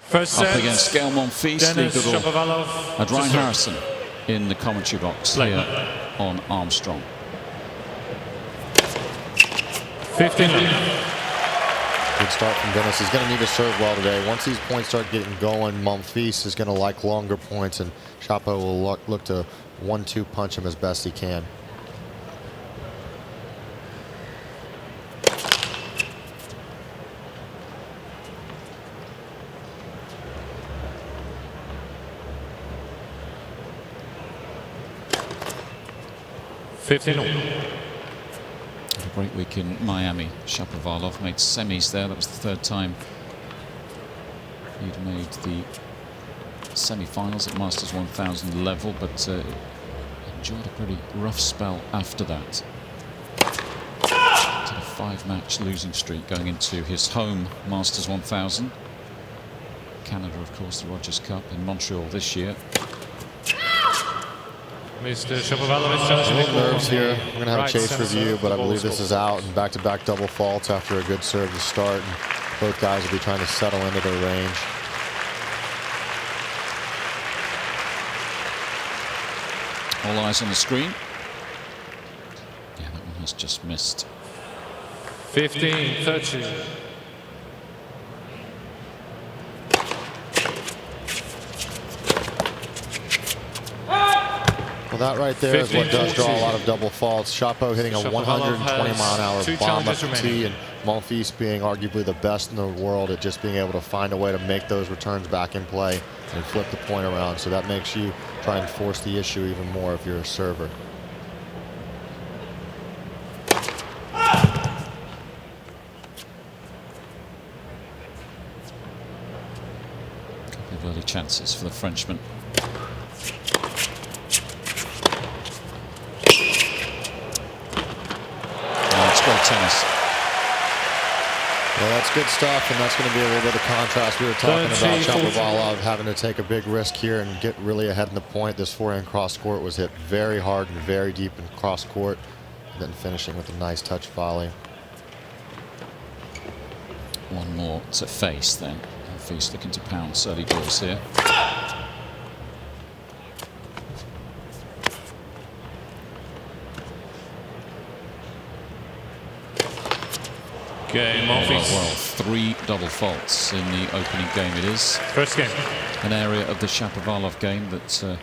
First Up set, against Gael Monfils, Denis Legal Shapovalov, Adrian Harrison in the commentary box here on Armstrong. 15. Good start from Denis. He's going to need to serve well today. Once these points start getting going, Monfils is going to like longer points, and Shapo will look to 1-2 punch him as best he can. A great week in Miami. Shapovalov made semis there. That was the third time he'd made the semi-finals at Masters 1000 level, but enjoyed a pretty rough spell after that. Had a 5-match losing streak going into his home Masters 1000. Canada, of course, the Rogers Cup in Montreal this year. Mr. Shapovalov is challenging. A little nerves here. I'm going to have a chase review, but I believe this is out, and back-to-back double faults after a good serve to start. And both guys will be trying to settle into their range. All eyes on the screen. Yeah, that one has just missed. 15-30. Well, that right there is what does draw a lot of double faults. Shapo hitting a 120-mile-an-hour bomb up the tee, and Monfils being arguably the best in the world at just being able to find a way to make those returns back in play and flip the point around. So that makes you try and force the issue even more if you're a server. Couple of early chances for the Frenchman. Great tennis. Well, that's good stuff, and that's going to be a little bit of contrast. We were talking about Shapovalov having to take a big risk here and get really ahead in the point. This forehand cross court was hit very hard and very deep in cross court, and then finishing with a nice touch volley. One more to face then. Monfils looking to pounce early balls here. Gael Monfils. Well, 3 double faults in the opening game it is. First game. An area of the Shapovalov game that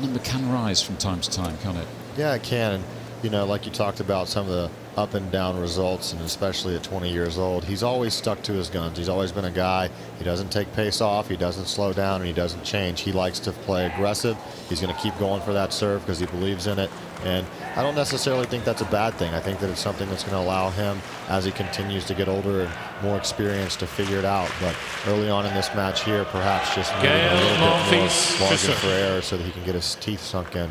number can rise from time to time, can't it? Yeah, it can. And, you know, like you talked about some of the up and down results, and especially at 20 years old, he's always stuck to his guns. He's always been a guy, he doesn't take pace off, he doesn't slow down, and he doesn't change. He likes to play aggressive. He's going to keep going for that serve because he believes in it. And I don't necessarily think that's a bad thing. I think that it's something that's going to allow him, as he continues to get older and more experienced, to figure it out. But early on in this match here, perhaps just needing a little bit more margin for error so that he can get his teeth sunk in.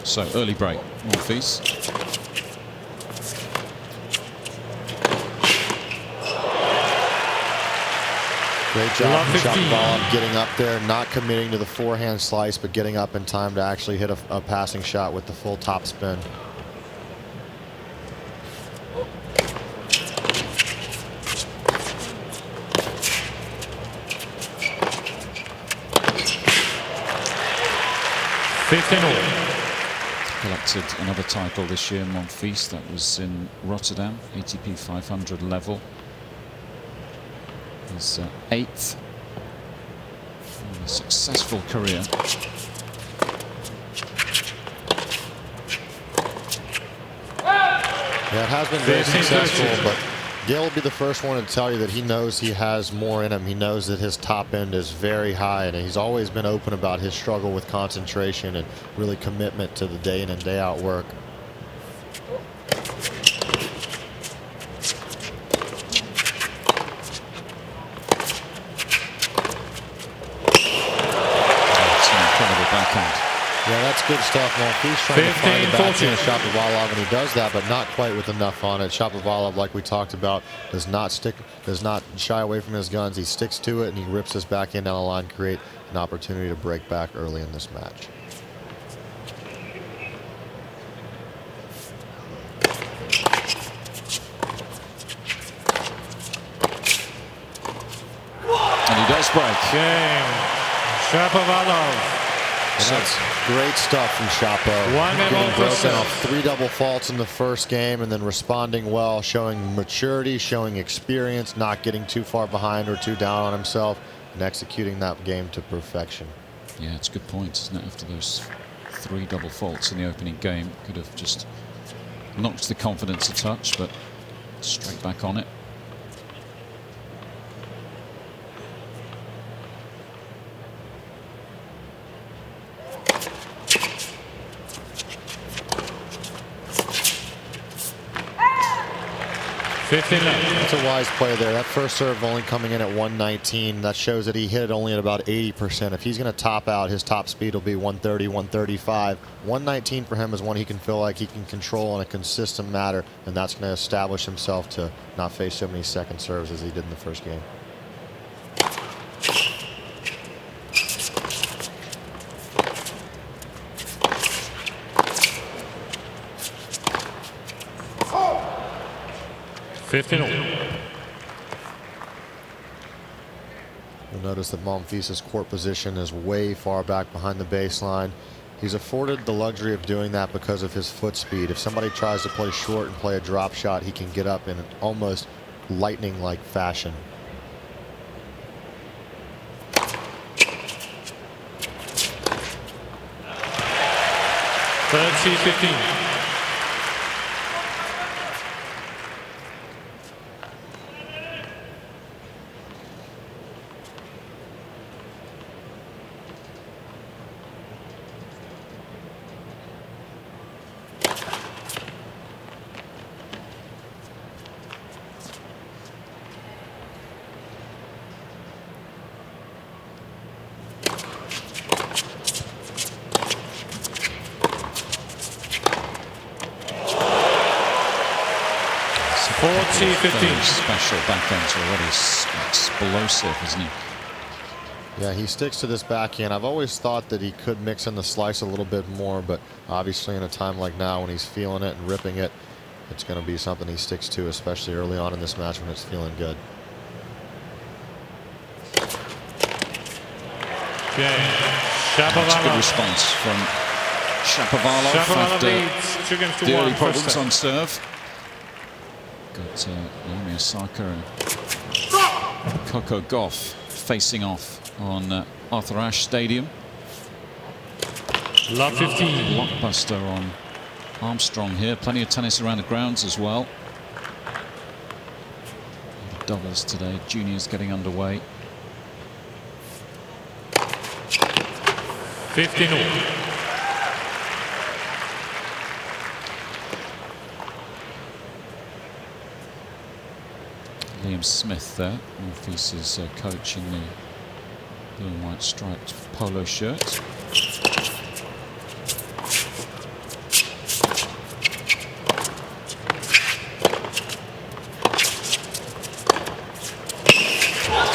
So early break, Monfils. Great job from Shapovalov getting up there, not committing to the forehand slice, but getting up in time to actually hit a passing shot with the full top spin. Collected another title this year, Monfils. That was in Rotterdam, ATP 500 level. His 8th in a successful career. Yeah, it has been very successful, but Gael will be the first one to tell you that he knows he has more in him. He knows that his top end is very high, and he's always been open about his struggle with concentration and really commitment to the day in and day out work. Yeah, that's good stuff. Monfils trying to find the backhand of Shapovalov, and he does that, but not quite with enough on it. Shapovalov, like we talked about, does not shy away from his guns. He sticks to it, and he rips his backhand down the line, create an opportunity to break back early in this match. does break. Game. Shapovalov. And that's great stuff from Shapo. One game Getting on broken first off 3 double faults in the first game and then responding well, showing maturity, showing experience, not getting too far behind or too down on himself, and executing that game to perfection. Yeah, it's a good point, isn't it? After those 3 double faults in the opening game, could have just knocked the confidence a touch, but straight back on it. That's a wise play there. That first serve only coming in at 119. That shows that he hit it only at about 80%. If he's going to top out, his top speed will be 130, 135. 119 for him is one he can feel like he can control in a consistent manner, and that's going to establish himself to not face so many second serves as he did in the first game. You'll notice that Monfils' court position is way far back behind the baseline. He's afforded the luxury of doing that because of his foot speed. If somebody tries to play short and play a drop shot, he can get up in an almost lightning-like fashion. .30-15. Special backhand's already explosive, isn't he? Yeah, he sticks to this backhand. I've always thought that he could mix in the slice a little bit more, but obviously in a time like now when he's feeling it and ripping it, it's going to be something he sticks to, especially early on in this match when it's feeling good. That's a good response from Shapovalov after the early problems on serve. Got Naomi Osaka and Coco Gauff facing off on Arthur Ashe Stadium. Love 15. Blockbuster on Armstrong here. Plenty of tennis around the grounds as well. Doubles today. Juniors getting underway. 15-all. Liam Smith there, Monfils' coach in the blue and white striped polo shirt. That's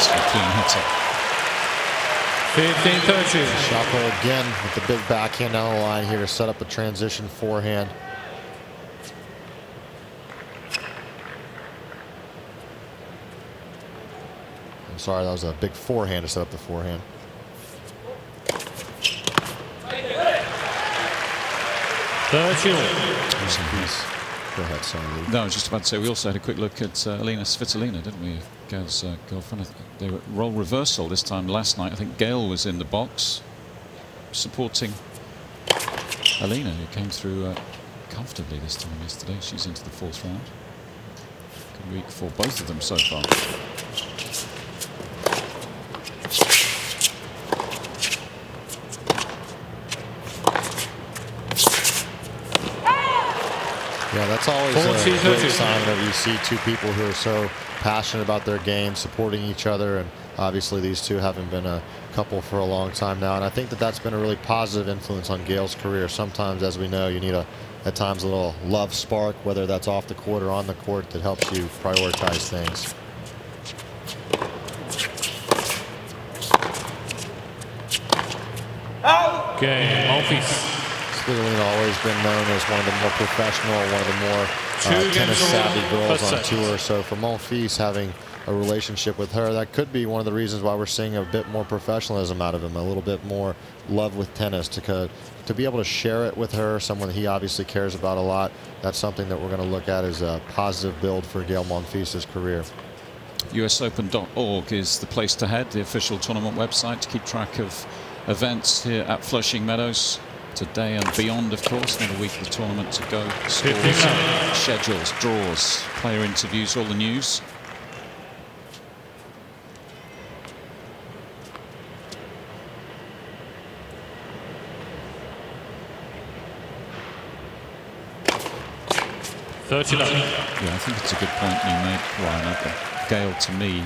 a clean hitter. 15-13. Shapo again with the big backhand down the line here to set up a transition forehand. Sorry, that was a big forehand to set up the forehand. Go ahead, sorry. No, I was just about to say, we also had a quick look at Alina Svitolina, didn't we? Gael's girlfriend. They were role reversal this time last night. I think Gael was in the box supporting Alina, who came through comfortably this time yesterday. She's into the 4th round. Good week for both of them so far. Yeah, that's always a great sign that you see two people who are so passionate about their game, supporting each other, and obviously these two haven't been a couple for a long time now, and I think that that's been a really positive influence on Gael's career. Sometimes, as we know, you need at times a little love spark, whether that's off the court or on the court, that helps you prioritize things. Gael Monfils. Svitolina always been known as one of the more professional, one of the more tennis-savvy girls on tour. So for Monfils, having a relationship with her. That could be one of the reasons why we're seeing a bit more professionalism out of him, a little bit more love with tennis, to be able to share it with her, someone that he obviously cares about a lot. That's something that we're going to look at as a positive build for Gael Monfils' career. USOpen.org is the place to head, the official tournament website, to keep track of events here at Flushing Meadows. Today and beyond, of course, another week of the tournament to go. Scores, schedules, draws, player interviews, all the news. Yeah, I think it's a good point you make, Ryan. Gael, to me,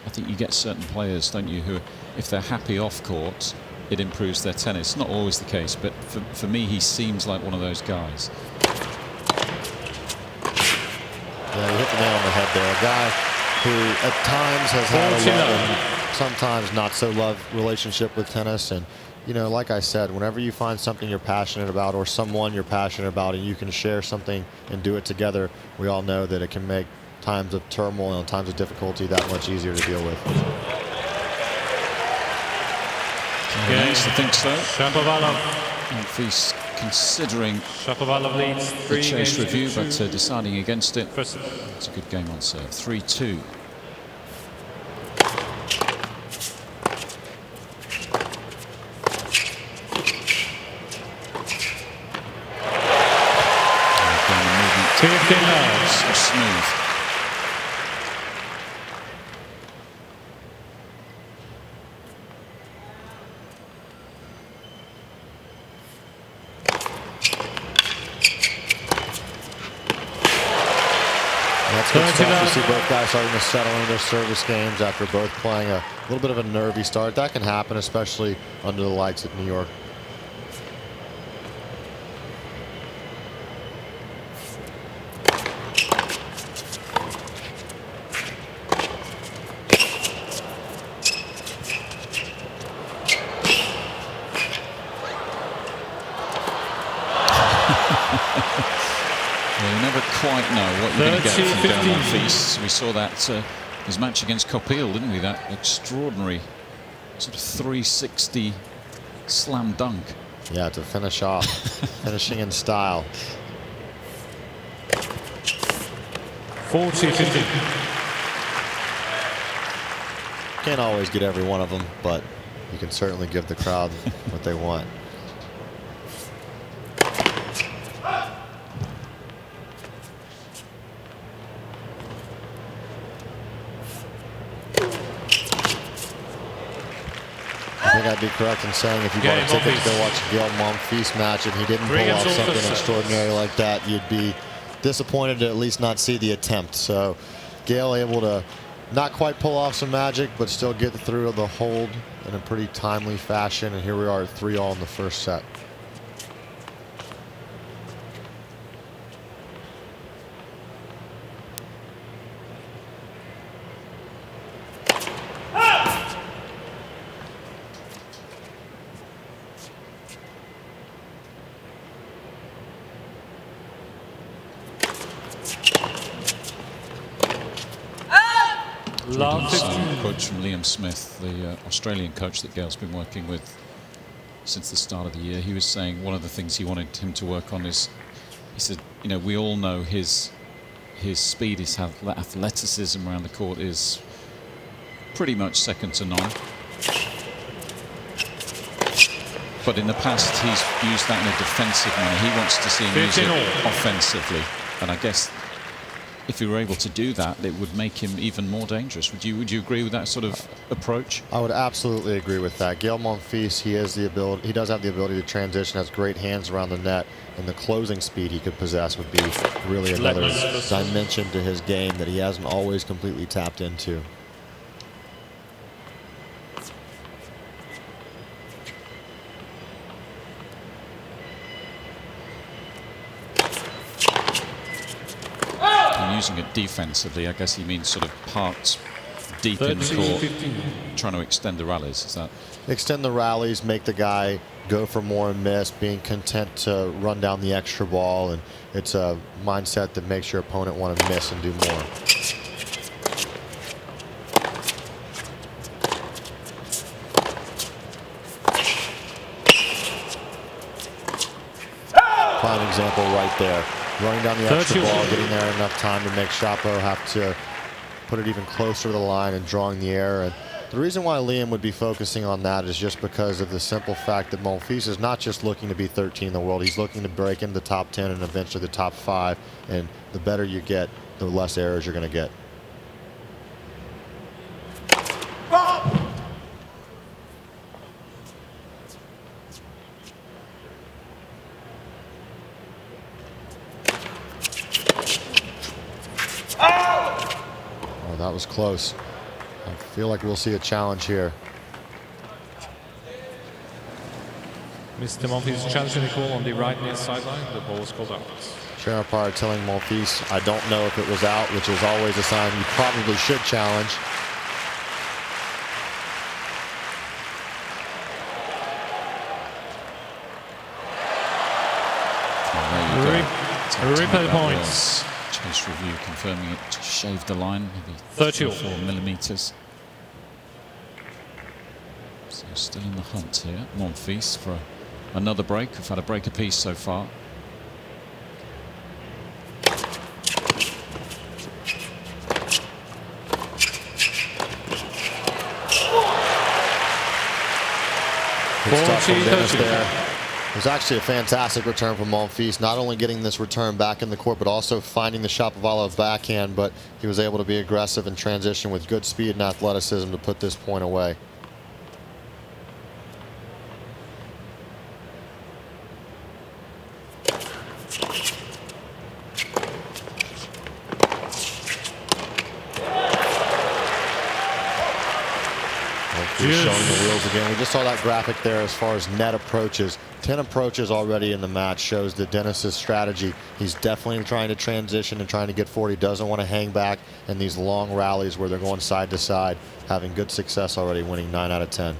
I think you get certain players, don't you, who, if they're happy off court, it improves their tennis. Not always the case, but for me, he seems like one of those guys. Yeah, you hit the nail on the head there. A guy who at times has had a love and sometimes not so love relationship with tennis. And, you know, like I said, whenever you find something you're passionate about or someone you're passionate about and you can share something and do it together, we all know that it can make times of turmoil and times of difficulty that much easier to deal with. Yes, I think so. Shapovalov. Monfils considering Shapovalov leads the chase review, but 3-2. deciding against it. First. It's a good game on serve. 3-2. So smooth. That's good stuff to see both guys starting to settle into their service games after both playing a little bit of a nervy start. That can happen, especially under the lights at New York. Well, you never quite know what you're going to get from Gael Monfils. We saw that his match against Copil, didn't we? That extraordinary sort of 360 slam dunk. Yeah, to finish off, finishing in style. 40-50. Can't always get every one of them, but you can certainly give the crowd what they want. I think I'd be correct in saying if you bought a ticket to go watch a Gael Monfils match and he didn't pull off something extraordinary like that, you'd be disappointed to at least not see the attempt. So Gael able to not quite pull off some magic, but still get through the hold in a pretty timely fashion. And here we are at 3-all in the first set. Quote from Liam Smith, the Australian coach that Gael's been working with since the start of the year. He was saying one of the things he wanted him to work on is, he said, you know, we all know his speed, his athleticism around the court is pretty much second to none. But in the past, he's used that in a defensive manner. He wants to see him use it offensively. And I guess if he were able to do that, it would make him even more dangerous. Would you agree with that sort of approach? I would absolutely agree with that. Gael Monfils, he does have the ability to transition, has great hands around the net, and the closing speed he could possess would be really another dimension to his game that he hasn't always completely tapped into. Using it defensively, I guess he means sort of parts deep in the court, trying to extend the rallies. Is that? Extend the rallies, make the guy go for more and miss, being content to run down the extra ball, and it's a mindset that makes your opponent want to miss and do more. example right there. Running down the extra 30. ball, getting there enough time to make Shapo have to put it even closer to the line and drawing the error. And the reason why Liam would be focusing on that is just because of the simple fact that Monfils is not just looking to be 13 in the world. He's looking to break into the top 10 and eventually the top 5. And the better you get, the less errors you're going to get. Oh, that was close. I feel like we'll see a challenge here. Mr. Monfils challenging the call on the right near sideline. The ball was called out. Sherapar telling Monfils, I don't know if it was out, which is always a sign you probably should challenge. Replay points. Chase review confirming it shaved the line, maybe 30. 4 millimeters. So still in the hunt here. Monfils for another break. We've had a break apiece so far. Good stuff from Denis there. It was actually a fantastic return from Monfils, not only getting this return back in the court, but also finding the Shapovalov backhand, but he was able to be aggressive and transition with good speed and athleticism to put this point away. Showing the wheels again. We just saw that graphic there as far as net approaches. 10 approaches already in the match shows that Denis's strategy. He's definitely trying to transition and trying to get forward. He doesn't want to hang back in these long rallies where they're going side to side. Having good success already, winning 9 out of 10.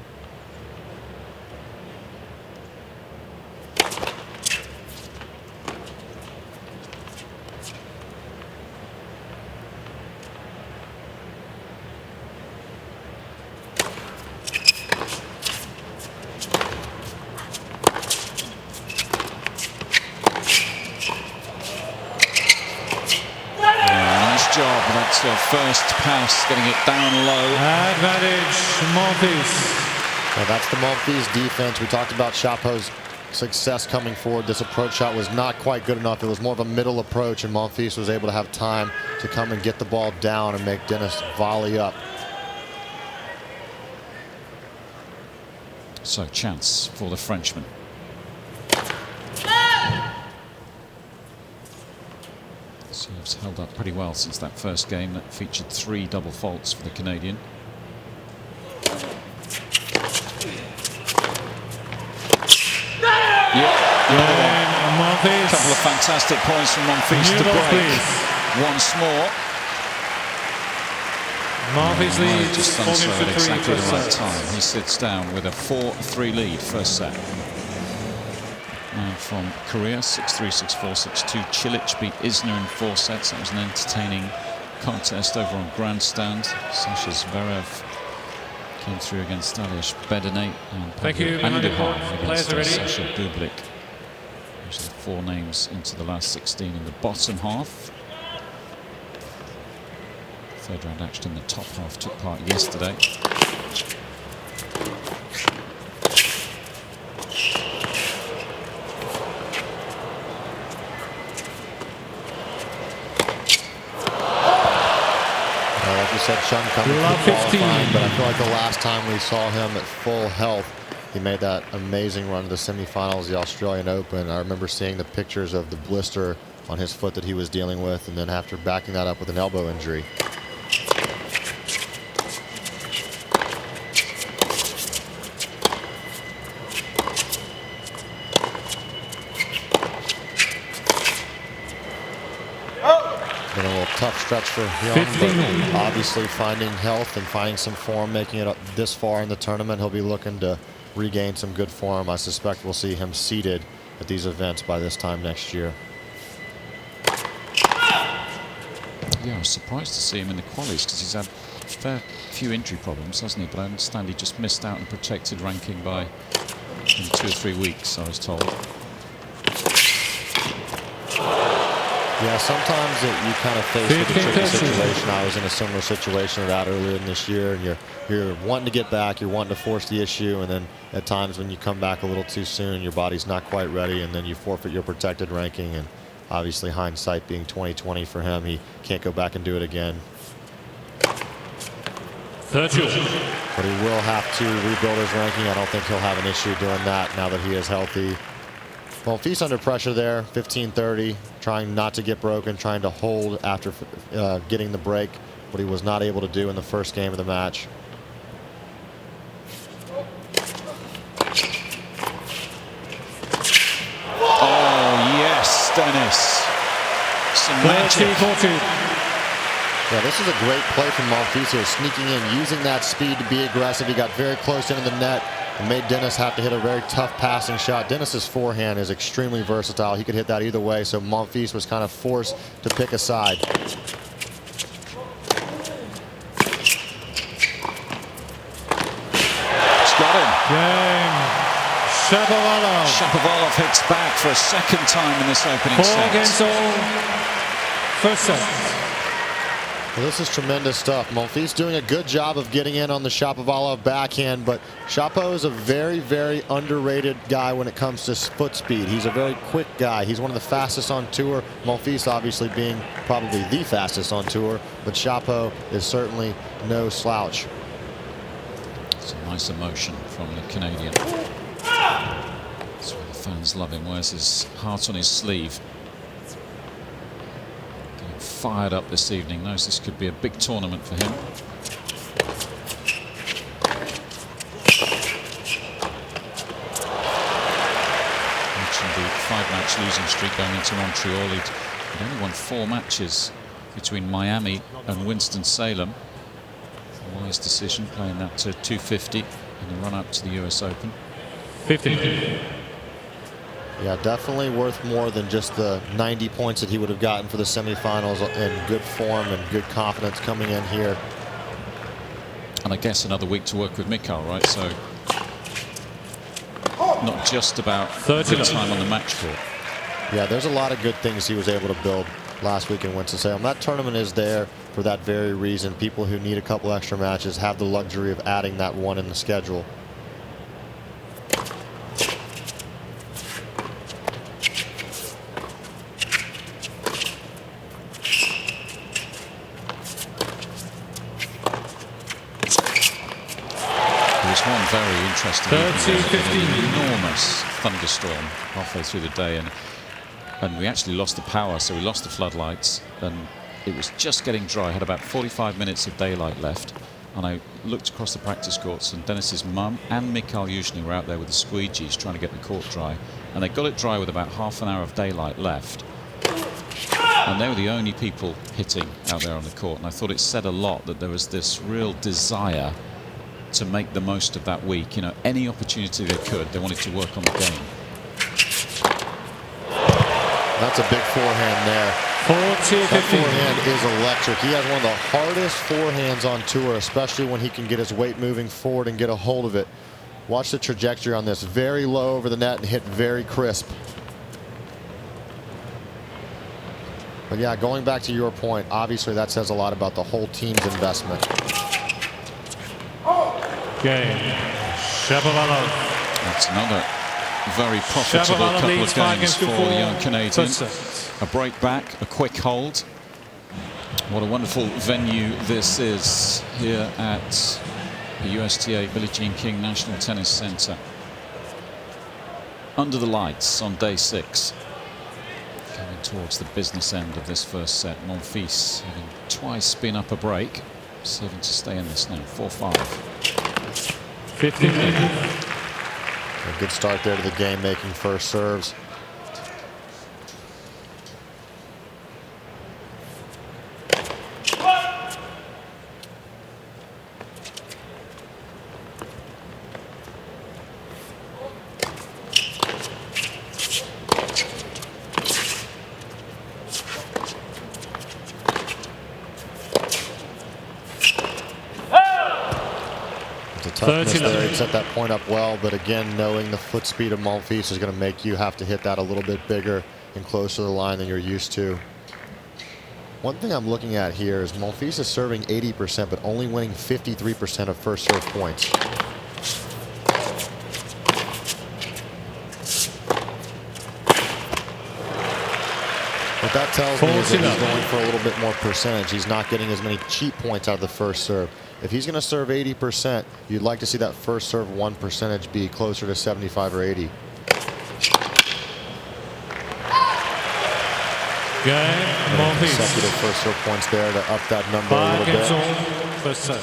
That's their first pass, getting it down low. Advantage, Monfils. Now that's the Monfils defense. We talked about Shapo's success coming forward. This approach shot was not quite good enough. It was more of a middle approach, and Monfils was able to have time to come and get the ball down and make Denis volley up. So, chance for the Frenchman. Serves held up pretty well since that first game that featured 3 double faults for the Canadian. Monfils. A couple of fantastic points from Monfils to break. Once more. Monfils leads. Just done so at exactly the right time. He sits down with a 4-3 lead first set. Now from Korea, 6-3, 6-4, 6-2. Cilic beat Isner in 4 sets. That was an entertaining contest over on Grandstand. Sasha Zverev came through against Alish Bedene and Thank you. Andujar Players against are ready. Sasha Bublik. Those are the 4 names into the last 16 in the bottom half. Third round action in the top half took part yesterday. Like you said, Chung coming Love through 15. qualifying, but I feel like the last time we saw him at full health, he made that amazing run to the semifinals of the Australian Open. I remember seeing the pictures of the blister on his foot that he was dealing with, and then after backing that up with an elbow injury. Been a little tough stretch for Young, but obviously finding health and finding some form, making it up this far in the tournament. He'll be looking to regain some good form. I suspect we'll see him seated at these events by this time next year. Yeah, I was surprised to see him in the qualies because he's had a fair few injury problems, hasn't he? But I understand he just missed out on protected ranking by in 2 or 3 weeks, I was told. Yeah, sometimes you kind of face with a tricky situation. I was in a similar situation to that earlier in this year, and you're wanting to get back, you're wanting to force the issue, and then at times when you come back a little too soon, your body's not quite ready, and then you forfeit your protected ranking. And obviously, hindsight being 20/20 for him, he can't go back and do it again. But he will have to rebuild his ranking. I don't think he'll have an issue doing that now that he is healthy. Monfils under pressure there, 15-30, trying not to get broken, trying to hold after getting the break, what he was not able to do in the first game of the match. Oh, yes, Denis. Some magic. Yeah, this is a great play from Monfils here, sneaking in, using that speed to be aggressive. He got very close into the net and made Denis have to hit a very tough passing shot. Denis's forehand is extremely versatile. He could hit that either way, so Monfils was kind of forced to pick a side. It's got him. Game. Shapovalov. Shapovalov hits back for a second time in this opening 4 set. against all. First set. Well, this is tremendous stuff. Monfils doing a good job of getting in on the Shapovalov backhand, but Shapo is a very, very underrated guy when it comes to foot speed. He's a very quick guy. He's one of the fastest on tour. Monfils obviously being probably the fastest on tour, but Shapo is certainly no slouch. It's a nice emotion from the Canadian. That's why the fans love him. Wears his heart on his sleeve. Fired up this evening, knows this could be a big tournament for him. Mentioned the 5-match losing streak going into Montreal. He'd only won 4 matches between Miami and Winston-Salem. A wise decision, playing that to 250 in the run-up to the US Open. 50. Yeah, definitely worth more than just the 90 points that he would have gotten for the semifinals, in good form and good confidence coming in here. And I guess another week to work with Mikhail, right? So not just about good time on the match court. Yeah, there's a lot of good things he was able to build last week in Winston-Salem. That tournament is there for that very reason. People who need a couple extra matches have the luxury of adding that one in the schedule. One very interesting enormous thunderstorm halfway through the day, and we actually lost the power, so we lost the floodlights, and it was just getting dry. I had about 45 minutes of daylight left, and I looked across the practice courts, and Denis's mum and Mikhail usually were out there with the squeegees trying to get the court dry, and they got it dry with about half an hour of daylight left, and they were the only people hitting out there on the court. And I thought it said a lot that there was this real desire to make the most of that week. You know, any opportunity they could, they wanted to work on the game. That's a big forehand there. That forehand is electric. He has one of the hardest forehands on tour, especially when he can get his weight moving forward and get a hold of it. Watch the trajectory on this. Very low over the net and hit very crisp. But yeah, going back to your point, obviously that says a lot about the whole team's investment. Game. Shapovalov. That's another very profitable couple of games for the young Canadian. A break back, a quick hold. What a wonderful venue this is here at the USTA Billie Jean King National Tennis Center. Under the lights on day 6. Coming towards the business end of this first set. Monfils having twice been up a break. Serving to stay in this now. 4-5. 15 minutes. A good start there to the game, making first serves. Toughness there. He set that point up well, but again, knowing the foot speed of Monfils is going to make you have to hit that a little bit bigger and closer to the line than you're used to. One thing I'm looking at here is Monfils is serving 80%, but only winning 53% of first serve points. What that tells me is that he's going for a little bit more percentage. He's not getting as many cheap points out of the first serve. If he's going to serve 80%, you'd like to see that first serve one percentage be closer to 75 or 80. Gael Monfils. Consecutive first serve points there to up that number a little bit. First set.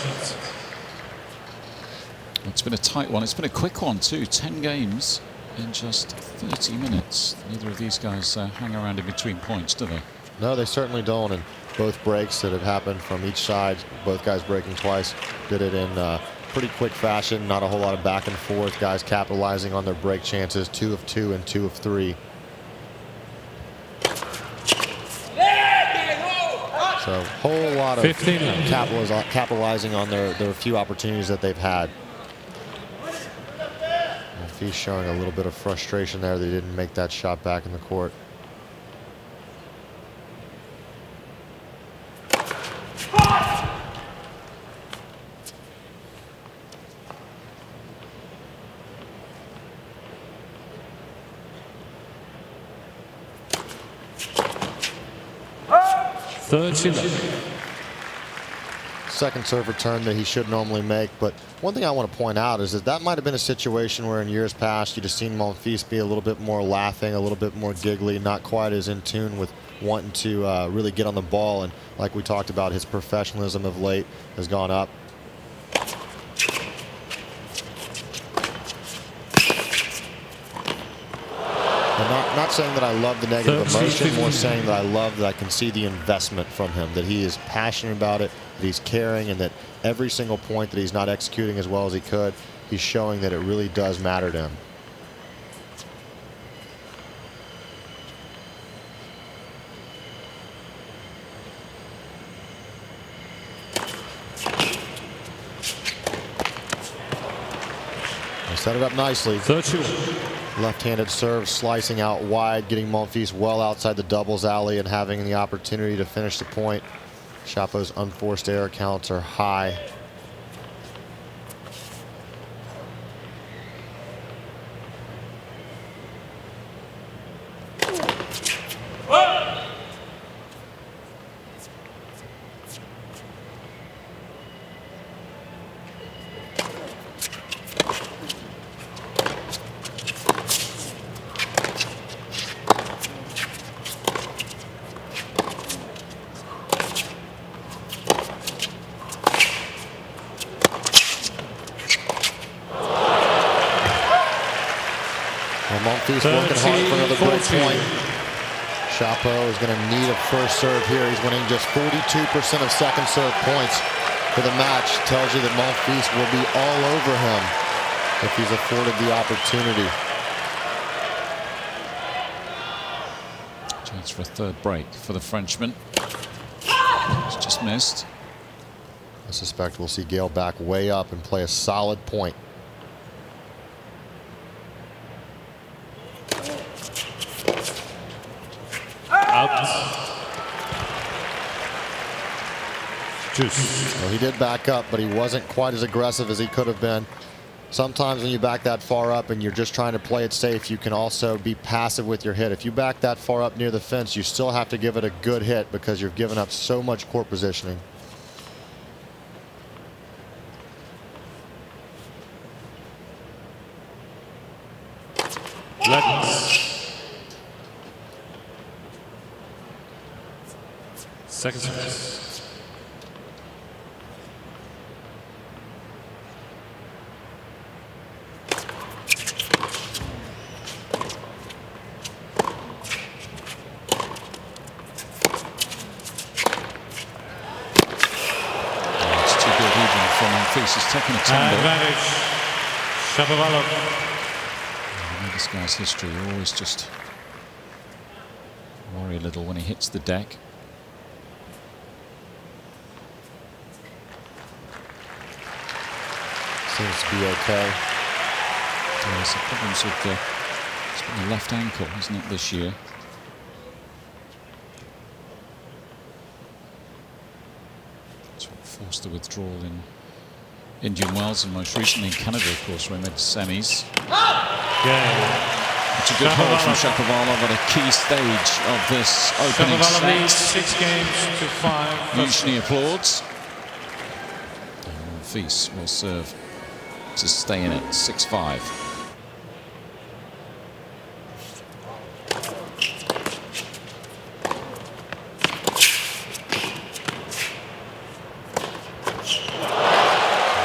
It's been a tight one. It's been a quick one too. 10 games in just 30 minutes. Neither of these guys hang around in between points, do they? No, they certainly don't. And both breaks that have happened from each side, both guys breaking twice, did it in pretty quick fashion. Not a whole lot of back and forth. Guys capitalizing on their break chances. 2 of 2 and 2 of 3. So a whole lot of capitalizing on their few opportunities that they've had. He's showing a little bit of frustration there that he didn't make that shot back in the court. Second serve return that he should normally make, but one thing I want to point out is that might have been a situation where in years past you'd have seen Monfils be a little bit more laughing, a little bit more giggly, not quite as in tune with wanting to really get on the ball. And like we talked about, his professionalism of late has gone up. And not saying that I love the negative emotion, more saying that I love that I can see the investment from him, that he is passionate about it, that he's caring, and that every single point that he's not executing as well as he could, he's showing that it really does matter to him. They set it up nicely. 3-2. Left-handed serve, slicing out wide, getting Monfils well outside the doubles alley and having the opportunity to finish the point. Shapo's unforced error counts are high. Monfils working hard for another break point. Shapo is going to need a first serve here. He's winning just 42% of second serve points for the match. Tells you that Monfils will be all over him if he's afforded the opportunity. Chance for a third break for the Frenchman. It's just missed. I suspect we'll see Gael back way up and play a solid point. Well, he did back up, but he wasn't quite as aggressive as he could have been. Sometimes when you back that far up and you're just trying to play it safe, you can also be passive with your hit. If you back that far up near the fence, you still have to give it a good hit because you've given up so much court positioning. Second service. He's taking a tumble. Advantage. Shapovalov. This guy's history, you always just worry a little when he hits the deck. Seems to be okay. Yeah, there's some problems with the left ankle, isn't it, this year? course, the withdrawal in Indian Wells, and most recently in Canada, of course, where he made the semis. It's a good hold from Shapovalov at a key stage of this opening Shapovalov leads set. 6 games to 5. Usually applauds. And Monfils will serve to stay in it, 6-5.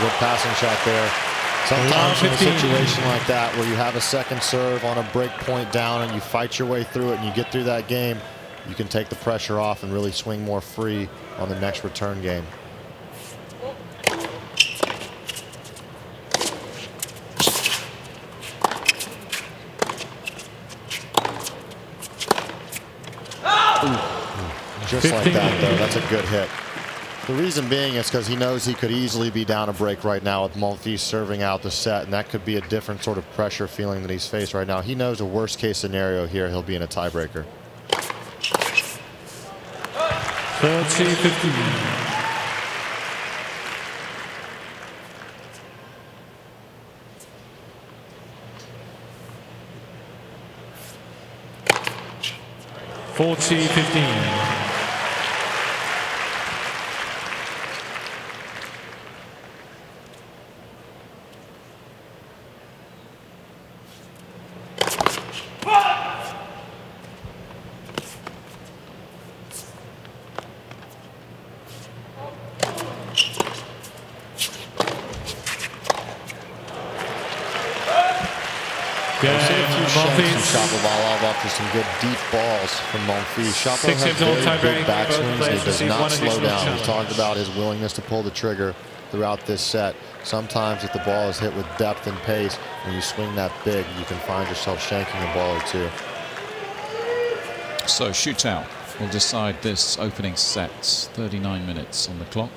Good passing shot there. Sometimes in a situation like that where you have a second serve on a break point down and you fight your way through it and you get through that game, you can take the pressure off and really swing more free on the next return game. Just like that, though. That's a good hit. The reason being is because he knows he could easily be down a break right now with Monfils serving out the set, and that could be a different sort of pressure feeling that he's faced right now. He knows a worst case scenario here, he'll be in a tiebreaker. 30-15. 40-15. We've seen a few shots from Shapovalov after some good deep balls from Monfils. Shapovalov has very big backswings and he does not slow down. We've talked about his willingness to pull the trigger throughout this set. Sometimes if the ball is hit with depth and pace, when you swing that big, you can find yourself shanking a ball or two. So shootout will decide this opening set. 39 minutes on the clock.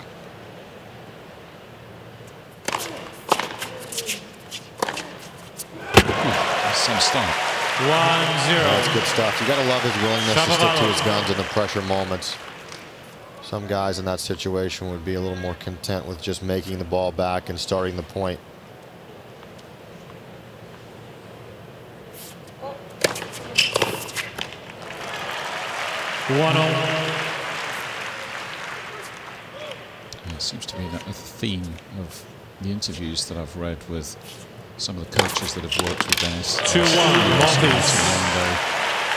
Same start. 1-0. That's good stuff. You got to love his willingness to stick to his guns in the pressure moments. Some guys in that situation would be a little more content with just making the ball back and starting the point. It seems to be that a theme of the interviews that I've read with some of the coaches that have worked with Denis. 2-1.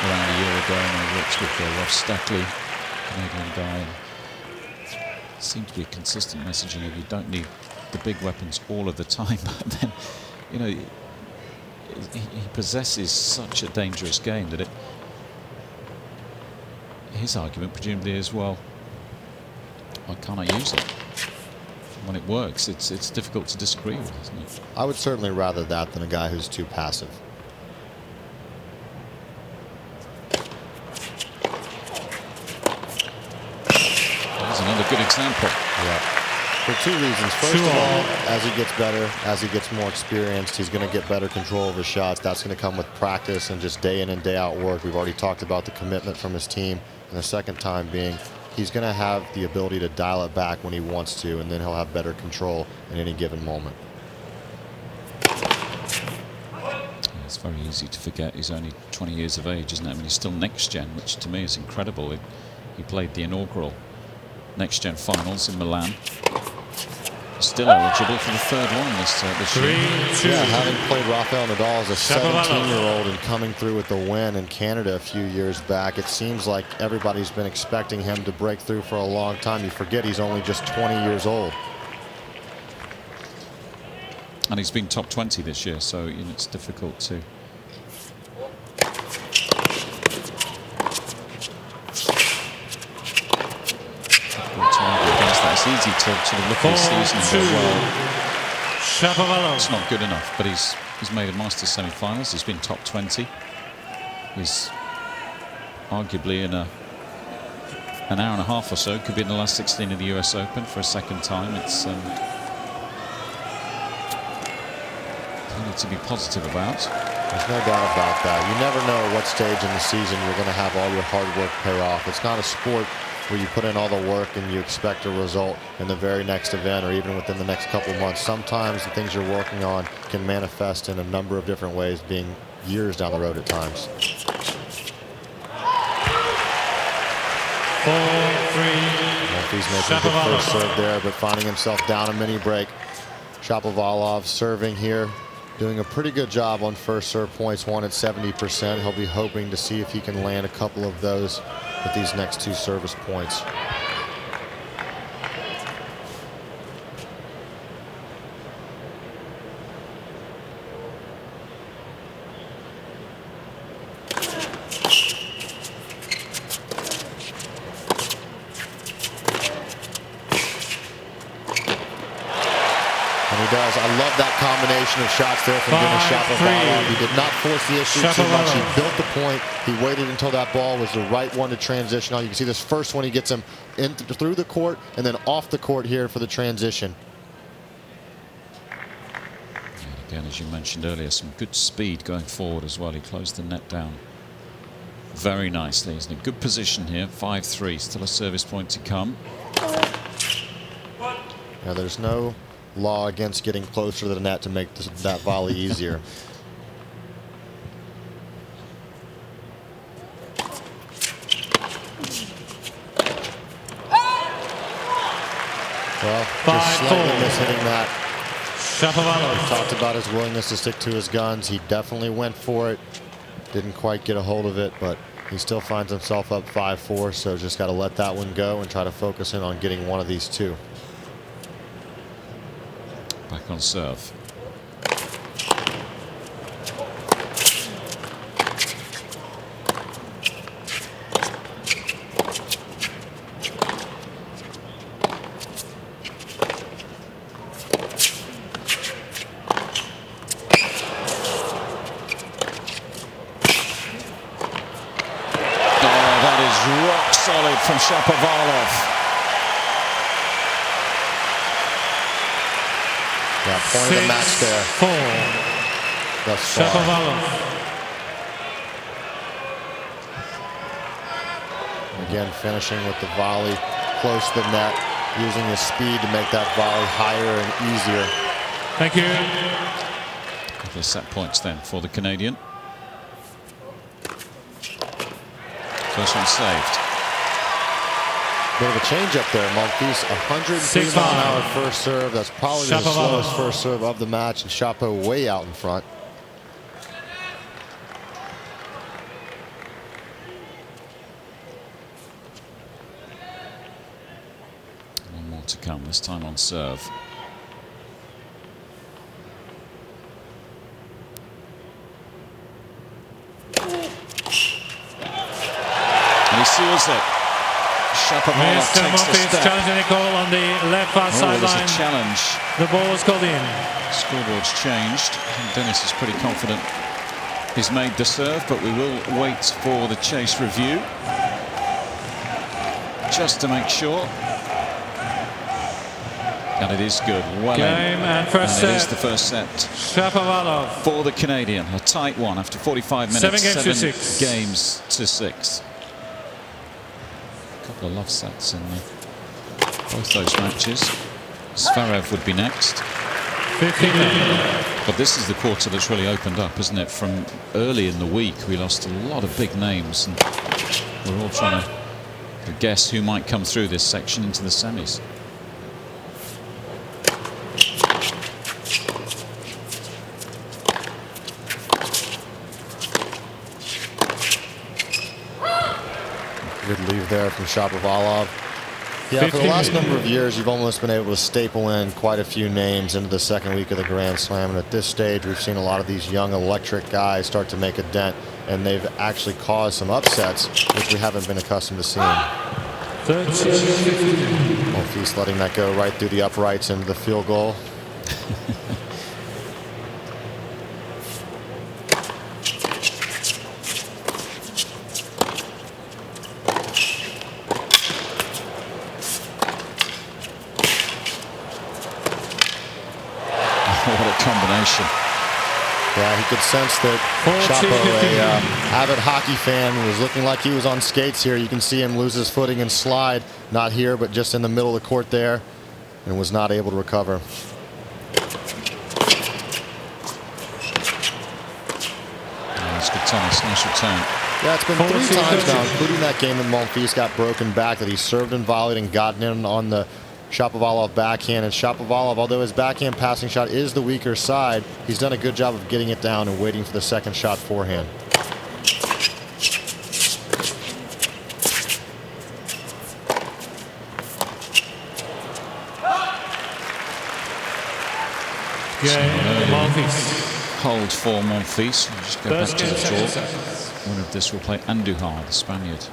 Around a year ago, and I worked with Rob Stackley, Canadian guy. It seemed to be a consistent messaging of you don't need the big weapons all of the time, but then, you know, he possesses such a dangerous game that his argument presumably is, well, why can't I use it? When it works, it's difficult to disagree with, isn't it? I would certainly rather that than a guy who's too passive. That's another good example. Yeah. For two reasons. First of all, as he gets better, as he gets more experienced, he's going to get better control of his shots. That's going to come with practice and just day in and day out work. We've already talked about the commitment from his team. And the second time being, he's going to have the ability to dial it back when he wants to, and then he'll have better control in any given moment. It's very easy to forget he's only 20 years of age, isn't it? I mean, he's still next gen, which to me is incredible. He played the inaugural next gen finals in Milan. Still eligible for the third one this year. Yeah, having played Rafael Nadal as a 17-year-old and coming through with the win in Canada a few years back, it seems like everybody's been expecting him to break through for a long time. You forget he's only just 20 years old. And he's been top 20 this year, so you know, it's difficult to... It's easy to look at his season and go, well, it's not good enough, but he's made a Masters semi-finals. He's been top 20. He's arguably in an hour and a half or so, could be in the last 16 of the US Open for a second time. It's something to be positive about. There's no doubt about that. You never know what stage in the season you're going to have all your hard work pay off. It's not a sport where you put in all the work and you expect a result in the very next event or even within the next couple months. Sometimes the things you're working on can manifest in a number of different ways, being years down the road at times. 4-3. He's making a good first serve there, but finding himself down a mini break. Shapovalov serving here, doing a pretty good job on first serve points, won at 70%. He'll be hoping to see if he can land a couple of those with these next 2 service points. He does. I love that combination of shots there from Denis Shapovalov. He did not force the issue too much. He built the point. He waited until that ball was the right one to transition on. You can see this first one, he gets him in through the court and then off the court here for the transition. And again, as you mentioned earlier, some good speed going forward as well. He closed the net down very nicely. He's in a good position here. 5-3. Still a service point to come. Now there's no law against getting closer to the net to make that volley easier. Well, just slightly mishitting that. Shapovalov. We talked about his willingness to stick to his guns. He definitely went for it. Didn't quite get a hold of it, but he still finds himself up 5-4, so just got to let that one go and try to focus in on getting one of these 2. Back on serve. That is rock solid from Shapovalov. Yeah, point of the match there. 4. Thus far. Shapovalov. Again, finishing with the volley close to the net, using his speed to make that volley higher and easier. Thank you. A couple of set points then for the Canadian. First one saved. Bit of a change up there. Monfils, 103 mile an hour first serve. That's probably the slowest first serve of the match, and Shapo way out in front. One more to come, this time on serve. And he seals it. Shapovalov Mr. takes the Monfils step. challenging a call on the left far There's sideline. a challenge. The ball was called in. Scoreboard's changed. And Denis is pretty confident he's made the serve, but we will wait for the chase review just to make sure. And it is good. Well Game in. and first And it is set. the first set Shapovalov. for the Canadian. A tight one after 45 minutes. 7 games to 6. Games to 6. A couple of love sets in both those matches. Zverev would be next. 15 minutes. But this is the quarter that's really opened up, isn't it? From early in the week, we lost a lot of big names, and we're all trying to guess who might come through this section into the semis. Good leave there from Shapovalov. Yeah, for the last number of years, you've almost been able to staple in quite a few names into the second week of the Grand Slam. And at this stage, we've seen a lot of these young electric guys start to make a dent. And they've actually caused some upsets, which we haven't been accustomed to seeing. Monfils letting that go right through the uprights into the field goal. What a combination. Yeah, he could sense that 40, Chapo, 15. a avid hockey fan, was looking like he was on skates here. You can see him lose his footing and slide, not here, but just in the middle of the court there, and was not able to recover. It's good tennis, nice return. Yeah, it's been 3 times now, including that game that Monfils got broken back, that he served and volleyed and gotten in on the Shapovalov backhand. And Shapovalov, although his backhand passing shot is the weaker side, he's done a good job of getting it down and waiting for the second shot forehand. Gael Monfils. Hold for Monfils. Just go back to the draw. One of this will play Andujar, the Spaniard.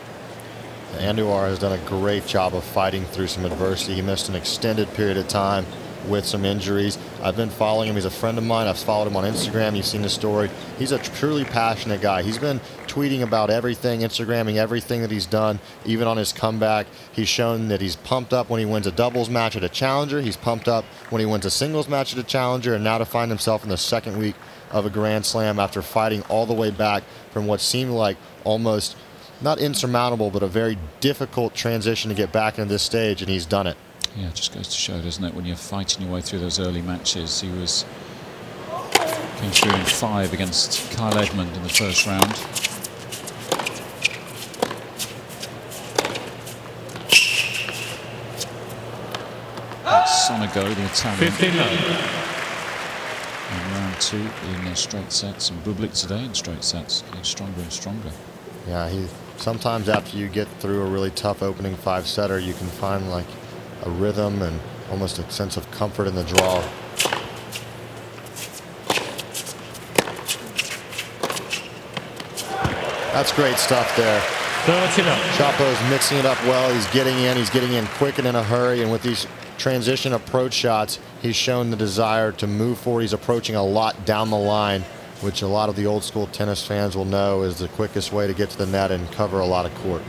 Andujar has done a great job of fighting through some adversity. He missed an extended period of time with some injuries. I've been following him. He's a friend of mine. I've followed him on Instagram. You've seen the story. He's a truly passionate guy. He's been tweeting about everything, Instagramming everything that he's done, even on his comeback. He's shown that he's pumped up when he wins a doubles match at a challenger. He's pumped up when he wins a singles match at a challenger. And now to find himself in the second week of a Grand Slam after fighting all the way back from what seemed like almost not insurmountable, but a very difficult transition to get back into this stage, and he's done it. Yeah, it just goes to show, doesn't it, when you're fighting your way through those early matches. He came through in 5 against Kyle Edmund in the first round. Sonego, the Italian. 15 in round 2 in straight sets, and Bublik today in straight sets, getting stronger and stronger. Yeah, sometimes after you get through a really tough opening 5-setter, you can find like a rhythm and almost a sense of comfort in the draw. That's great stuff there. 39. Chapo's mixing it up well. He's getting in quick and in a hurry, and with these transition approach shots, he's shown the desire to move forward. He's approaching a lot down the line, which a lot of the old school tennis fans will know is the quickest way to get to the net and cover a lot of court.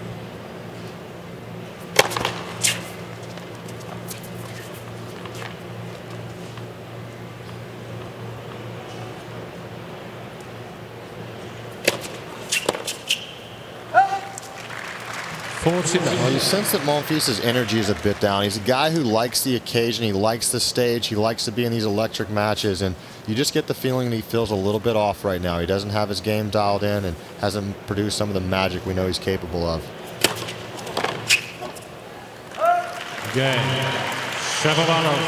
Well, you sense that Monfils' energy is a bit down. He's a guy who likes the occasion, he likes the stage, he likes to be in these electric matches, and you just get the feeling that he feels a little bit off right now. He doesn't have his game dialed in and hasn't produced some of the magic we know he's capable of. Gael Shapovalov.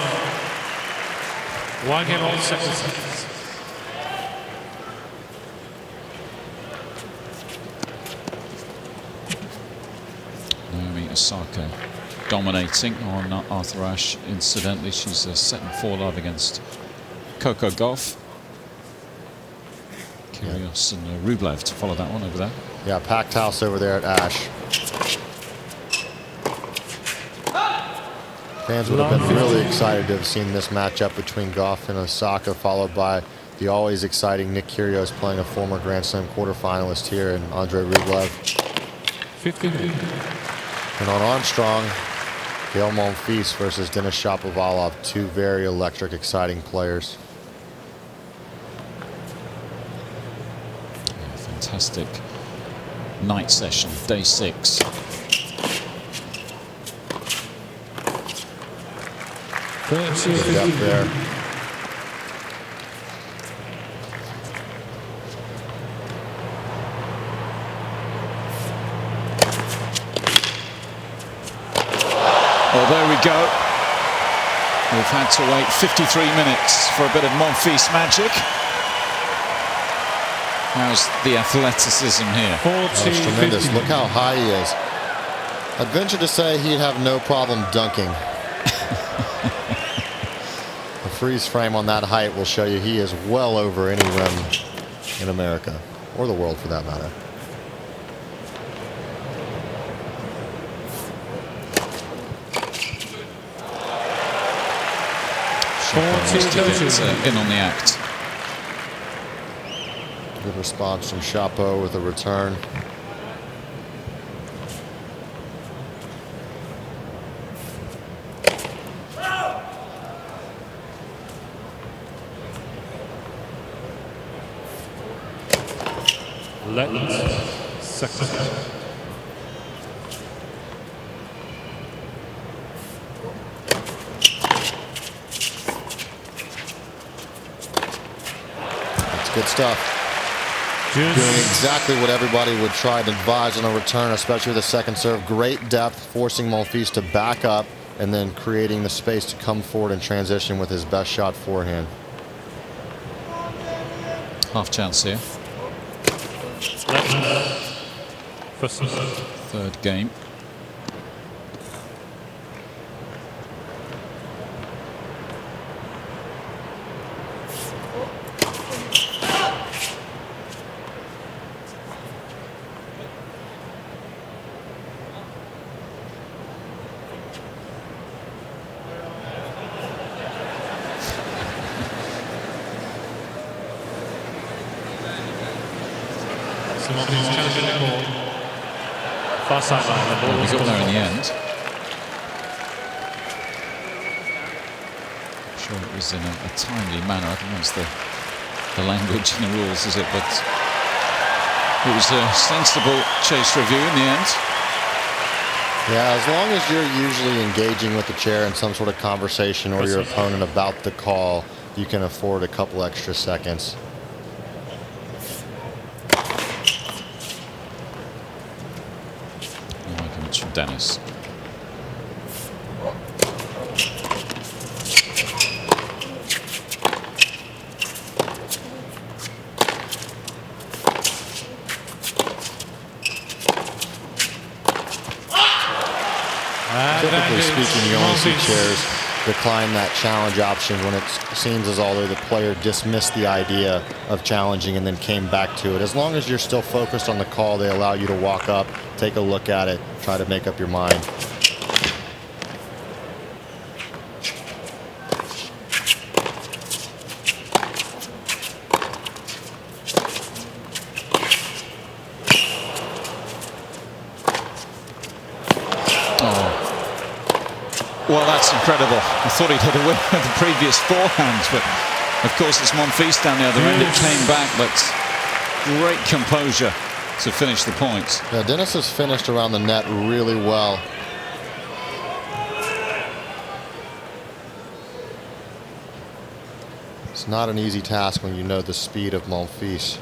1 game all seconds. Osaka dominating on Arthur Ashe. Incidentally, she's set in 4 love against Coco Gauff. Kyrgios and Rublev to follow that one over there. Yeah, packed house over there at Ashe. Fans would have been really excited to have seen this matchup between Gauff and Osaka, followed by the always exciting Nick Kyrgios playing a former Grand Slam quarterfinalist here in Andre Rublev. 15. And on Armstrong, Gael Monfils versus Denis Shapovalov, 2 very electric, exciting players. Yeah, fantastic night session, day 6. Good up there. Well, there we go. We've had to wait 53 minutes for a bit of Monfils magic. How's the athleticism here? That's tremendous. Look how high he is. I'd venture to say he'd have no problem dunking. The freeze frame on that height will show you he is well over any rim in America, or the world for that matter. In on the act. Good response from Chapo with a return. Let second. That's good stuff. Doing exactly what everybody would try to advise on a return, especially with the second serve. Great depth, forcing Monfils to back up and then creating the space to come forward and transition with his best shot forehand. Half chance here. Third game. Monfils challenging the ball. Far sideline. The ball He got there in the end. I'm sure it was in a timely manner. I think that's the language in the rules, is it? But it was a sensible chase review in the end. Yeah, as long as you're usually engaging with the chair in some sort of conversation or your opponent about the call, you can afford a couple extra seconds. From Denis. Typically speaking, you only see chairs decline that challenge option when it seems as though the player dismissed the idea of challenging and then came back to it. As long as you're still focused on the call, they allow you to walk up, take a look at it, try to make up your mind. Well, that's incredible. I thought he'd hit a win with the previous forehands, but of course it's Monfils down the other end. It came back, but great composure to finish the points. Yeah, Denis has finished around the net really well. It's not an easy task when you know the speed of Monfils.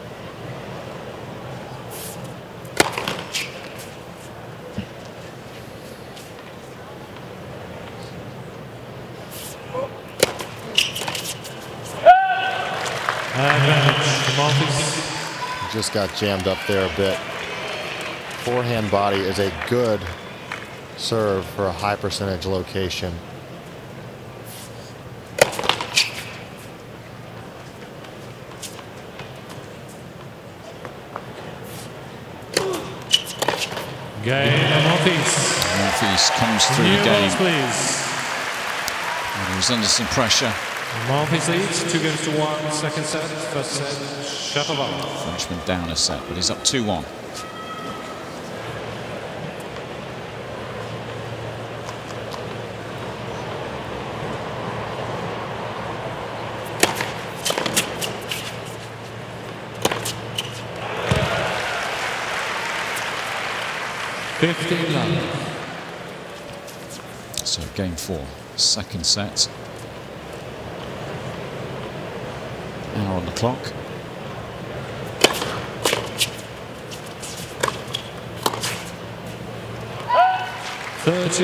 Just got jammed up there a bit. Forehand body is a good serve for a high percentage location. Gael Monfils. Monfils comes through New again. balls, please. And he's under some pressure. Monfils leads 2-1, second set, first set, Shapovalov. Frenchman down a set, but he's up 2-1. So game 4, second set. Hour on the clock. Got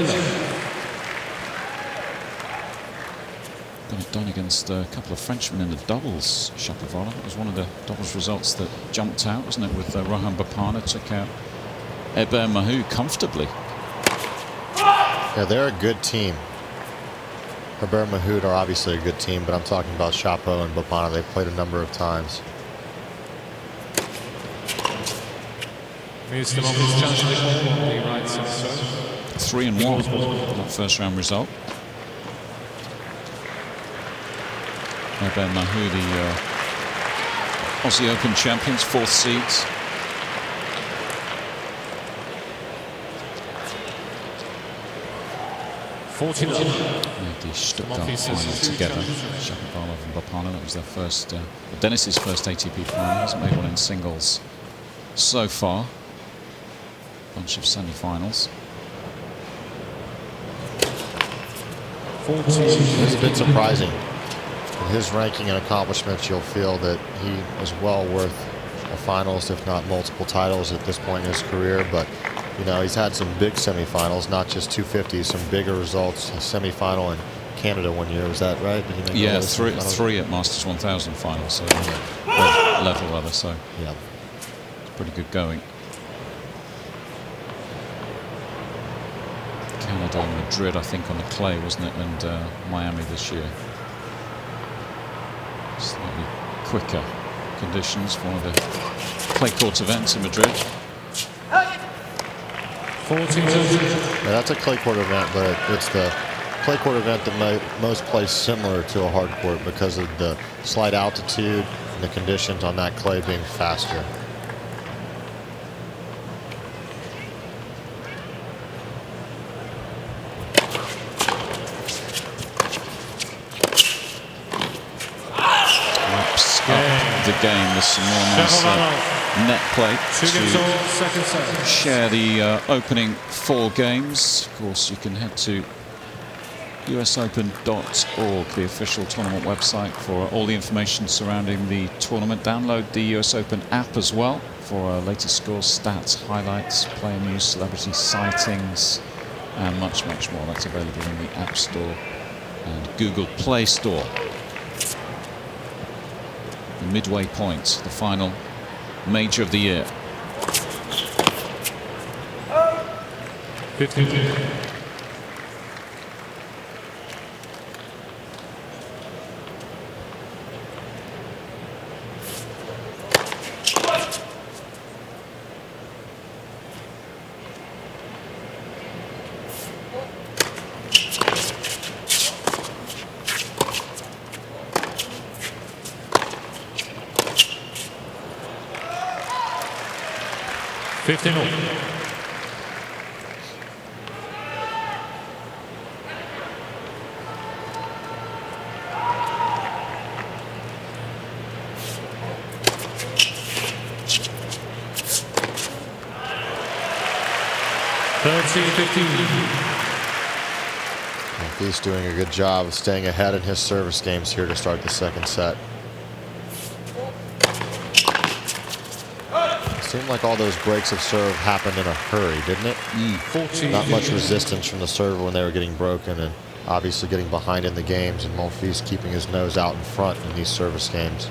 it done against a couple of Frenchmen in the doubles. Shapovalov. It was one of the doubles results that jumped out, wasn't it? With Rohan Bapana took out Hubert Mahut comfortably. Yeah, they're a good team. Hubert Mahut are obviously a good team, but I'm talking about Chapo and Bapana. They've played a number of times. Mr. Monfils challenging the ball on the right side serve. 3-1, that first round result. Hubert Mahut, the Aussie Open champions, 4th seeds. Made the Stuttgart final together. Shapovalov and Bapana. That was their first, Denis's first ATP final. He hasn't made one in singles so far. Bunch of semi-finals. It's a bit surprising. In his ranking and accomplishments, you'll feel that he is well worth a finals, if not multiple titles at this point in his career. But, you know, he's had some big semifinals, not just 250s, some bigger results. A semifinal in Canada one year, was that right? Did he make Yeah, three at Masters 1000 finals, so level rather. So yeah, it's pretty good going. Canada and Madrid, I think, on the clay, wasn't it? And Miami this year. Slightly quicker conditions for one of the clay court events in Madrid. 14. Yeah, that's a clay court event, but it's the clay court event that most plays similar to a hard court because of the slight altitude and the conditions on that clay being faster. The game, there's some more nice net play to share the opening 4 games. Of course, you can head to usopen.org, the official tournament website, for all the information surrounding the tournament. Download the US Open app as well for latest scores, stats, highlights, player news, celebrity sightings, and much, much more. That's available in the App Store and Google Play Store. The midway point, the final major of the year. 15. He's doing a good job of staying ahead in his service games here to start the second set. It seemed like all those breaks of serve happened in a hurry, didn't it? Not much resistance from the server when they were getting broken, and obviously getting behind in the games, and Monfils keeping his nose out in front in these service games.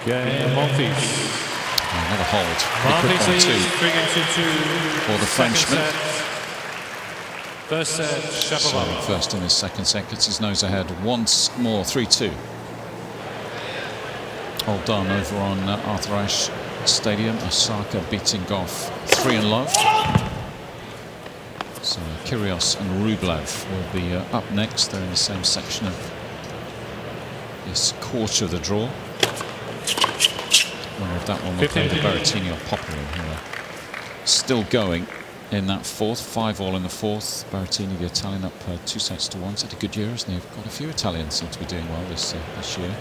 Gael Monfils. Another hold. Pretty quick one too for the Frenchman. First set, Shapovalov. First in his second set, gets his nose ahead once more, 3-2. All done over on Arthur Ashe Stadium. Osaka beating off 3 and love. So Kyrgios and Rublev will be up next. They're in the same section of this quarter of the draw. I wonder if that one will play the Berrettini or Popyrin, who are still going in that fourth. 5-all in the fourth. Berrettini, the Italian, up 2-1. He's had a good year, hasn't he? Got a few Italians seem to be doing well this year.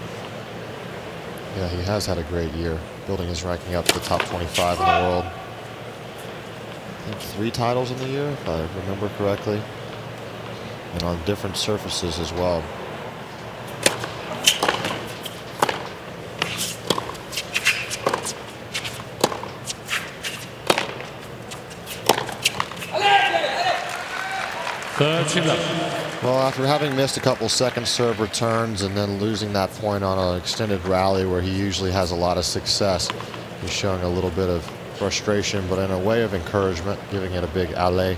Yeah, he has had a great year, building his ranking up to the top 25 in the world. I think 3 titles in the year, if I remember correctly, and on different surfaces as well. Well, after having missed a couple second serve returns and then losing that point on an extended rally where he usually has a lot of success, he's showing a little bit of frustration, but in a way of encouragement, giving it a big alley.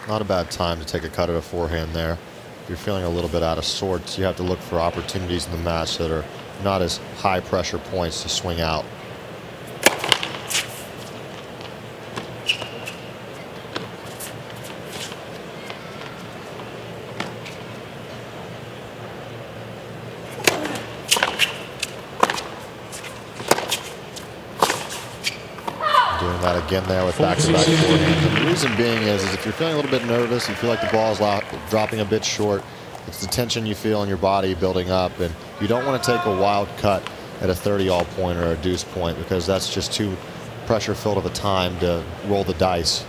Not a bad time to take a cut at a forehand there. If you're feeling a little bit out of sorts, you have to look for opportunities in the match that are not as high pressure points to swing out. that again there with back-to-back forehands. And the reason being is if you're feeling a little bit nervous, you feel like the ball is dropping a bit short, it's the tension you feel in your body building up, and you don't want to take a wild cut at a 30-all point or a deuce point because that's just too pressure-filled of a time to roll the dice.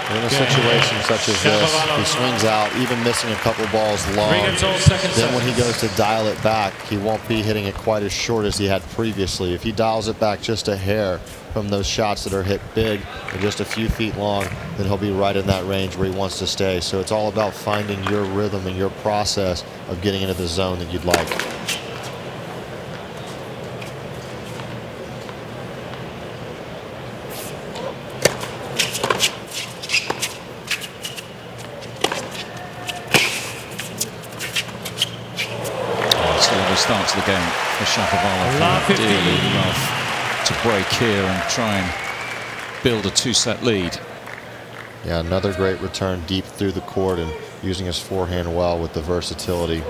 In a situation such as this, he swings out, even missing a couple balls long. Then when he goes to dial it back, he won't be hitting it quite as short as he had previously. If he dials it back just a hair from those shots that are hit big and just a few feet long, then he'll be right in that range where he wants to stay. So it's all about finding your rhythm and your process of getting into the zone that you'd like. Start to the game for Shapovalov. Ideally love to break here and try and build a two-set lead. Yeah, another great return deep through the court and using his forehand well with the versatility.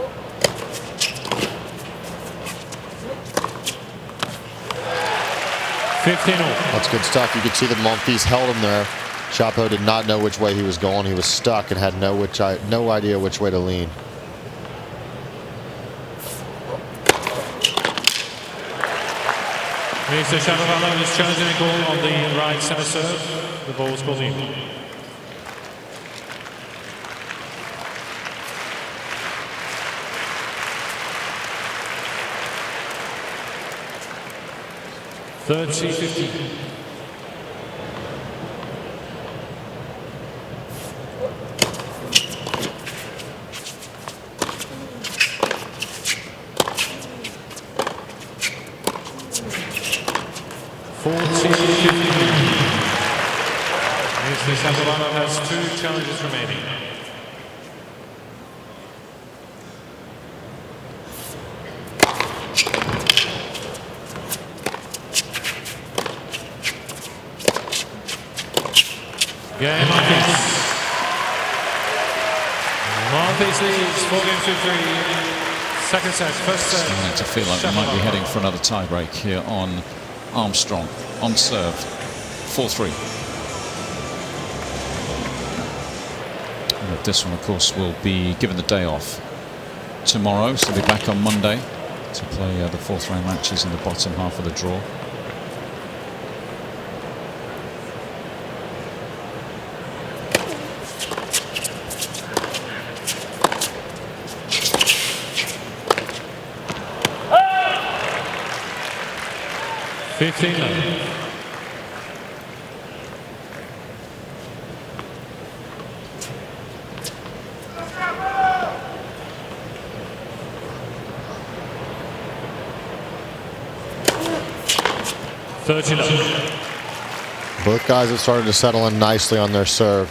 That's good stuff. You could see that Monfils held him there. Shapo did not know which way he was going. He was stuck and had no idea which way to lean. Mr. Shapovalov is challenging a goal on the right center serve. The ball is called in. Third C-15. Mr. Shapovalov has 2 challenges remaining. Gael Monfils. Monfils leads 4-3. Second set, first set. Starting to feel like we might be heading for another tiebreak here on Armstrong on serve. 4-3. This one, of course, will be given the day off tomorrow, so they'll be back on Monday to play the fourth round matches in the bottom half of the draw. Both guys have started to settle in nicely on their serve.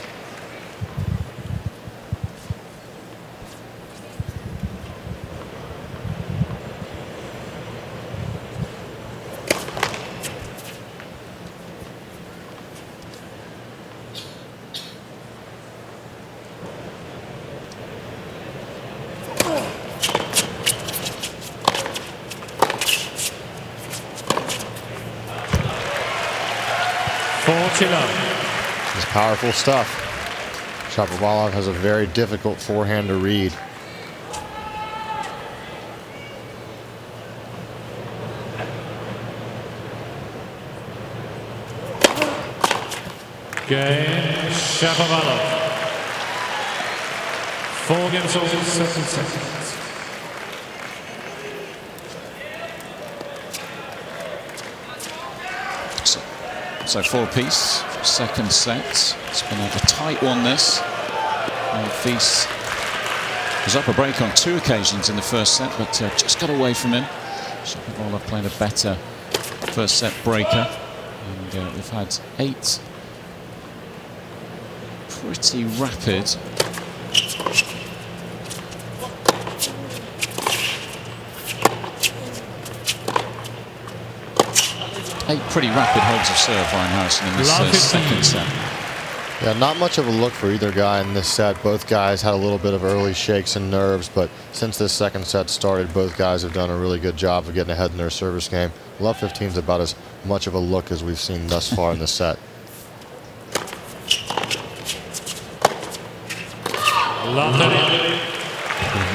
This is powerful stuff. Shapovalov has a very difficult forehand to read. Gael Shapovalov. 4 games over 7 seconds. So 4 apiece, second set. It's been a tight one, this. Monfils was up a break on 2 occasions in the first set, but just got away from him. Shapovalov playing a better first set breaker. And we've had 8 pretty rapid 8 pretty rapid holds of serve, Ryan Harrison, in this second set. Yeah, not much of a look for either guy in this set. Both guys had a little bit of early shakes and nerves, but since this second set started, both guys have done a really good job of getting ahead in their service game. Love 15 is about as much of a look as we've seen thus far in this set.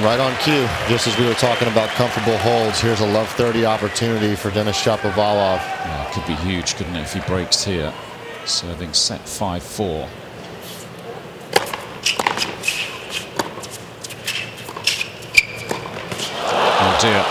Right on cue, just as we were talking about comfortable holds, here's a love 30 opportunity for Denis Shapovalov. Yeah, it could be huge, couldn't it, if he breaks here. Serving set 5-4. Oh dear.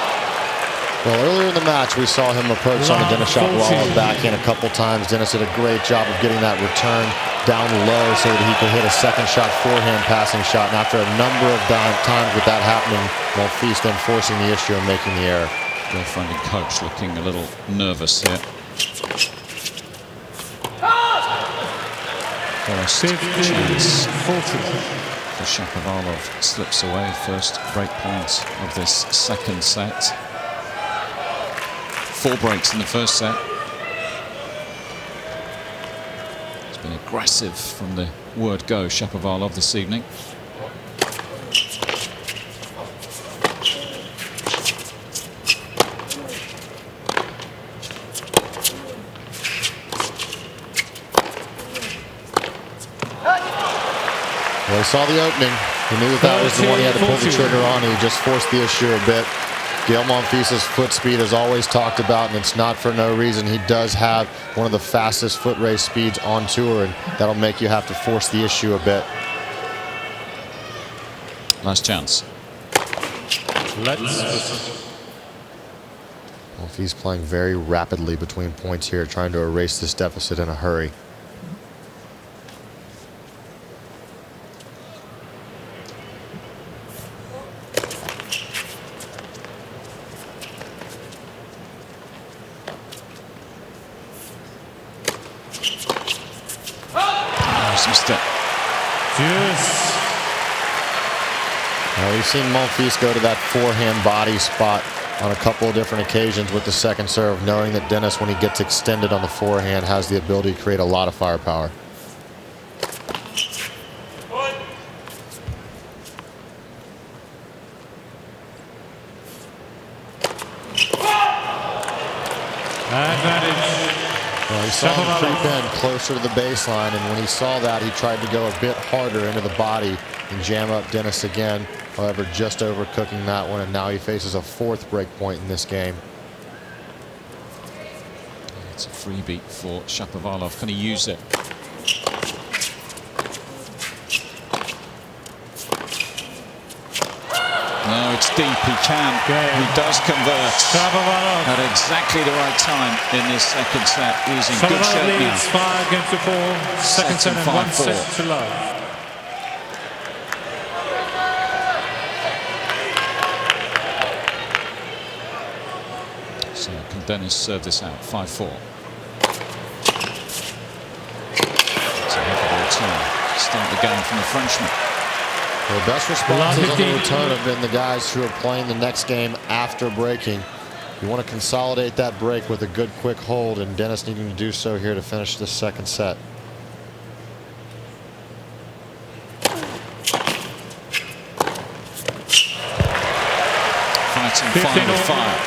Well, earlier in the match, we saw him approach on the Denis Shapovalov backhand a couple times. Denis did a great job of getting that return down low so that he could hit a second shot forehand passing shot. And after a number of times with that happening, Monfils then forcing the issue and making the error. Girlfriend and coach looking a little nervous here. First chance for Shapovalov slips away. First break point of this second set. 4 breaks in the first set. It's been aggressive from the word go, Shapovalov, this evening. Well, he saw the opening. He knew that was the one he had to pull the trigger on. He just forced the issue a bit. Gael Monfils' foot speed is always talked about, and it's not for no reason. He does have one of the fastest foot race speeds on tour, and that'll make you have to force the issue a bit. Last chance. Monfils playing very rapidly between points here, trying to erase this deficit in a hurry. Yes. Now we've seen Monfils go to that forehand body spot on a couple of different occasions with the second serve, knowing that Denis, when he gets extended on the forehand, has the ability to create a lot of firepower. Well, he saw him creep in closer to the baseline, and when he saw that, he tried to go a bit harder into the body and jam up Denis again. However, just overcooking that one, and now he faces a 4th break point in this game. It's a freebie for Shapovalov. Can he use it? No, it's deep. He can. He does convert at exactly the right time in this second set. He's in good shape now. 5 games to 4. Second set and 1 set to love. So can Denis serve this out? 5-4. It's a heck of a return. Start the game from the Frenchman. The best responses on the return have been the guys who are playing the next game after breaking. You want to consolidate that break with a good quick hold, and Denis needing to do so here to finish this second set. Fighting final fire.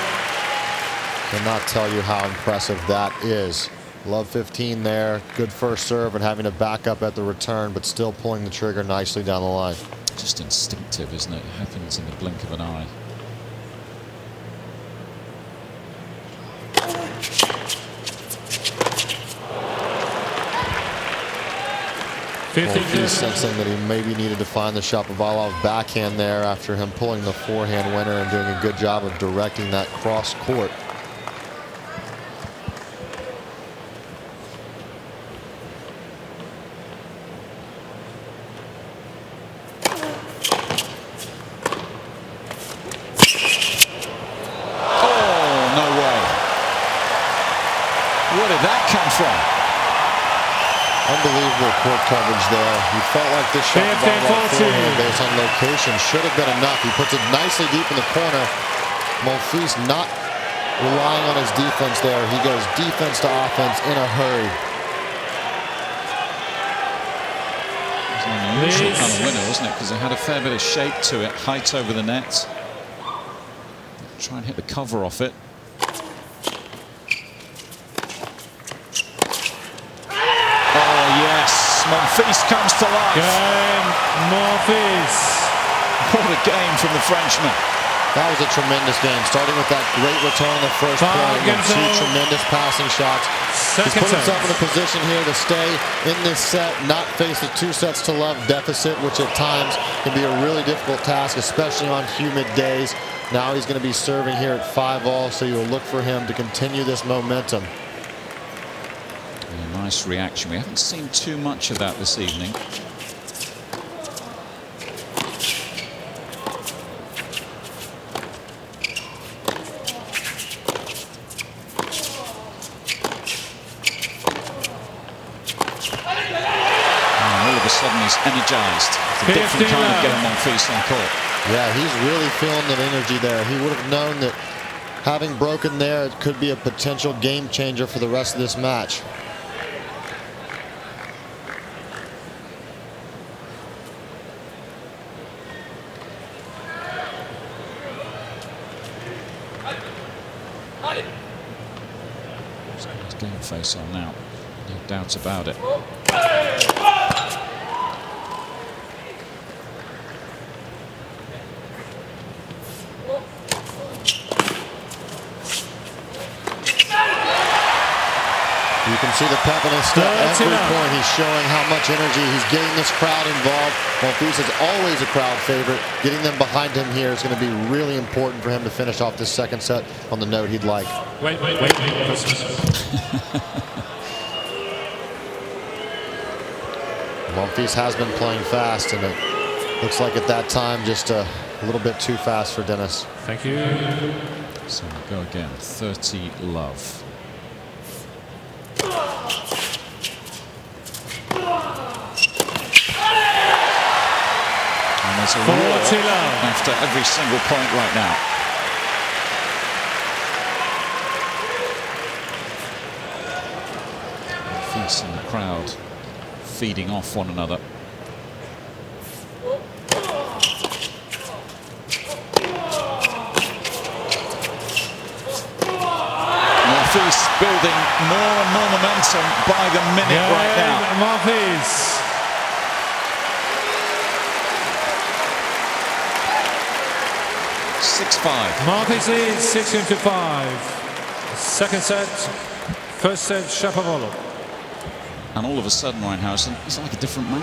Cannot tell you how impressive that is. Love 15 there. Good first serve and having to back up at the return, but still pulling the trigger nicely down the line. Just instinctive, isn't it? It happens in the blink of an eye. Monfils sensing that he maybe needed to find the Shapovalov backhand there after him pulling the forehand winner and doing a good job of directing that cross court. Where did that come from? Unbelievable court coverage there. He felt like this Shapovalov forehand based on location should have been enough. He puts it nicely deep in the corner. Monfils not relying on his defense there. He goes defense to offense in a hurry. It was an unusual kind of winner, wasn't it? Because it had a fair bit of shape to it, height over the net. Try and hit the cover off it. Oh yes, Monfils comes to life. Gael Monfils. What a game from the Frenchman. That was a tremendous game, starting with that great return in the first point and two tremendous passing shots. He's put himself in a position here to stay in this set, not face a 2-sets-to-love deficit, which at times can be a really difficult task, especially on humid days. Now he's going to be serving here at 5-all, so you'll look for him to continue this momentum. A nice reaction. We haven't seen too much of that this evening. Suddenly he's energized. It's a different kind of Gael Monfils on court. Yeah, he's really feeling that energy there. He would have known that having broken there, it could be a potential game changer for the rest of this match. He's game face on now. No doubt about it. You can see the pep in his step. Every point he's showing how much energy. He's getting this crowd involved. Monfils is always a crowd favorite. Getting them behind him here is going to be really important for him to finish off this second set on the note he'd like. Wait. Monfils has been playing fast, and it looks like at that time just a little bit too fast for Denis. Thank you. So we go again, 30-love. And there's a roar after every single point right now. Monfils and the crowd feeding off one another. Monfils building more and more momentum by the minute right now. Monfils. 6-5. Monfils leads 6-5. Second set, first set, Shapovalov. And all of a sudden, Reinhausen, he's like a different man.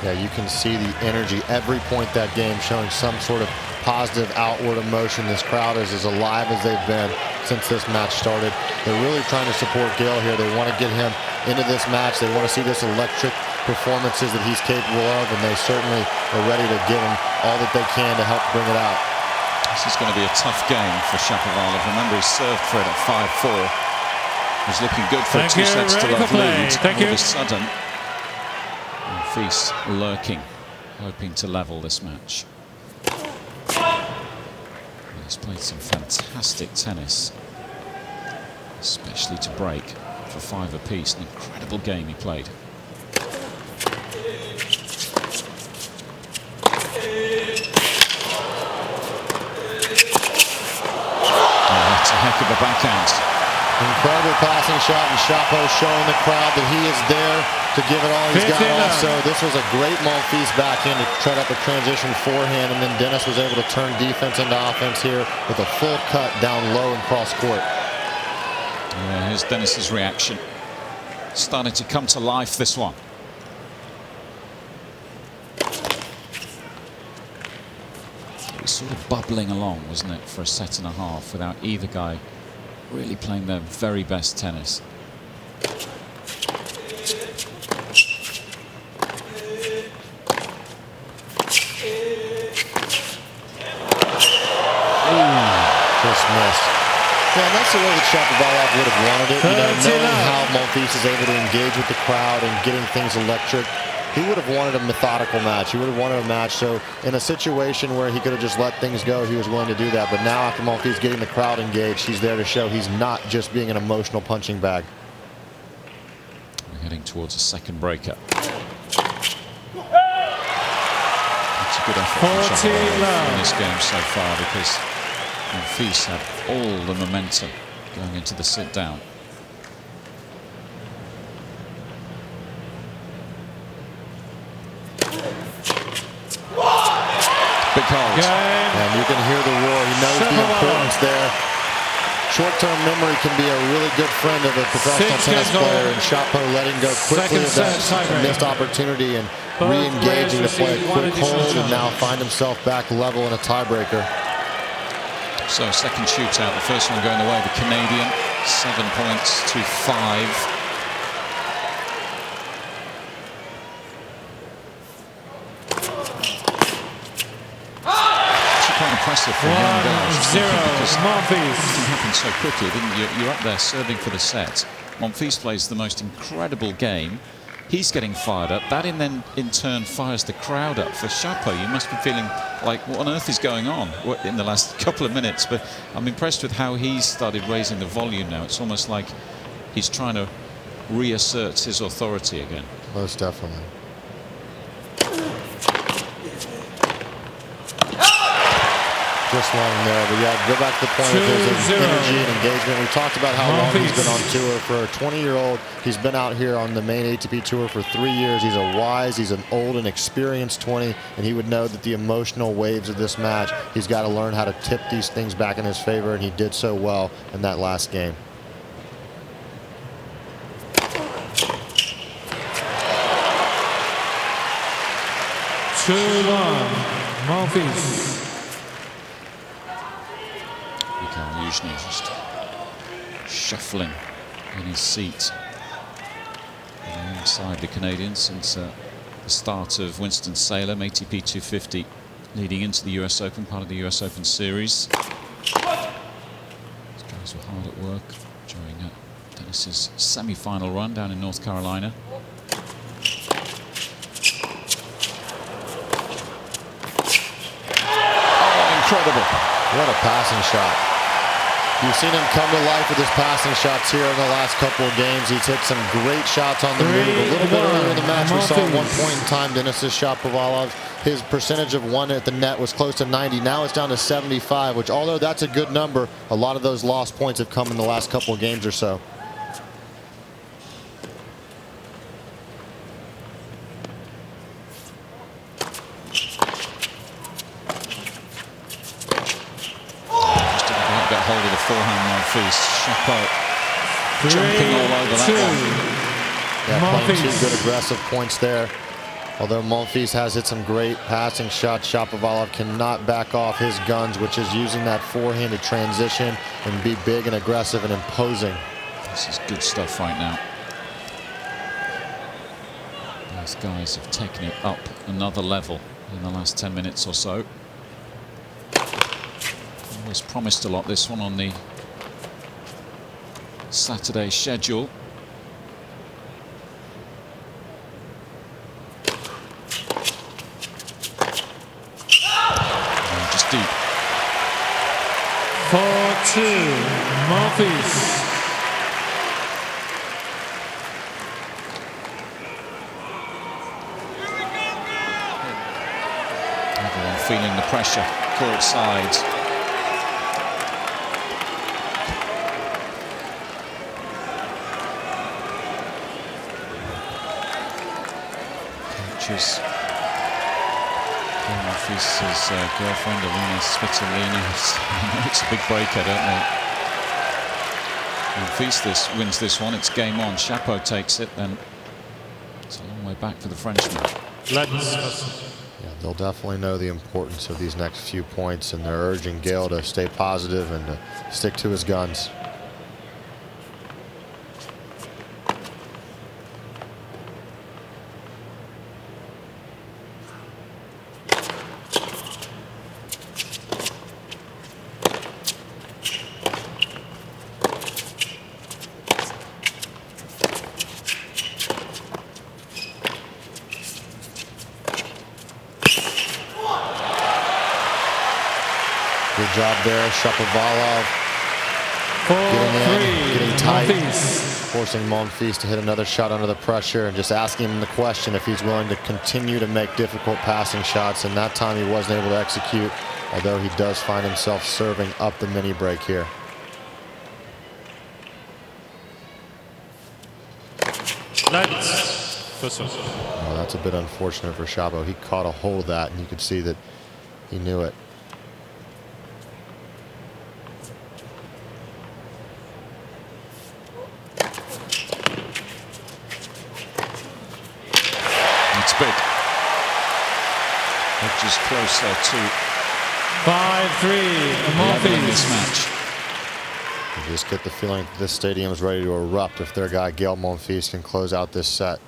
Yeah, you can see the energy every point that game, showing some sort of positive outward emotion. This crowd is as alive as they've been since this match started. They're really trying to support Gael here. They want to get him into this match. They want to see this electric performances that he's capable of, and they certainly are ready to give him all that they can to help bring it out. This is going to be a tough game for Shapovalov. Remember, he served for it at 5-4. Was looking good for a 2-sets-to-love lead. All of a sudden, Monfils lurking, hoping to level this match. He's played some fantastic tennis, especially to break for 5 apiece. An incredible game he played. Oh, that's a heck of a backhand. Incredible passing shot, and Shapo showing the crowd that he is there to give it all he's got. Also, this was a great Monfils backhand to tread up a transition forehand, and then Denis was able to turn defense into offense here with a full cut down low and cross court. Yeah, here's Denis's reaction. Starting to come to life, this one. It was sort of bubbling along, wasn't it, for a set and a half without either guy really playing their very best tennis. Just missed. Yeah, and that's the way that Shapovalov would have wanted it. You know, knowing how Monfils is able to engage with the crowd and getting things electric. He would have wanted a methodical match. He would have wanted a match. So in a situation where he could have just let things go, he was willing to do that. But now after Monfils getting the crowd engaged, he's there to show he's not just being an emotional punching bag. We're heading towards a second breaker. It's a good effort from Shapovalov in this game so far, because Monfils had all the momentum going into the sit down. Big hold. And you can hear the roar. He knows the importance there. Short-term memory can be a really good friend of a professional tennis player, and Shapo letting go quickly of that missed opportunity and re-engaging to play a quick hold and now find himself back level in a tiebreaker. So second shootout, the first one going the way of the Canadian, 7 points to 5. Impressive for a young guy, because everything happened so quickly, didn't you? You're up there serving for the set. Monfils plays the most incredible game. He's getting fired up. That in turn fires the crowd up. For Shapo, you must be feeling like, what on earth is going on in the last couple of minutes? But I'm impressed with how he's started raising the volume now. It's almost like he's trying to reassert his authority again. Most definitely. Just long there, but yeah, go back to the point of his energy and engagement. We talked about how long he's been on tour. For a 20-year-old, he's been out here on the main ATP tour for 3 years. He's he's an old and experienced 20, and he would know that the emotional waves of this match, he's got to learn how to tip these things back in his favor, and he did so well in that last game. Monfils. Usually just shuffling in his seat alongside the Canadian since the start of Winston-Salem, ATP 250, leading into the US Open, part of the US Open series. These guys were hard at work during Denis's semi-final run down in North Carolina. Oh, incredible. What a passing shot. You've seen him come to life with his passing shots here in the last couple of games. He's hit some great shots on the move. A little bit earlier in the match, we saw at one point in time Denis Shapovalov, his percentage of one at the net was close to 90. Now it's down to 75, which, although that's a good number, a lot of those lost points have come in the last couple of games or so. Hold of the forehand, Monfils. Shapo jumping all over that one. Yeah, playing 2 good aggressive points there. Although Monfils has hit some great passing shots, Shapovalov cannot back off his guns, which is using that forehand to transition and be big and aggressive and imposing. This is good stuff right now. These guys have taken it up another level in the last 10 minutes or so. Was promised a lot, this one, on the Saturday schedule. Just deep. 4-2, Monfils. Everyone feeling the pressure, court side. Monfils' girlfriend, Alina Svitolina. It's a big breaker, don't they? Monfils wins this one. It's game on. Shapo takes it, then it's a long way back for the Frenchman. Yeah, they'll definitely know the importance of these next few points, and they're urging Gael to stay positive and to stick to his guns. job there. Shapovalov 4-3. getting tight, Monfils. forcing Monfils to hit another shot under the pressure and just asking him the question if he's willing to continue to make difficult passing shots. And that time he wasn't able to execute, although he does find himself serving up the mini break here. Oh, that's a bit unfortunate for Shapo. He caught a hold of that, and you could see that he knew it. It's big. Edges closer to 5-3. leveling this Monfils. match. You just get the feeling that this stadium is ready to erupt if their guy Gael Monfils can close out this set.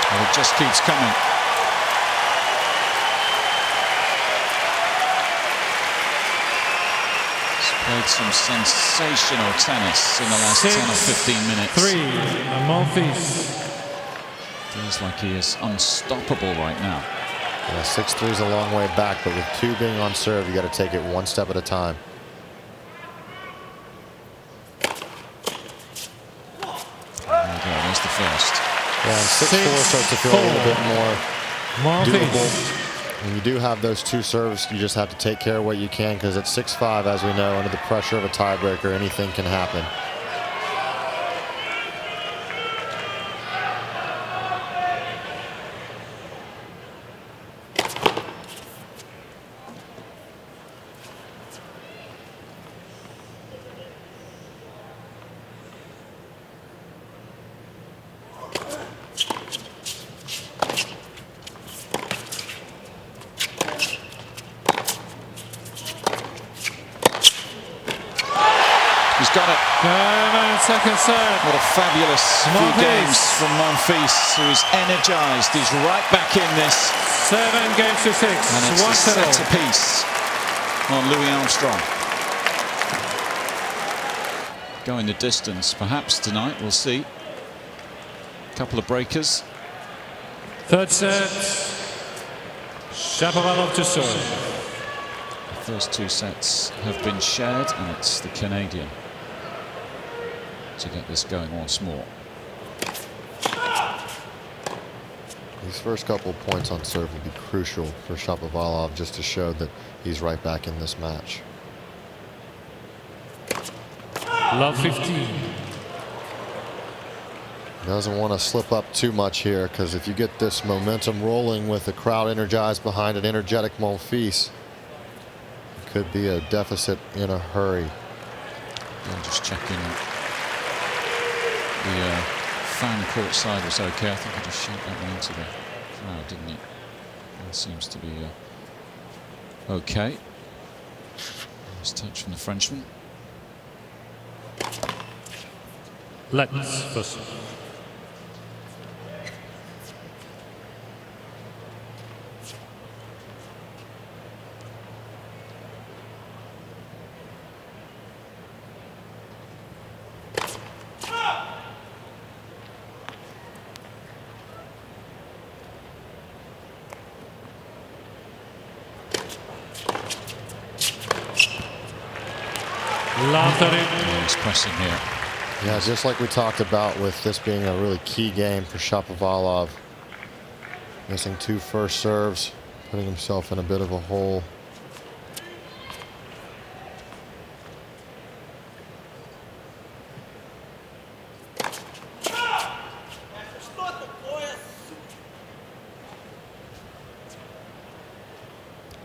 And it just keeps coming. He's played some sensational tennis in the last 10 or 15 minutes. 3. Monfils. Feels like he is unstoppable right now. Yeah, 6-3 is a long way back, but with 2 being on serve, you got to take it one step at a time. There you go, there's the first. Yeah, and 6-4 starts to feel a little bit more doable. When you do have those 2 serves, you just have to take care of what you can, because at 6-5, as we know, under the pressure of a tiebreaker, anything can happen. He's got it. Second set. What a fabulous few Monfils. games from Monfils, who's energized. He's right back in this. 7 games to 6. And it's a 1-0. set apiece on Louis Armstrong. Going the distance, perhaps tonight. We'll see. Couple of breakers. Third set. Shapovalov to serve. The first 2 sets have been shared, and it's the Canadian to get this going once more. These first couple of points on serve will be crucial for Shapovalov, just to show that he's right back in this match. Love 15. Doesn't want to slip up too much here, because if you get this momentum rolling with the crowd energized behind an energetic Monfils, it could be a deficit in a hurry. I'm just checking the fan court side was okay. I think I just shot that one into the crowd, didn't it? That seems to be okay. Nice touch from the Frenchman. Let's first. He's pressing here. Yeah, just like we talked about with this being a really key game for Shapovalov. Missing 2 first serves, putting himself in a bit of a hole.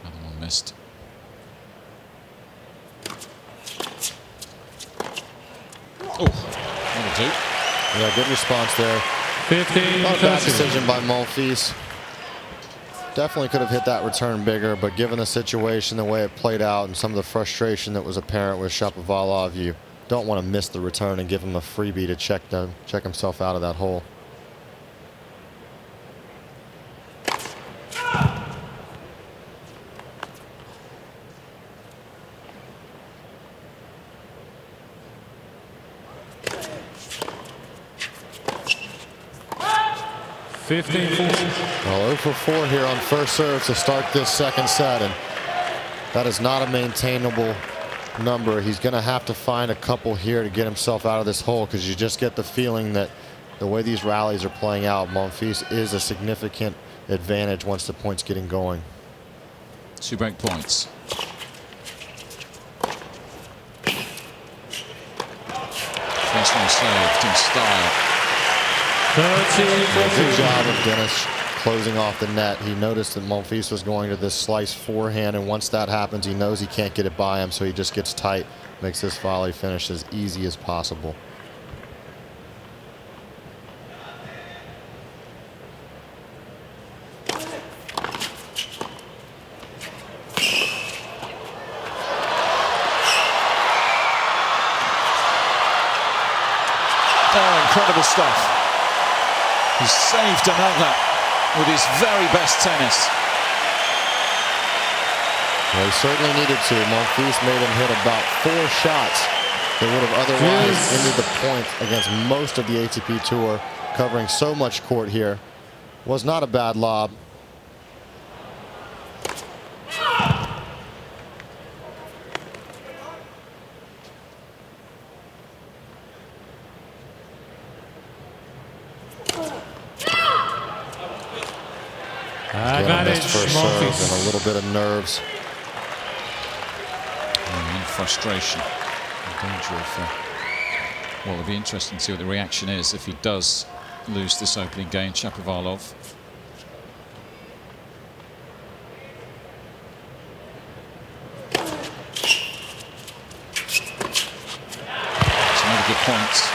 Another one missed. Oh, that'll do. Yeah, good response there. 15. Not a bad decision by Monfils. Definitely could have hit that return bigger, but given the situation, the way it played out, and some of the frustration that was apparent with Shapovalov, you don't want to miss the return and give him a freebie to check himself out of that hole. 15-14. Well, 0 for 4 here on first serve to start this second set, and that is not a maintainable number. He's going to have to find a couple here to get himself out of this hole, because you just get the feeling that the way these rallies are playing out, Monfils is a significant advantage once the point's getting going. 2 break points. First one saved in style. 13-14. Good job of Denis closing off the net. He noticed that Monfils was going to this slice forehand, and once that happens, he knows he can't get it by him, so he just gets tight, makes this volley finish as easy as possible. Oh, incredible stuff. He saved another with his very best tennis. Well, he certainly needed to. Monfils made him hit about 4 shots that would have otherwise ended the point against most of the ATP Tour, covering so much court here. Was not a bad lob. Advantage, First serve Monfils. and a little bit of nerves. And frustration. In danger of, well, it'll be interesting to see what the reaction is if he does lose this opening game, Shapovalov. Some other good points.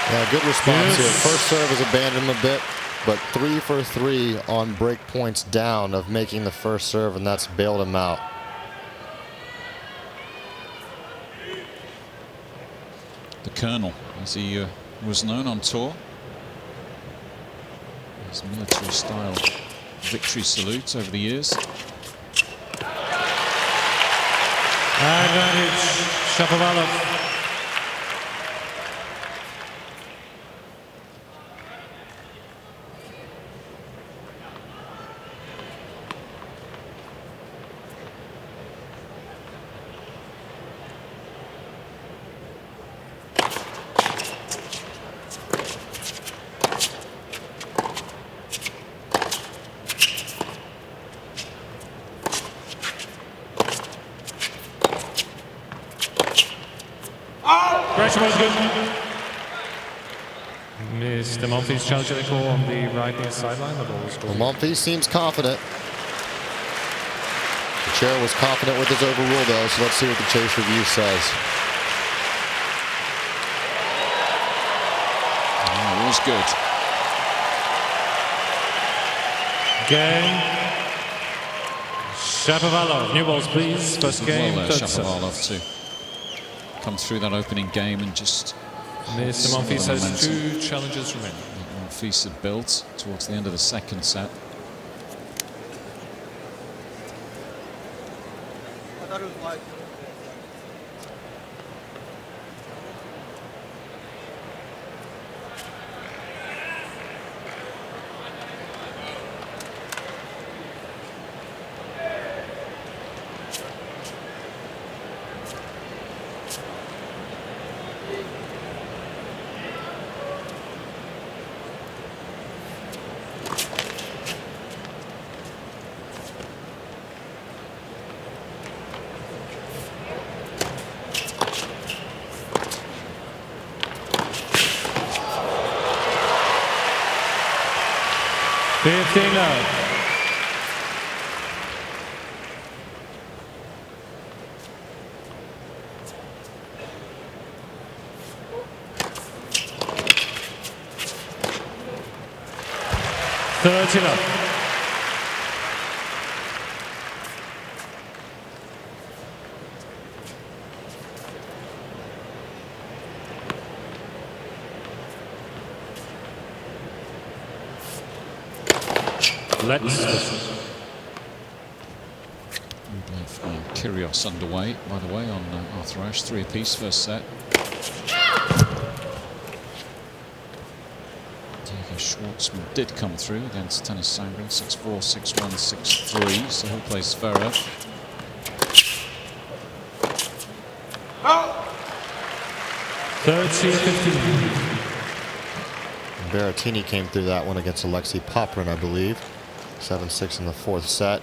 Yeah, good response here. First serve has abandoned him a bit, but 3 for 3 on break points down of making the first serve, and that's bailed him out. The Colonel, as he was known on tour. His military style victory salutes over the years. Advantage, Shapovalov. Frenchman good. Mr. Monfils challenging the call on the right near sideline. The ball is Well, Monfils seems confident. The chair was confident with his overrule, though, so let's see what the chase review says. Oh, it was good. Game. Shapovalov, new balls please. First game, Well, third set. Shapovalov to come through that opening game and just Mr. Monfils has 2 challenges remaining. Monfils had built towards the end of the second set. Fifteen love. Thirteen love. Let's listen. Kyrgios underway, by the way, on Arthur Ashe, 3 apiece first set. Diego Schwartzman did come through against Denis Shapovalov, 6-4, 6-1, 6-3, so he'll play Zverev. Oh. 13-15. Berrettini came through that one against Alexei Poprin, I believe. 7-6 in the fourth set.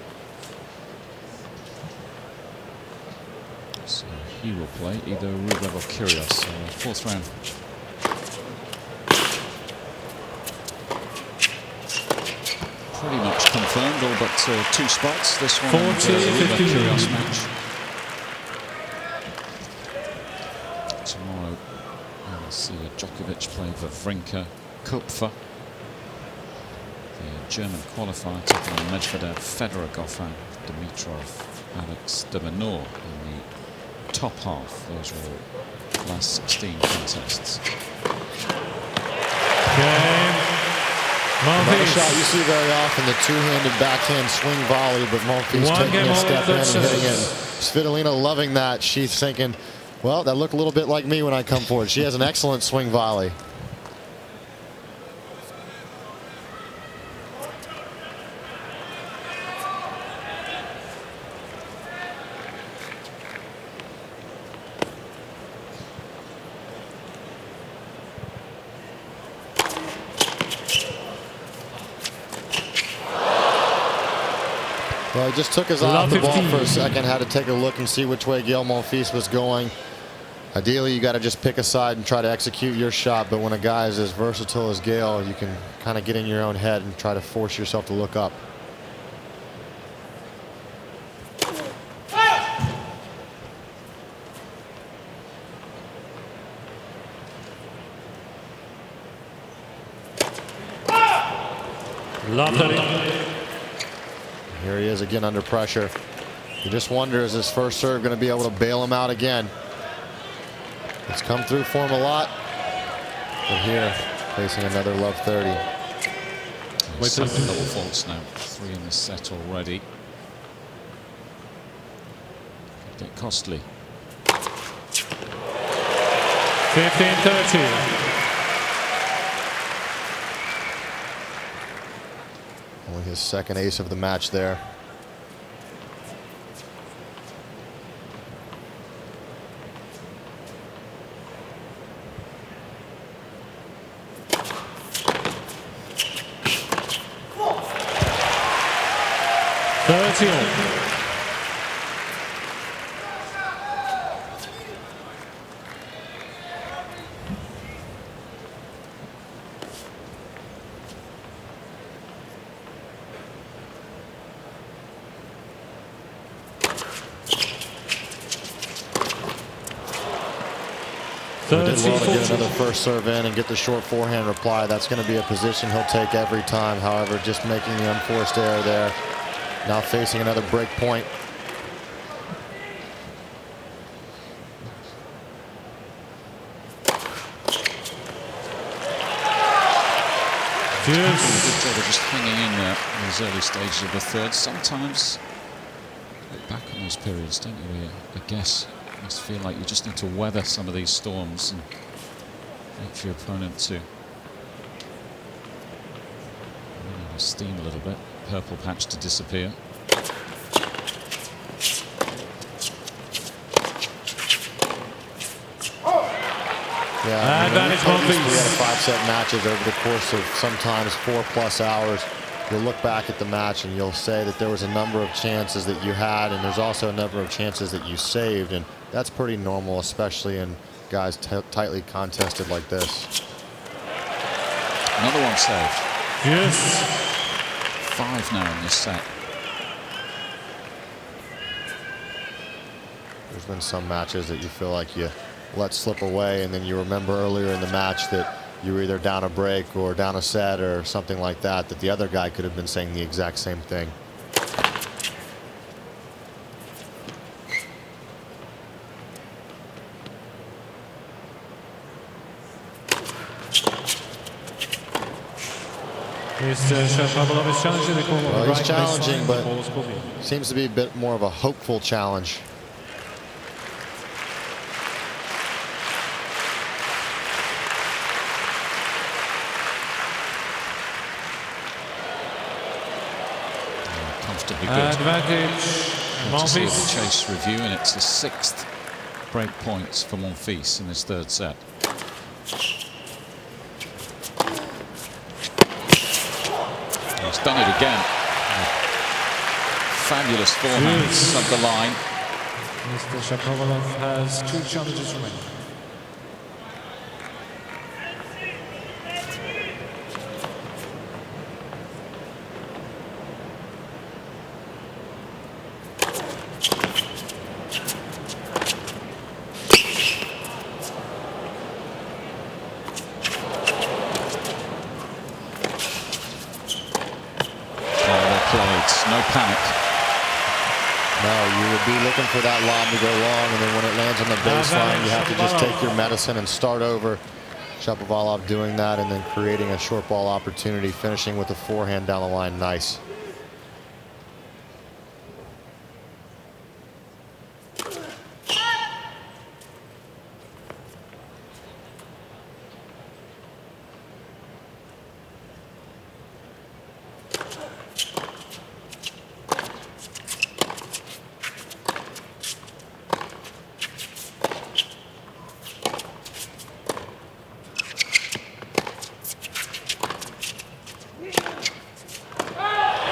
So he will play either Rublev or Kyrgios. So fourth round. Pretty much confirmed, all but two spots. This one, 40-15 match. Tomorrow, we'll see Djokovic play Wawrinka, Kupfer. The German qualifier taking on Medvedev, Federer, Goffin, Dimitrov, Alex de Minaur in the top half. Those were all last 16 contests. Another shot you see very often, the two-handed backhand swing volley, but Monfils taking a step in and hitting it. Svitolina loving that. She's thinking, well, that looked a little bit like me when I come forward. She has an excellent swing volley. Well, he just took his eye off the ball for a second, had to take a look and see which way Gael Monfils was going. Ideally, you got to just pick a side and try to execute your shot, but when a guy is as versatile as Gael, you can kind of get in your own head and try to force yourself to look up. Here he is again under pressure. You just wonder, is his first serve going to be able to bail him out again? It's come through for him a lot. But here, facing another love 30. Second double faults now. 3 in the set already. Could get costly. 15-13. Only his second ace of the match there. He did well to get another first serve in and get the short forehand reply. That's going to be a position he'll take every time. However, just making the unforced error there. Now facing another break point. Good job of just hanging in there in these early stages of the third. Sometimes look back on those periods, don't you? I guess you must feel like you just need to weather some of these storms and wait for your opponent to steam a little bit. Purple patch to disappear. Yeah, advantage Monfils. 3 out of 5 set matches over the course of sometimes 4+ hours. You'll look back at the match and you'll say that there was a number of chances that you had, and there's also a number of chances that you saved, and that's pretty normal, especially in guys tightly contested like this. Another one saved. Yes. 5 now in this set. There's been some matches that you feel like you let slip away, and then you remember earlier in the match that you were either down a break or down a set or something like that, that the other guy could have been saying the exact same thing. Shapovalov is challenging the call. Well, he's challenging, but seems to be a bit more of a hopeful challenge. comfortably good. Advantage, Good to see the Monfils. chase review, and it's the 6th break points for Monfils in this third set. He's done it again. Fabulous forehand sub the line. Mr. Shapovalov has 2 challenges remaining. No panic. No, you would be looking for that lob to go long, and then when it lands on the baseline, you have to just take your medicine and start over. Shapovalov doing that and then creating a short ball opportunity, finishing with a forehand down the line. Nice.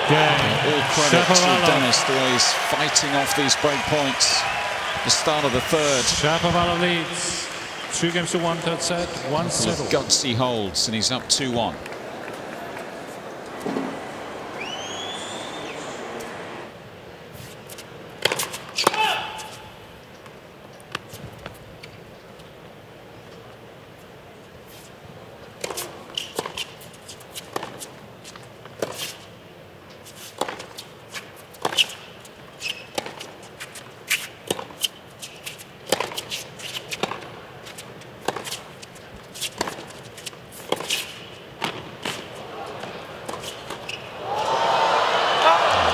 All credit to Denis, the way he's fighting off these break points. The start of the third. Shapovalov leads 2 games to 1, third set, 1 settle. Gutsy holds, and he's up 2-1.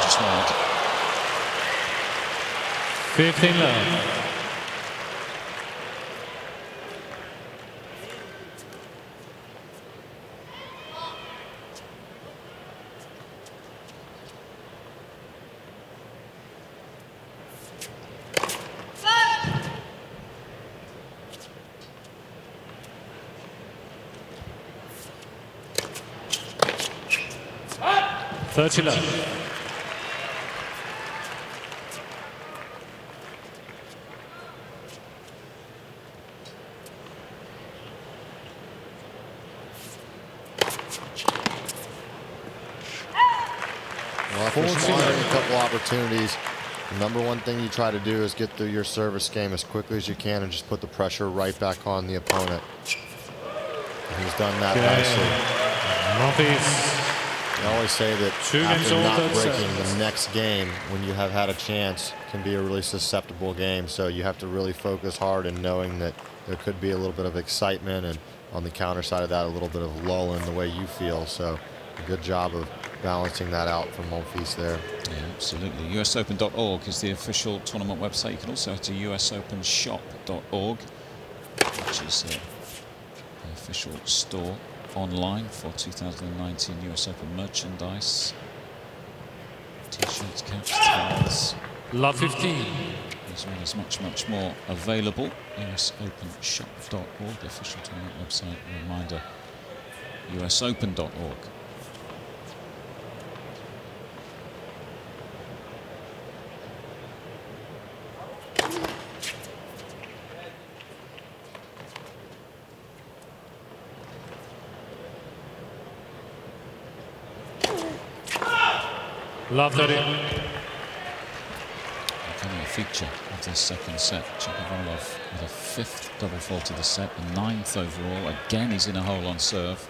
Just wide. 15 love. Thirty love. Well, after squandering a couple opportunities, the number one thing you try to do is get through your service game as quickly as you can and just put the pressure right back on the opponent. And he's done that nicely. Monfils. I always say that 2 games after all not third breaking sets. the next game, when you have had a chance, can be a really susceptible game. So you have to really focus hard in knowing that there could be a little bit of excitement, and on the counter side of that, a little bit of lull in the way you feel. So a good job of balancing that out from Monfils there. Yeah, absolutely. USOpen.org is the official tournament website. You can also head to USOpenshop.org, which is the official store online for 2019 US Open merchandise. T-shirts, caps, towels. Love 15. As well as much more available. USOpenshop.org, the official tournament website. A reminder, USOpen.org. Love 30. Becoming a feature of this second set. Shapovalov with a 5th double fault of the set, a 9th overall. Again, he's in a hole on serve.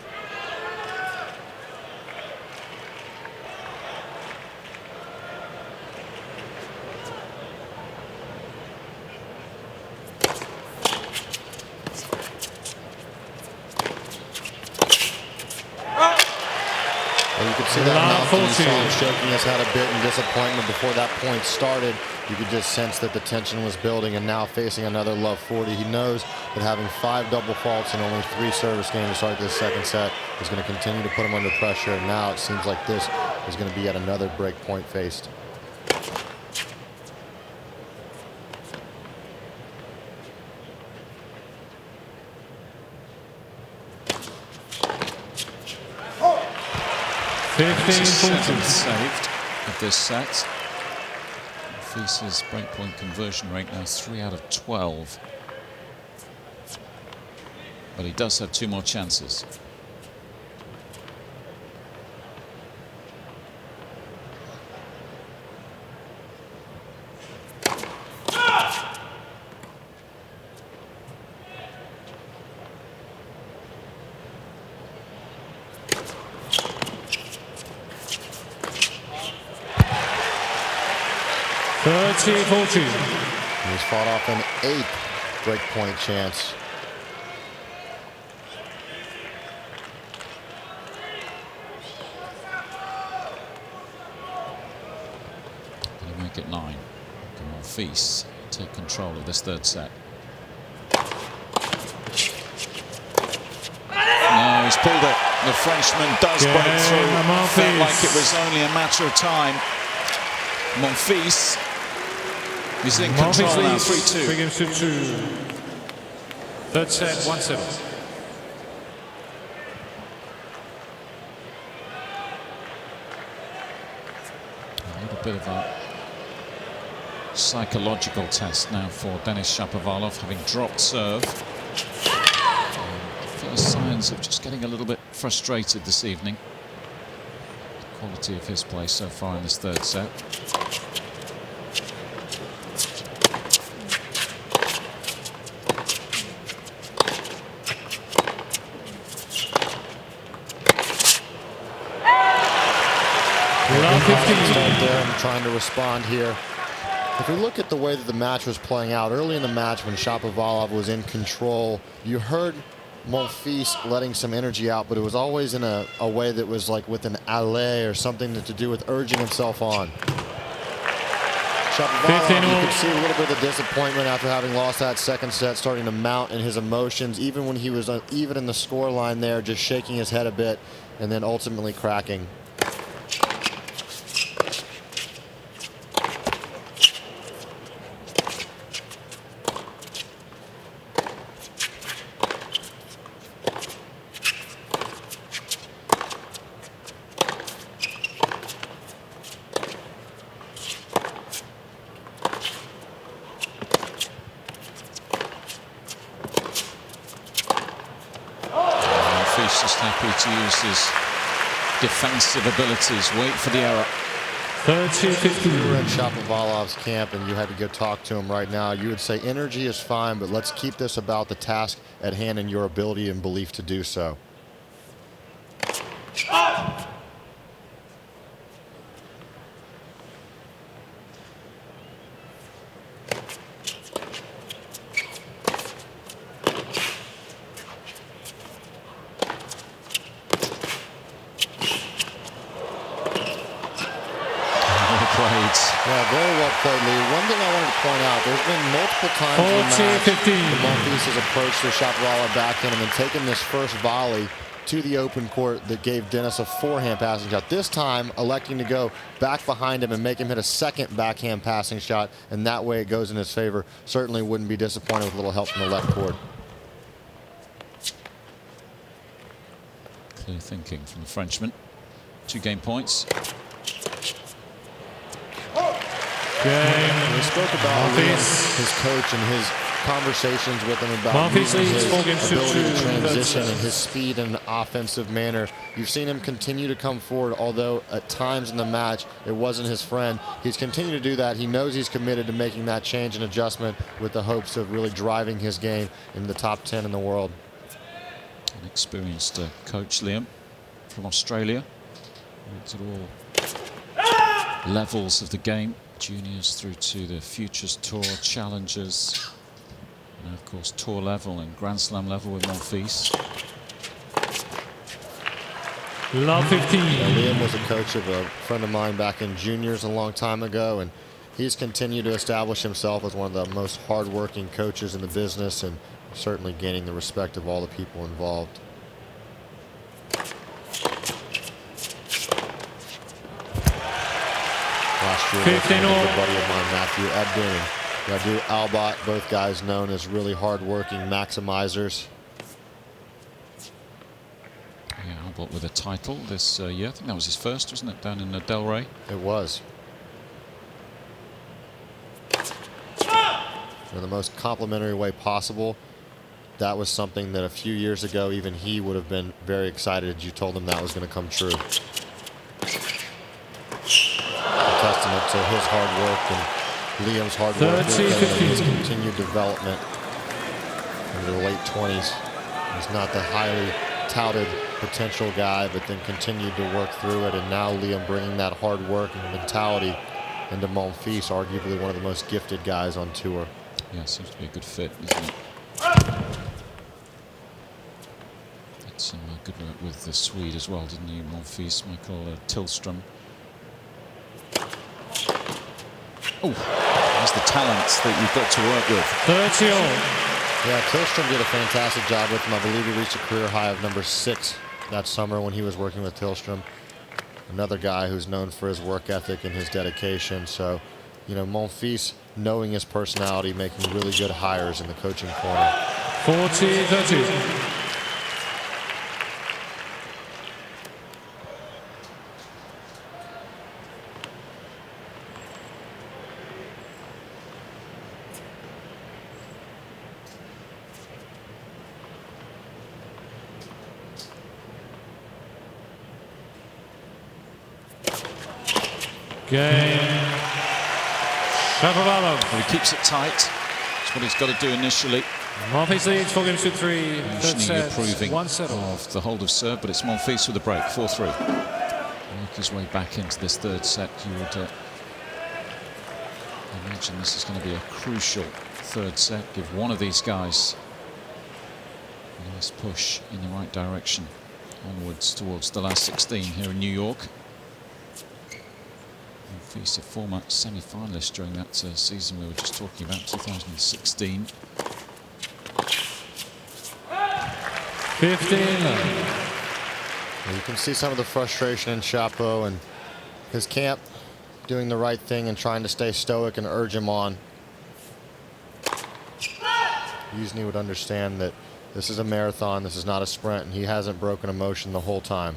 Well, you can see that You saw him 40. shaking his head a bit in disappointment before that point started. You could just sense that the tension was building, and now facing another love 40. He knows that having 5 double faults and only 3 service games to start this second set is going to continue to put him under pressure, and now it seems like this is going to be yet another break point faced. Seventh saved of this set. Monfils' breakpoint conversion rate now 3 out of 12. But he does have 2 more chances. He's fought off an 8th breakpoint chance. Can he make it 9? Can Monfils take control of this third set? No, he's pulled it. The Frenchman does break through. Felt like it was only a matter of time. Monfils is in control now, 3-2. 3 games to 2. Third set, 1-7. A little bit of a psychological test now for Denis Shapovalov, having dropped serve. First signs of just getting a little bit frustrated this evening. The quality of his play so far in this third set. I'm trying to respond here. If we look at the way that the match was playing out, early in the match when Shapovalov was in control, you heard Monfils letting some energy out, but it was always in a way that was like with an alley or something to do with urging himself on. Shapovalov, you could see a little bit of disappointment after having lost that second set, starting to mount in his emotions, even when he was even in the score line there, just shaking his head a bit and then ultimately cracking. Just happy to use his defensive abilities. Wait for the error. 30-50. If you were in Shapovalov's camp and you had to go talk to him right now, you would say energy is fine, but let's keep this about the task at hand and your ability and belief to do so. Yeah, very well played, Lee. One thing I wanted to point out, there's been multiple times in the match that Monfils has approached the Shapovalov backhand and then taken this first volley to the open court that gave Denis a forehand passing shot. This time, electing to go back behind him and make him hit a second backhand passing shot, and that way it goes in his favor. Certainly wouldn't be disappointed with a little help from the left court. Clear thinking from the Frenchman. 2 game points. We spoke about his coach and his conversations with him about using his ability to transition and his speed in an offensive manner. You've seen him continue to come forward, although at times in the match it wasn't his friend. He's continued to do that. He knows he's committed to making that change and adjustment with the hopes of really driving his game in the top 10 in the world. An experienced coach, Liam, from Australia. Works at all levels of the game. Juniors through to the Futures Tour, Challengers, and of course Tour level and Grand Slam level with Monfils. Love 15. Liam was a coach of a friend of mine back in juniors a long time ago, and he's continued to establish himself as one of the most hardworking coaches in the business, and certainly gaining the respect of all the people involved. Last year, with a good buddy of mine, Matthew Ebden, and Radu Albot, both guys known as really hardworking maximizers. Yeah, Albot with a title this year. I think that was his first, wasn't it, down in Delray? It was. In the most complimentary way possible. That was something that a few years ago, even he would have been very excited if you told him that was going to come true. A testament to his hard work and Liam's hard work and his continued development in the late 20s. He's not the highly touted potential guy, but then continued to work through it. And now Liam bringing that hard work and mentality into Monfils, arguably one of the most gifted guys on tour. Yeah, seems to be a good fit, isn't it? Had some good work with the Swede as well, didn't he? Monfils, Michael Tillström. Oh, there's the talents that you've got to work with. 30 all. Yeah, Tillström did a fantastic job with him. I believe he reached a career high of number 6 that summer when he was working with Tillström. Another guy who's known for his work ethic and his dedication. So, you know, Monfils, knowing his personality, making really good hires in the coaching corner. 40-30. Gael Shapovalov. Well, he keeps it tight. That's what he's got to do initially. Monfils leads 4 games to 3. Conditioning improving of the hold of serve, but it's Monfils with a break, 4-3. Work his way back into this third set. You would imagine this is going to be a crucial third set. Give one of these guys a nice push in the right direction onwards towards the last 16 here in New York. Monfils, a former semi-finalist during that season we were just talking about, 2016. 15. You can see some of the frustration in Chapo and his camp doing the right thing and trying to stay stoic and urge him on. Yuzny would understand that this is a marathon, this is not a sprint, and he hasn't broken emotion the whole time.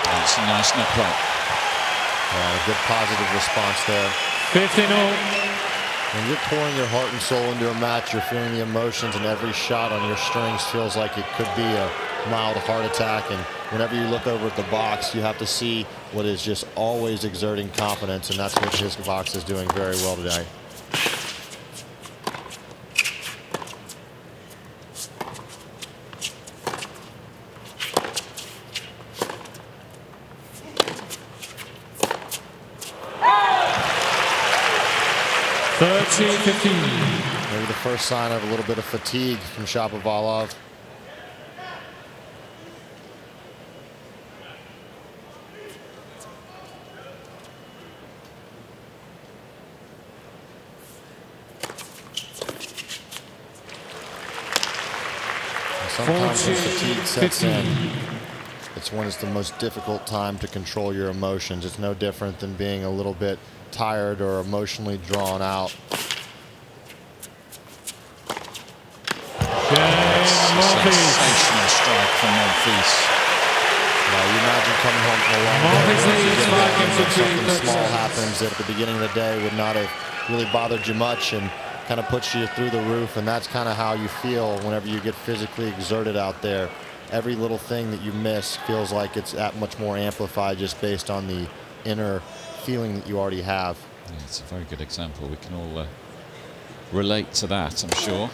That's a nice net play. A good positive response there. 15-all. When you're pouring your heart and soul into a match, you're feeling the emotions, and every shot on your strings feels like it could be a mild heart attack. And whenever you look over at the box, you have to see what is just always exerting confidence, and that's what his box is doing very well today. Maybe the first sign of a little bit of fatigue from Shapovalov. Sometimes when fatigue sets in, it's when it's the most difficult time to control your emotions. It's no different than being a little bit tired or emotionally drawn out. Sensational strike from Monfils. You imagine coming home from a long day, something small happens that at the beginning of the day would not have really bothered you much and kind of puts you through the roof, and that's kind of how you feel whenever you get physically exerted out there. Every little thing that you miss feels like it's that much more amplified just based on the inner feeling that you already have. Yeah, it's a very good example. We can all relate to that, I'm sure.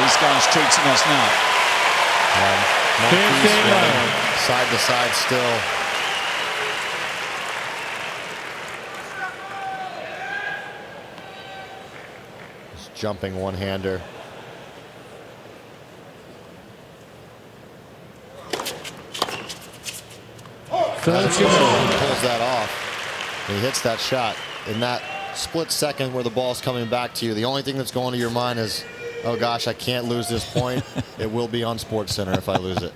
These guys treating us now. Side to side still. Just jumping one-hander. He pulls that off. He hits that shot. In that split second where the ball's coming back to you, the only thing that's going to your mind is, oh gosh, I can't lose this point. It will be on SportsCenter if I lose it.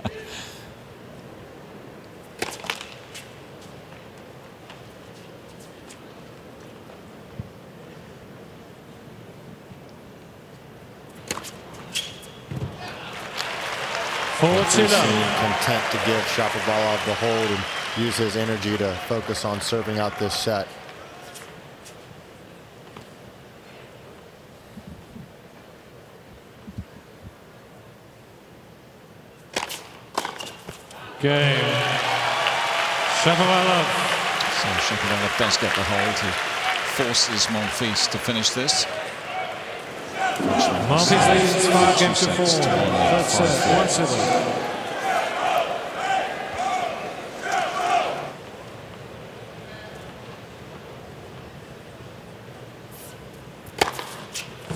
Content to give Shapovalov the hold and use his energy to focus on serving out this set. Gael Shapovalov. So Shapovalov does get the hold. He forces Monfils to finish this. Monfils leads 5 games to 4. That's 1-7.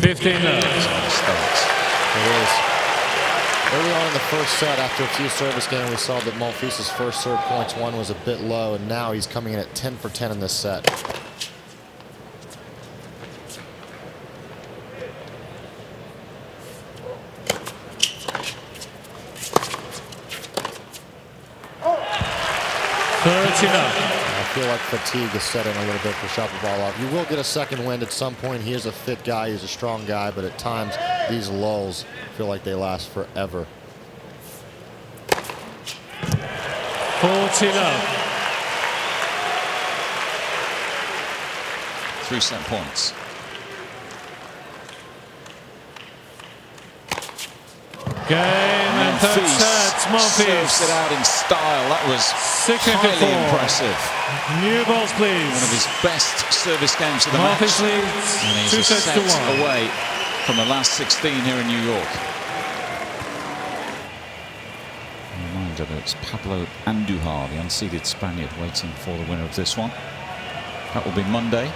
It is. Early on in the first set, after a few service games, we saw that Monfils' first serve points one was a bit low, and now he's coming in at 10 for 10 in this set. I feel like fatigue is setting a little bit for Shapovalov. You will get a second wind at some point. He is a fit guy. He's a strong guy. But at times, these lulls feel like they last forever. 3 set points. Game and third set. Monfils serves it out in style. That was highly impressive. New balls, please. One of his best service games of the match. Monfils leads and he's 2 a sets set to 1 away from the last 16 here in New York. A reminder that it's Pablo Andujar, the unseeded Spaniard, waiting for the winner of this one. That will be Monday.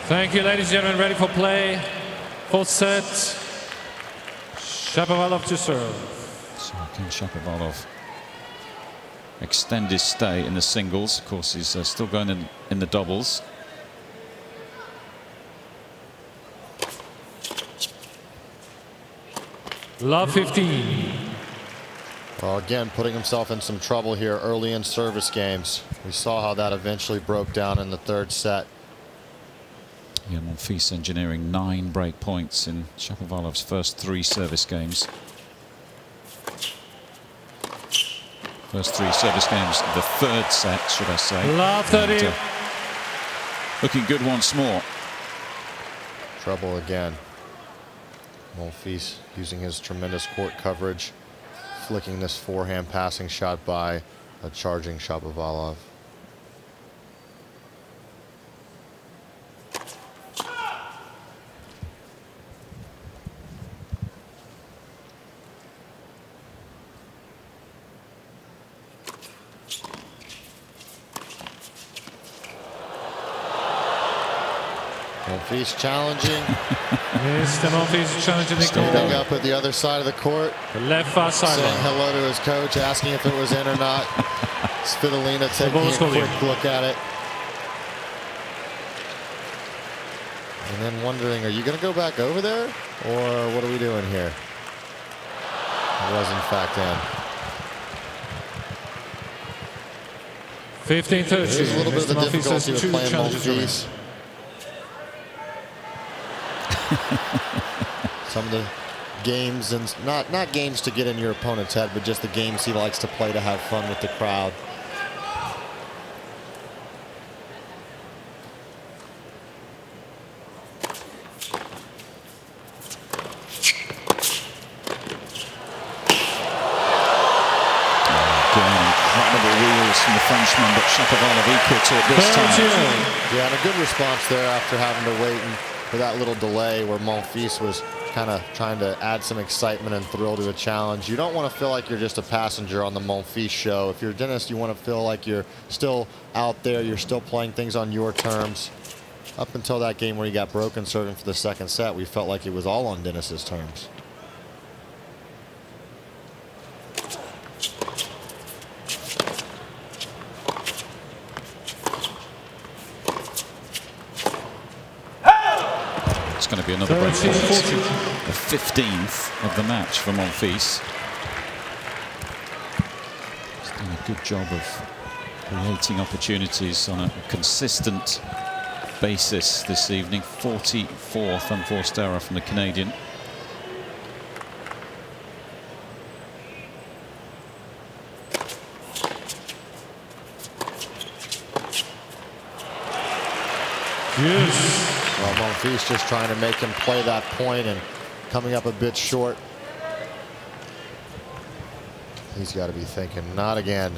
Thank you, ladies and gentlemen. Ready for play. Fourth set. Shapovalov to serve. So can Shapovalov extend his stay in the singles? Of course, he's still going in the doubles. Love 15. Well, again, putting himself in some trouble here early in service games. We saw how that eventually broke down in the third set. Yeah, Monfils engineering 9 break points in Shapovalov's first 3 service games. First 3 service games, the third set, should I say. Love 30. And, looking good once more. Trouble again. Monfils using his tremendous court coverage, flicking this forehand passing shot by a charging Shapovalov. Monfils challenging. Mr. Monfils challenging the Standing goal. up at the other side of the court. The left far Saying sideline. hello to his coach, asking if it was in or not. Svitolina taking a quick look at it. And then wondering, are you going to go back over there? Or what are we doing here? It was in fact in. 15-30. There's a little bit of the Mr. Monfils difficulty has with 2 playing challenges remaining. Monfils. Some of the games, and not games to get in your opponent's head, but just the games he likes to play to have fun with the crowd. Incredible wheels from the Frenchman, but Shapovalov equal to it this time. Yeah, and a good response there after having to wait for that little delay where Monfils was kind of trying to add some excitement and thrill to a challenge. You don't want to feel like you're just a passenger on the Monfils show. If you're Denis, you want to feel like you're still out there, you're still playing things on your terms. Up until that game where he got broken serving for the second set, we felt like it was all on Denis's terms. It's going to be another break point. The 15th of the match for Monfils. He's done a good job of creating opportunities on a consistent basis this evening. 44th unforced error from the Canadian. Yes. Well, Monfils just trying to make him play that point and coming up a bit short. He's got to be thinking, not again.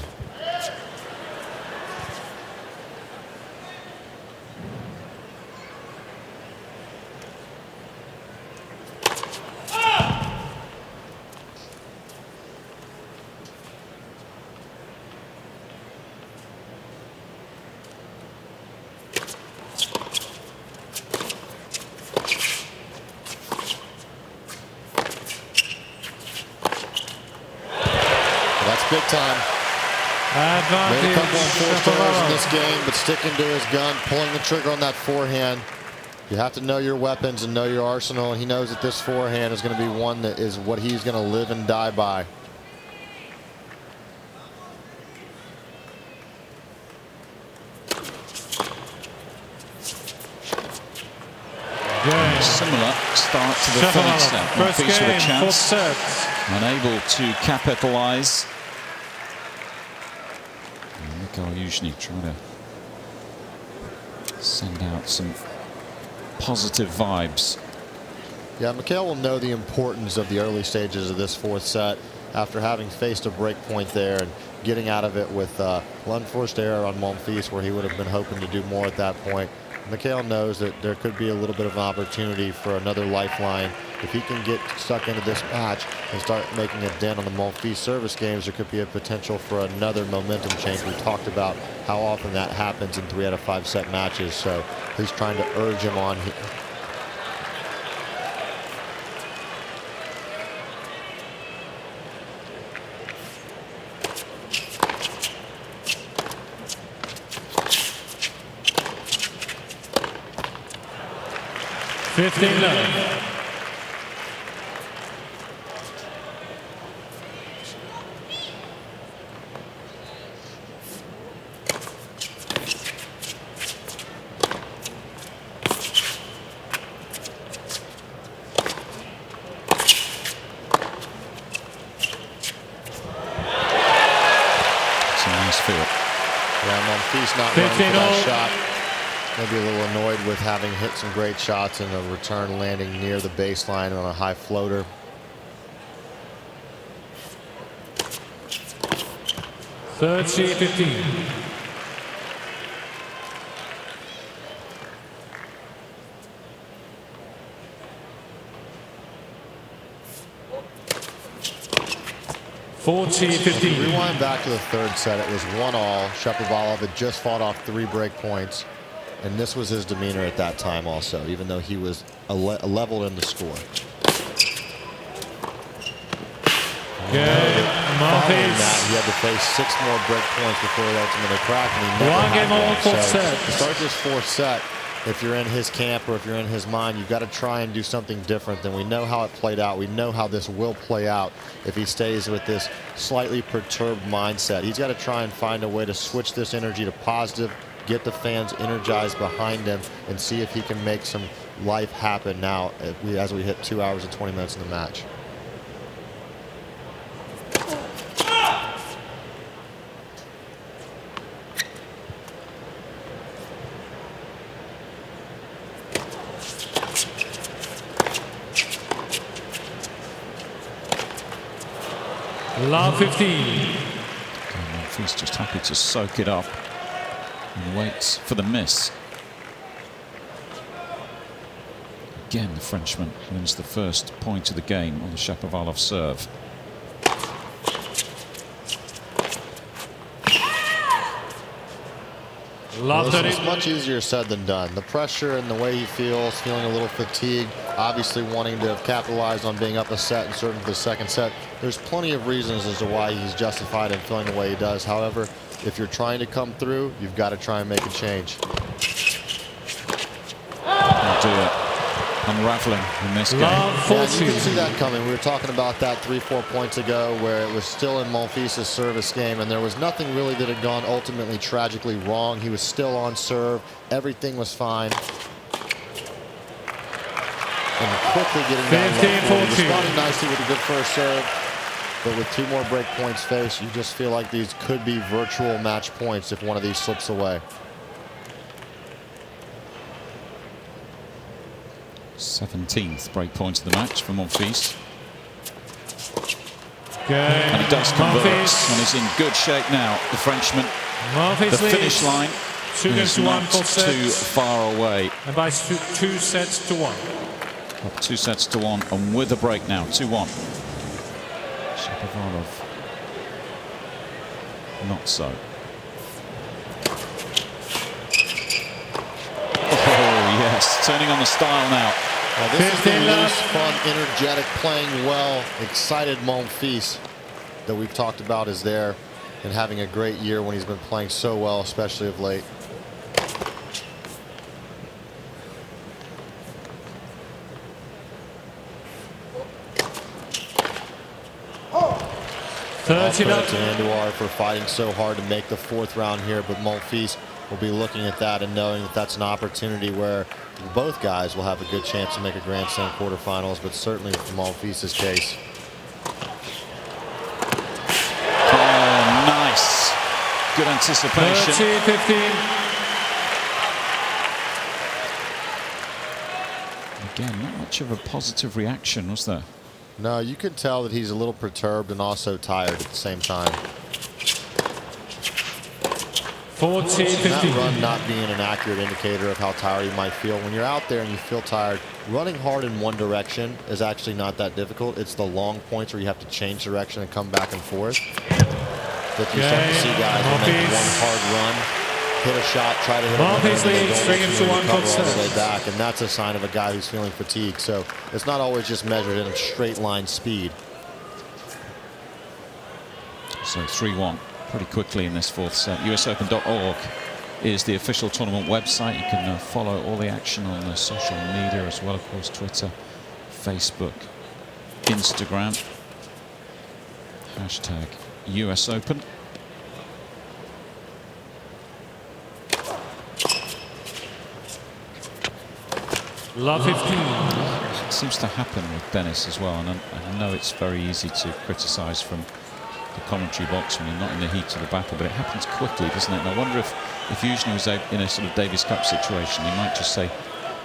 Big time. Advantage. Made a couple of forced errors in this game, but sticking to his gun, pulling the trigger on that forehand. You have to know your weapons and know your arsenal. And he knows that this forehand is going to be one that is what he's going to live and die by. Yeah. Similar start to the third set. First Monfils with a game, chance. fourth set. Unable to capitalize. Gael usually trying to send out some positive vibes. Yeah, Gael will know the importance of the early stages of this fourth set after having faced a break point there and getting out of it with unforced error on Monfils, where he would have been hoping to do more at that point. Gael knows that there could be a little bit of an opportunity for another lifeline. If he can get stuck into this match and start making a dent on the Monfils service games, there could be a potential for another momentum change. We talked about how often that happens in 3 out of 5 set matches, so he's trying to urge him on. 15 love. Monfils not running for that shot. Maybe a little annoyed with having hit some great shots and a return landing near the baseline on a high floater. Third C 15. Rewind back to the third set. It was 1-all. Shapovalov had just fought off 3 break points, and this was his demeanor at that time also, even though he was leveled in the score. Gael Monfils. He had to face 6 more break points before he ultimately cracked, and he never One game on fourth set. To start this fourth set, if you're in his camp or if you're in his mind, you've got to try and do something different. Than we know how it played out. We know how this will play out if he stays with this slightly perturbed mindset. He's got to try and find a way to switch this energy to positive, get the fans energized behind him, and see if he can make some life happen now as we hit 2 hours and 20 minutes in the match. Love 15. He's just happy to soak it up and waits for the miss. Again, the Frenchman wins the first point of the game on the Shapovalov serve. Love Well, that it's much easier said than done. The pressure and the way he feels, feeling a little fatigued, obviously wanting to capitalize on being up a set and certain for the second set. There's plenty of reasons as to why he's justified in feeling the way he does. However, if you're trying to come through, you've got to try and make a change. Oh dear. Unraveling in this game. Yeah, you can see that coming. We were talking about that 3-4 points ago where it was still in Monfils' service game and there was nothing really that had gone ultimately tragically wrong. He was still on serve. Everything was fine. And quickly getting down left court. Responding nicely with a good first serve. But with 2 more break points faced, you just feel like these could be virtual match points if one of these slips away. 17th break point of the match for Monfils. And he does convert, and he's in good shape now. The Frenchman, the finish line is not too far away. And by 2 sets to 1. Up 2 sets to 1, and with a break now, 2-1. Shapovalov, not so. Oh yes, turning on the style now. Now this is the loose, fun, energetic, playing well, excited Monfils that we've talked about is there and having a great year when he's been playing so well, especially of late. Credit to Andujar for fighting so hard to make the 4th round here, but Monfils will be looking at that and knowing that that's an opportunity where both guys will have a good chance to make a Grand Slam quarterfinals, but certainly for Monfils' case. Oh, nice. Good anticipation. 30-15. Again, not much of a positive reaction, was there? No, you could tell that he's a little perturbed and also tired at the same time. 40-15. That run not being an accurate indicator of how tired you might feel. When you're out there and you feel tired, running hard in one direction is actually not that difficult. It's the long points where you have to change direction and come back and forth that you start to see guys who make one hard run, hit a shot, try to hit all the way back, and that's a sign of a guy who's feeling fatigued. So it's not always just measured in a straight line speed. So 3-1 pretty quickly in this 4th set. USOpen.org is the official tournament website. You can follow all the action on the social media as well, of course, Twitter, Facebook, Instagram. Hashtag US Open. Love 15. It seems to happen with Denis as well, and I know it's very easy to criticise from the commentary box when you're not in the heat of the battle, but it happens quickly, doesn't it? And I wonder if Eugene was in a sort of Davis Cup situation, he might just say,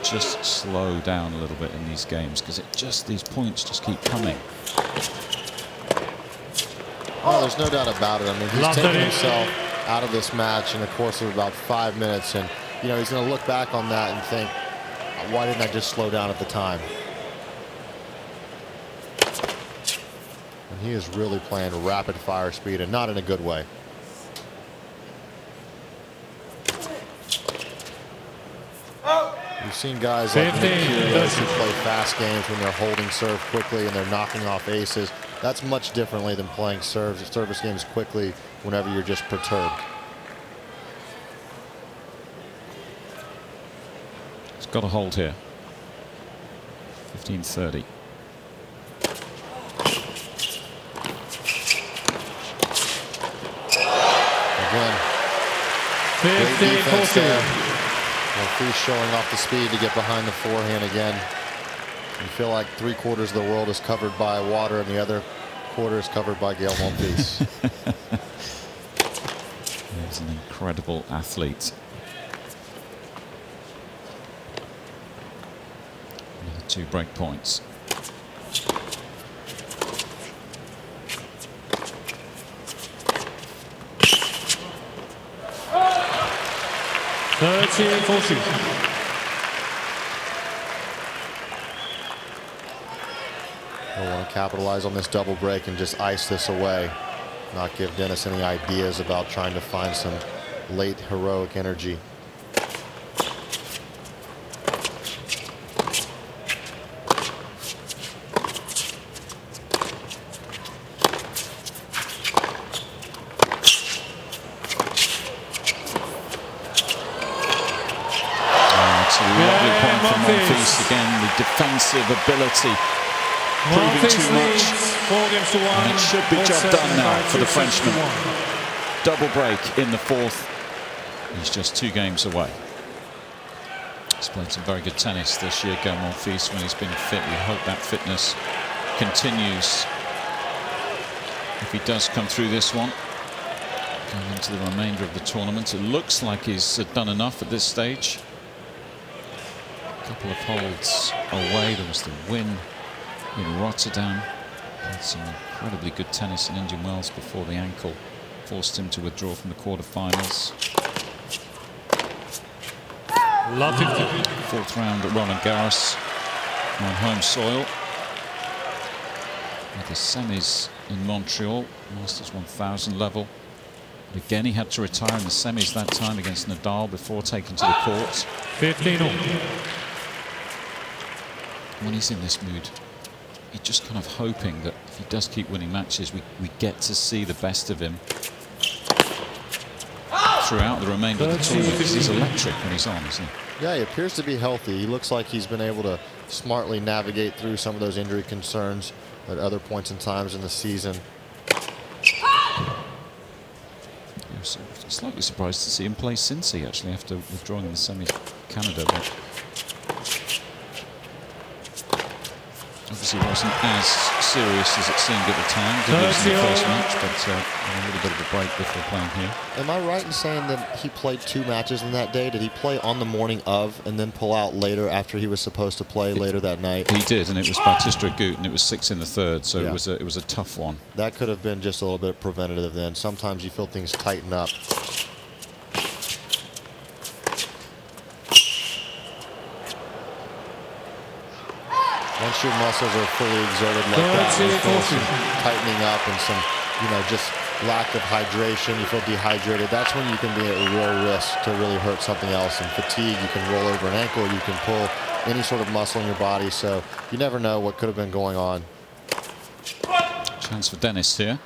just slow down a little bit in these games, because these points just keep coming. Oh, there's no doubt about it. I mean, he's taken himself out of this match in the course of about 5 minutes, and you know he's going to look back on that and think, why didn't I just slow down at the time? And he is really playing rapid fire speed, and not in a good way. You've seen guys like Nick who play fast games when they're holding serve quickly and they're knocking off aces. That's much differently than playing service games quickly whenever you're just perturbed. It's got a hold here. 15-30. Again, great defense there. Monfils showing off the speed to get behind the forehand again. You feel like 3/4 of the world is covered by water and the other quarter is covered by Gael Monfils. He's an incredible athlete. Another 2 break points. We'll want to capitalize on this double break and just ice this away. Not give Denis any ideas about trying to find some late heroic energy. Lovely point from Monfils again. The defensive ability proving too much, 4 games to 1. and it should be job done now for the Frenchman. Double break in the 4th. He's just 2 games away. He's played some very good tennis this year, Gael Monfils, when he's been fit. We hope that fitness continues if he does come through this one. Going into the remainder of the tournament, it looks like he's done enough at this stage. A couple of holds away. There was the win in Rotterdam. Had some incredibly good tennis in Indian Wells before the ankle forced him to withdraw from the quarterfinals. Love 50. 4th round at Roland Garros on home soil. With the semis in Montreal, Masters 1000 level. But again, he had to retire in the semis that time against Nadal before taking to the court. 15-all. When he's in this mood, you're just kind of hoping that if he does keep winning matches, we get to see the best of him throughout the remainder of the tournament, because he's electric when he's on, isn't he? Yeah, he appears to be healthy. He looks like he's been able to smartly navigate through some of those injury concerns at other points and times in the season. I was slightly surprised to see him play Cincy, actually, after withdrawing in the semi-Canada. But obviously wasn't as serious as it seemed at the time. Did lose in the first match, but a little bit of a break before playing here. Am I right in saying that he played 2 matches in that day? Did he play on the morning of and then pull out later after he was supposed to play later that night? He did, and it was Bautista Agut, and it was 6 in the 3rd, so Yeah. it was a tough one. That could have been just a little bit preventative then. Sometimes you feel things tighten up. Once your muscles are fully exerted like that, you feel some tightening up and some, just lack of hydration. You feel dehydrated. That's when you can be at real risk to really hurt something else. And fatigue, you can roll over an ankle, you can pull any sort of muscle in your body. So you never know what could have been going on. Chance for Denis here.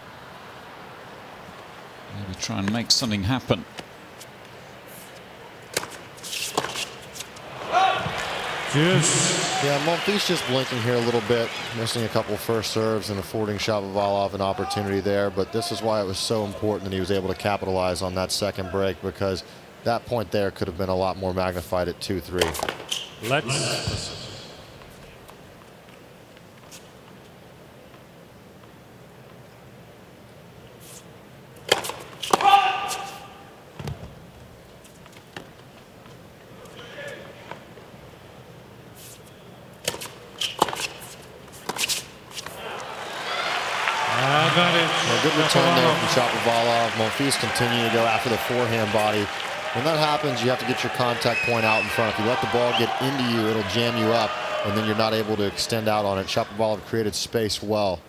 Maybe try and make something happen. Yeah, Monfils just blinking here a little bit, missing a couple first serves and affording Shapovalov an opportunity there. But this is why it was so important that he was able to capitalize on that second break, because that point there could have been a lot more magnified at 2-3. Let's. A good return there from Shapovalov. Monfils continuing to go after the forehand body. When that happens, you have to get your contact point out in front. If you let the ball get into you, it'll jam you up, and then you're not able to extend out on it. Shapovalov created space well.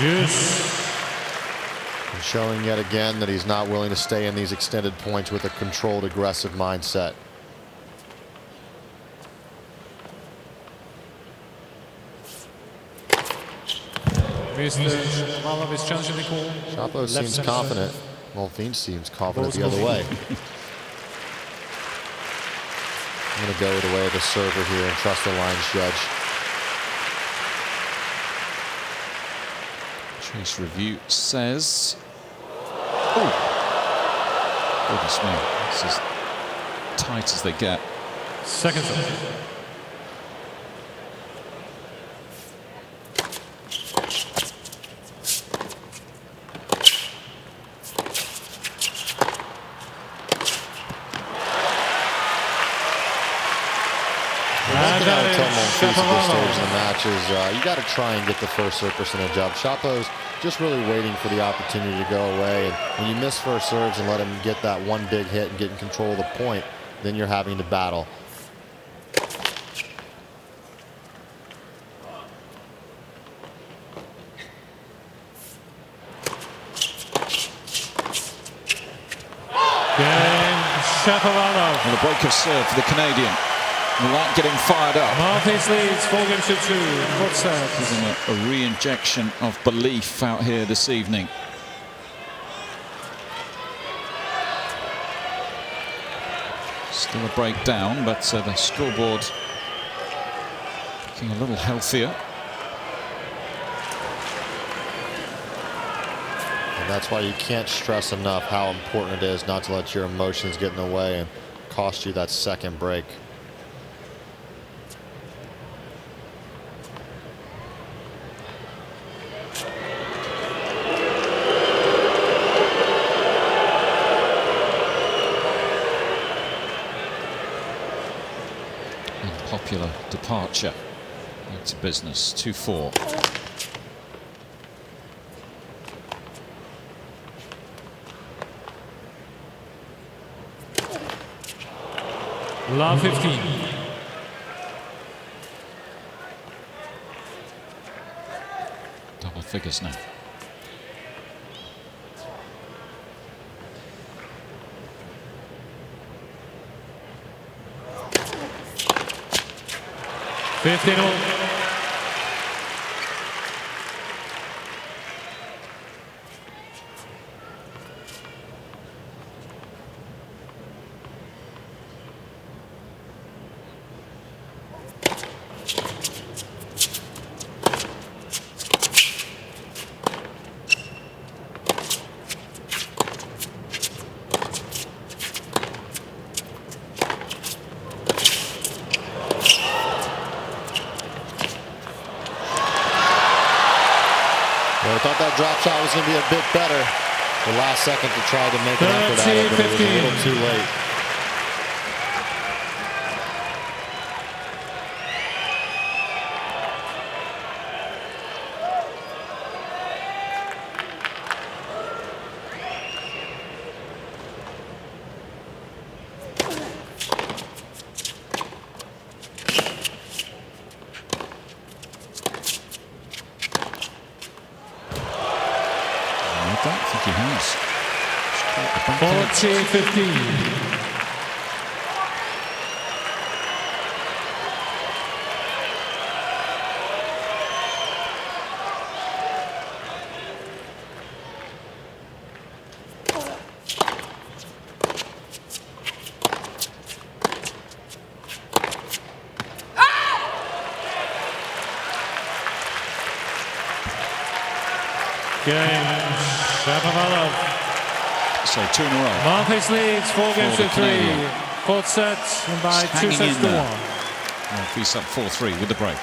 And showing yet again that he's not willing to stay in these extended points with a controlled, aggressive mindset. Mr. Shapovalov is challenging the call. Shapo seems confident. Monfils seems confident the other way. I'm going to go the way of the server here and trust the lines judge. Chase review says, oh, goodness me, this is tight as they get. Second serve. at this stage of the match is you got to try and get the first serve percentage up. Shapo's just really waiting for the opportunity to go away. And when you miss first serves and let him get that one big hit and get in control of the point, then you're having to battle. Shapovalov. And a break of serve for the Canadian. Like getting fired up. Monfils leads 4-2. Fourth set. Gives him a re-injection of belief out here this evening. Still a break down, but the scoreboard looking a little healthier. And that's why you can't stress enough how important it is not to let your emotions get in the way and cost you that second break. Unpopular departure. Back to business. 2-4. Love 15. Double figures now. Well, I thought that drop shot was going to be a bit better. The last second to try to make an effort at it, but it was a little too late. I don't think he has. 40-15. Gael Shapovalov. So 2 in a row. Monfils leads 4-3. Fourth set by 2 sets to 1. Monfils up 4-3 with the break.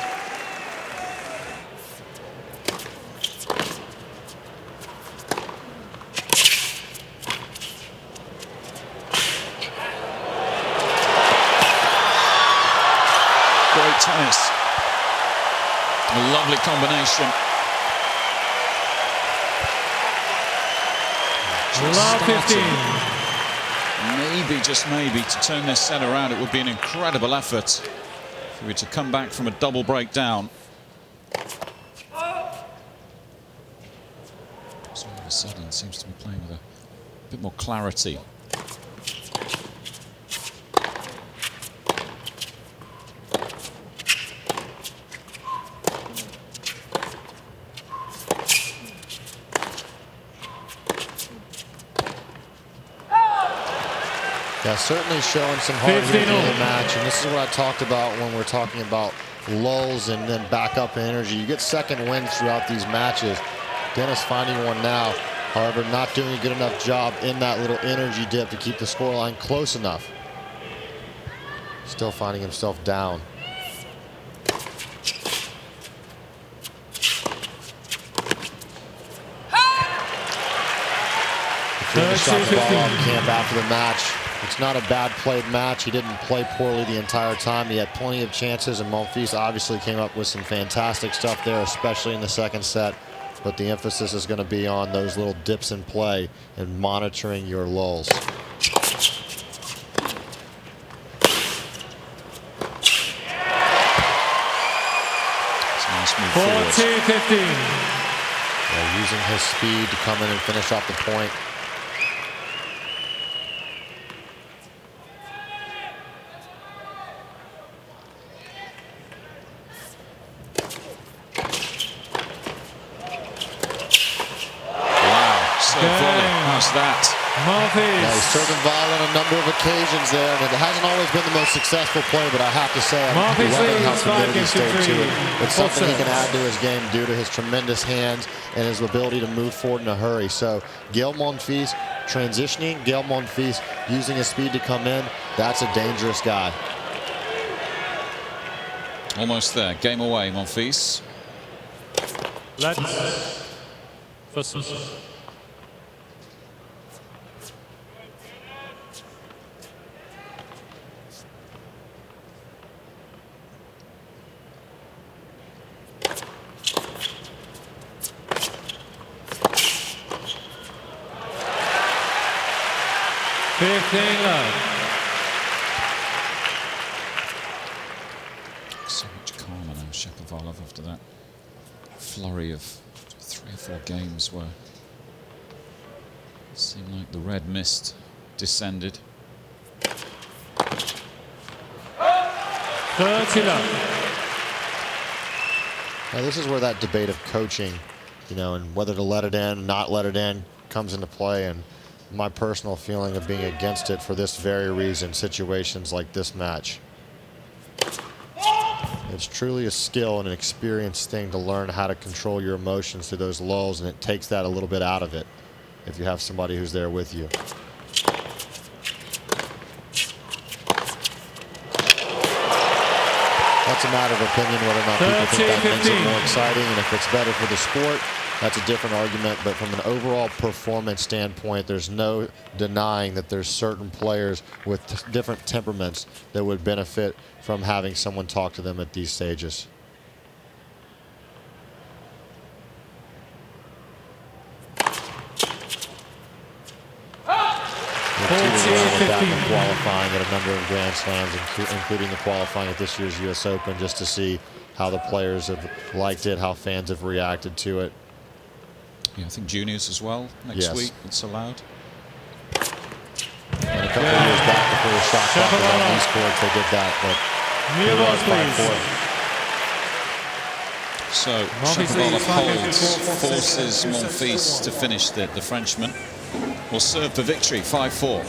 Great tennis. A lovely combination. Love 15. Maybe, just maybe, to turn this set around, it would be an incredible effort for you to come back from a double breakdown. So all of a sudden, seems to be playing with a bit more clarity. Yeah, certainly showing some heart here in the match, and this is what I talked about when we're talking about lulls and then back up energy. You get second wins throughout these matches. Denis finding one now, however, not doing a good enough job in that little energy dip to keep the scoreline close enough. Still finding himself down. Denis Shapovalov camp after the match. It's not a bad played match. He didn't play poorly the entire time. He had plenty of chances, and Monfils obviously came up with some fantastic stuff there, especially in the second set. But the emphasis is going to be on those little dips in play and monitoring your lulls. Nice move forward. 14-15. Yeah, using his speed to come in and finish off the point. Wow, so volley. How's that? Monfils. Yeah, he's served the ball on a number of occasions there, and it hasn't always been the most successful play, but I have to say I'm Monfils loving how leads committed he 5 stayed games to to it. 3. It's something he can add to his game due to his tremendous hands and his ability to move forward in a hurry. So Gael Monfils transitioning, Gael Monfils using his speed to come in, that's a dangerous guy. Almost there. Game away, Monfils. Let's first. 15 love. So much calmer now, Shapovalov, after that flurry of 3 or 4 games where it seemed like the red mist descended. 30 love. Now this is where that debate of coaching, you know, and whether to let it in, not let it in, comes into play. And my personal feeling of being against it for this very reason, situations like this match. It's truly a skill and an experience thing to learn how to control your emotions through those lulls, and it takes that a little bit out of it if you have somebody who's there with you. That's a matter of opinion whether or not people think that makes it more exciting, and if it's better for the sport, that's a different argument. But from an overall performance standpoint, there's no denying that there's certain players with different temperaments that would benefit from having someone talk to them at these stages. With that in qualifying at a number of Grand Slams, including the qualifying at this year's U.S. Open, just to see how the players have liked it, how fans have reacted to it. Yeah, I think juniors as well next week. It's allowed. And a couple of years back before the shot clock was on these courts, they did that. But so Shapovalov holds, forces Monfils to finish the Frenchman. Will serve for victory, 5-4.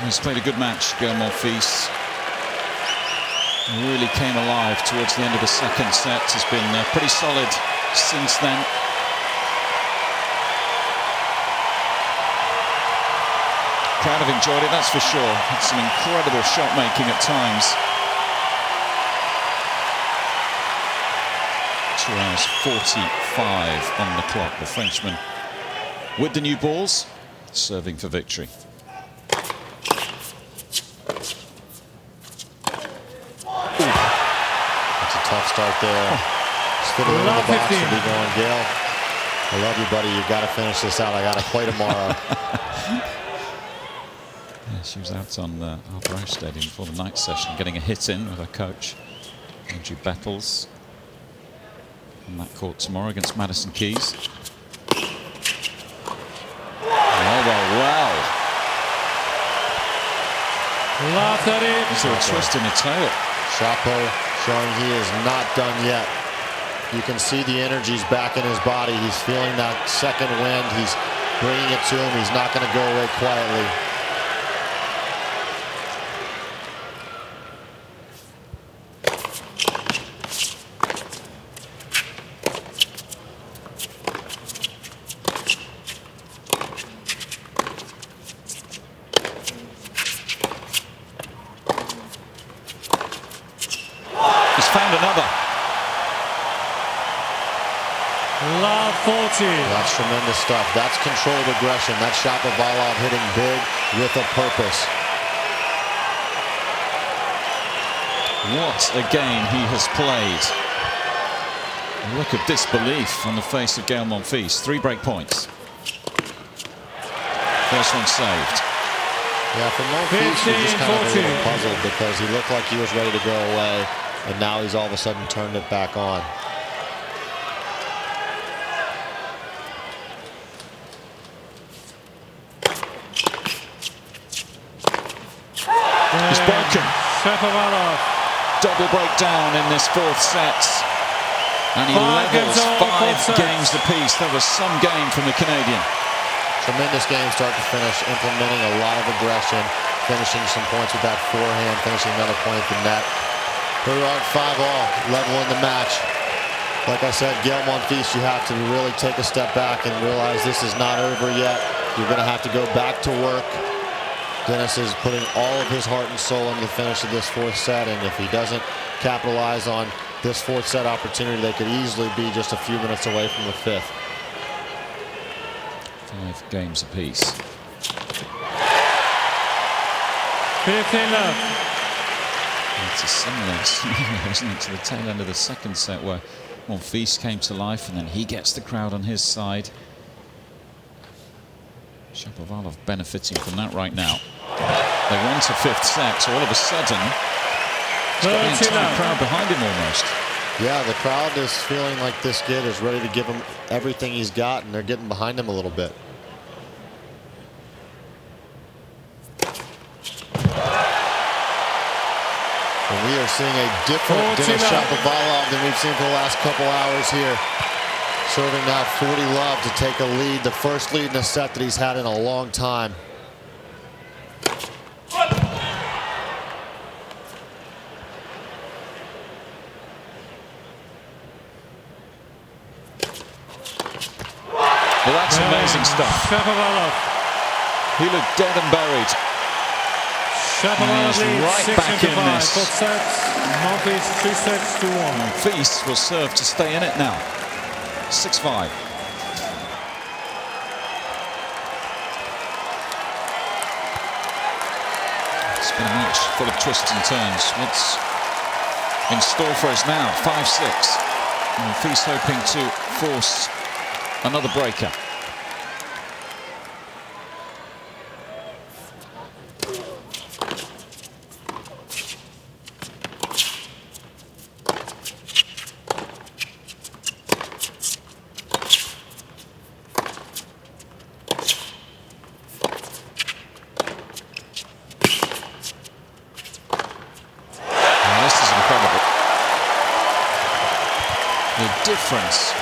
He's played a good match, Gael Monfils. Really came alive towards the end of the second set. Has been pretty solid since then. Crowd have enjoyed it, that's for sure. Had some incredible shot making at times. 2 hours 45 on the clock. The Frenchman with the new balls, serving for victory. That's a tough start there. Spitting in the box to be going, Gael. I love you, buddy. You've got to finish this out. I got to play tomorrow. Yeah, she was out on the Harbour House Stadium before the night session, getting a hit in with her coach, Andrew Bettles, on that court tomorrow against Madison Keys. Well. Is there a twist in the tail? Chapo showing he is not done yet. You can see the energy's back in his body. He's feeling that second wind. He's bringing it to him. He's not going to go away quietly. Found another. Love 40. That's tremendous stuff. That's controlled aggression. That's Shapovalov hitting big with a purpose. What a game he has played. A look of disbelief on the face of Gael Monfils. 3 break points. First one saved. Yeah, for Monfils, you're just kind of a little puzzled because he looked like he was ready to go away, and now he's all of a sudden turned it back on. He's broken. Shapovalov. Double breakdown in this 4th set. And he levels 5 games apiece. That was some game from the Canadian. Tremendous game start to finish, implementing a lot of aggression, finishing some points with that forehand, finishing another point at the net. Here we are at 5-all, level in the match. Like I said, Gael Monfils, you have to really take a step back and realize this is not over yet. You're going to have to go back to work. Denis is putting all of his heart and soul into the finish of this 4th set, and if he doesn't capitalize on this 4th set opportunity, they could easily be just a few minutes away from the 5th. 5 games apiece. 15 left. It's a similar scenario, isn't it, to the tail end of the 2nd set where Monfils came to life and then he gets the crowd on his side. Shapovalov benefiting from that right now. They want a 5th set, so all of a sudden he's got the entire crowd behind him almost. Yeah, the crowd is feeling like this kid is ready to give him everything he's got, and they're getting behind him a little bit. And we are seeing a different Denis Shapovalov than we've seen for the last couple hours here. Serving now 40 love to take a lead, the first lead in a set that he's had in a long time. Well, that's amazing stuff. Shapovalov. He looked dead and buried. Shapovalov leads right back in this. 4 sets. Monfils 3 sets to 1. Monfils will serve to stay in it now. 6-5. It's been a match full of twists and turns. What's in store for us now? 5-6. Monfils hoping to force another breaker. Difference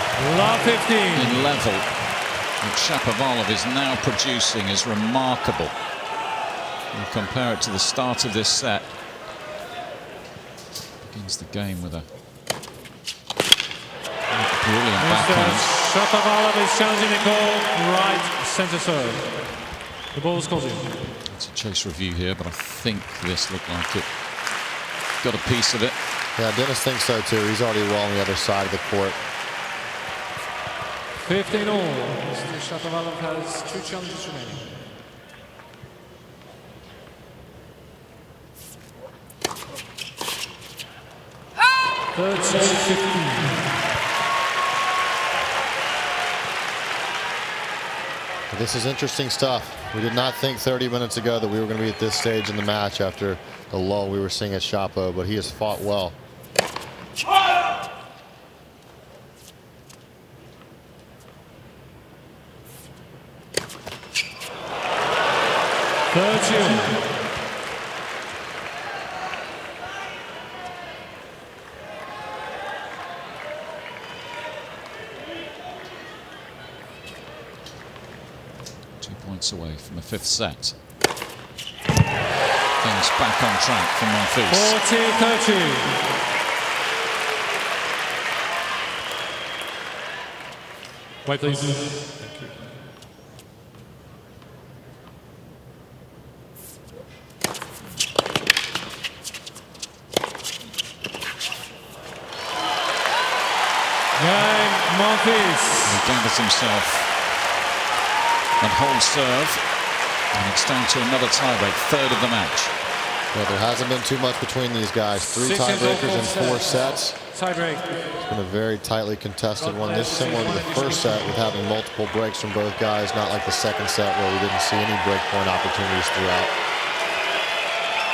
in level that Shapovalov is now producing is remarkable. You compare it to the start of this set. Begins the game with a brilliant backhand. Shapovalov is challenging the goal, right center serve. The ball is called in. It's a chase review here, but I think this looked like it got a piece of it. Yeah, Denis thinks so too. He's already well on the other side of the court. 15 all. Mr. Shapovalov has 2 challenges remaining. Third set, 15. This is interesting stuff. We did not think 30 minutes ago that we were going to be at this stage in the match after the lull we were seeing at Shapo, but he has fought well. Points away from the 5th set. Things back on track for Monfils. 40-30. Wait, please. Thank you. Gael Monfils. He gathers himself and holds serve. And it's down to another tiebreak, third of the match. Well, there hasn't been too much between these guys. 3 6 tiebreakers in all 4 sets. Tiebreak. It's been a very tightly contested one. This similar to the first set with having multiple breaks from both guys, not like the second set where we didn't see any breakpoint opportunities throughout.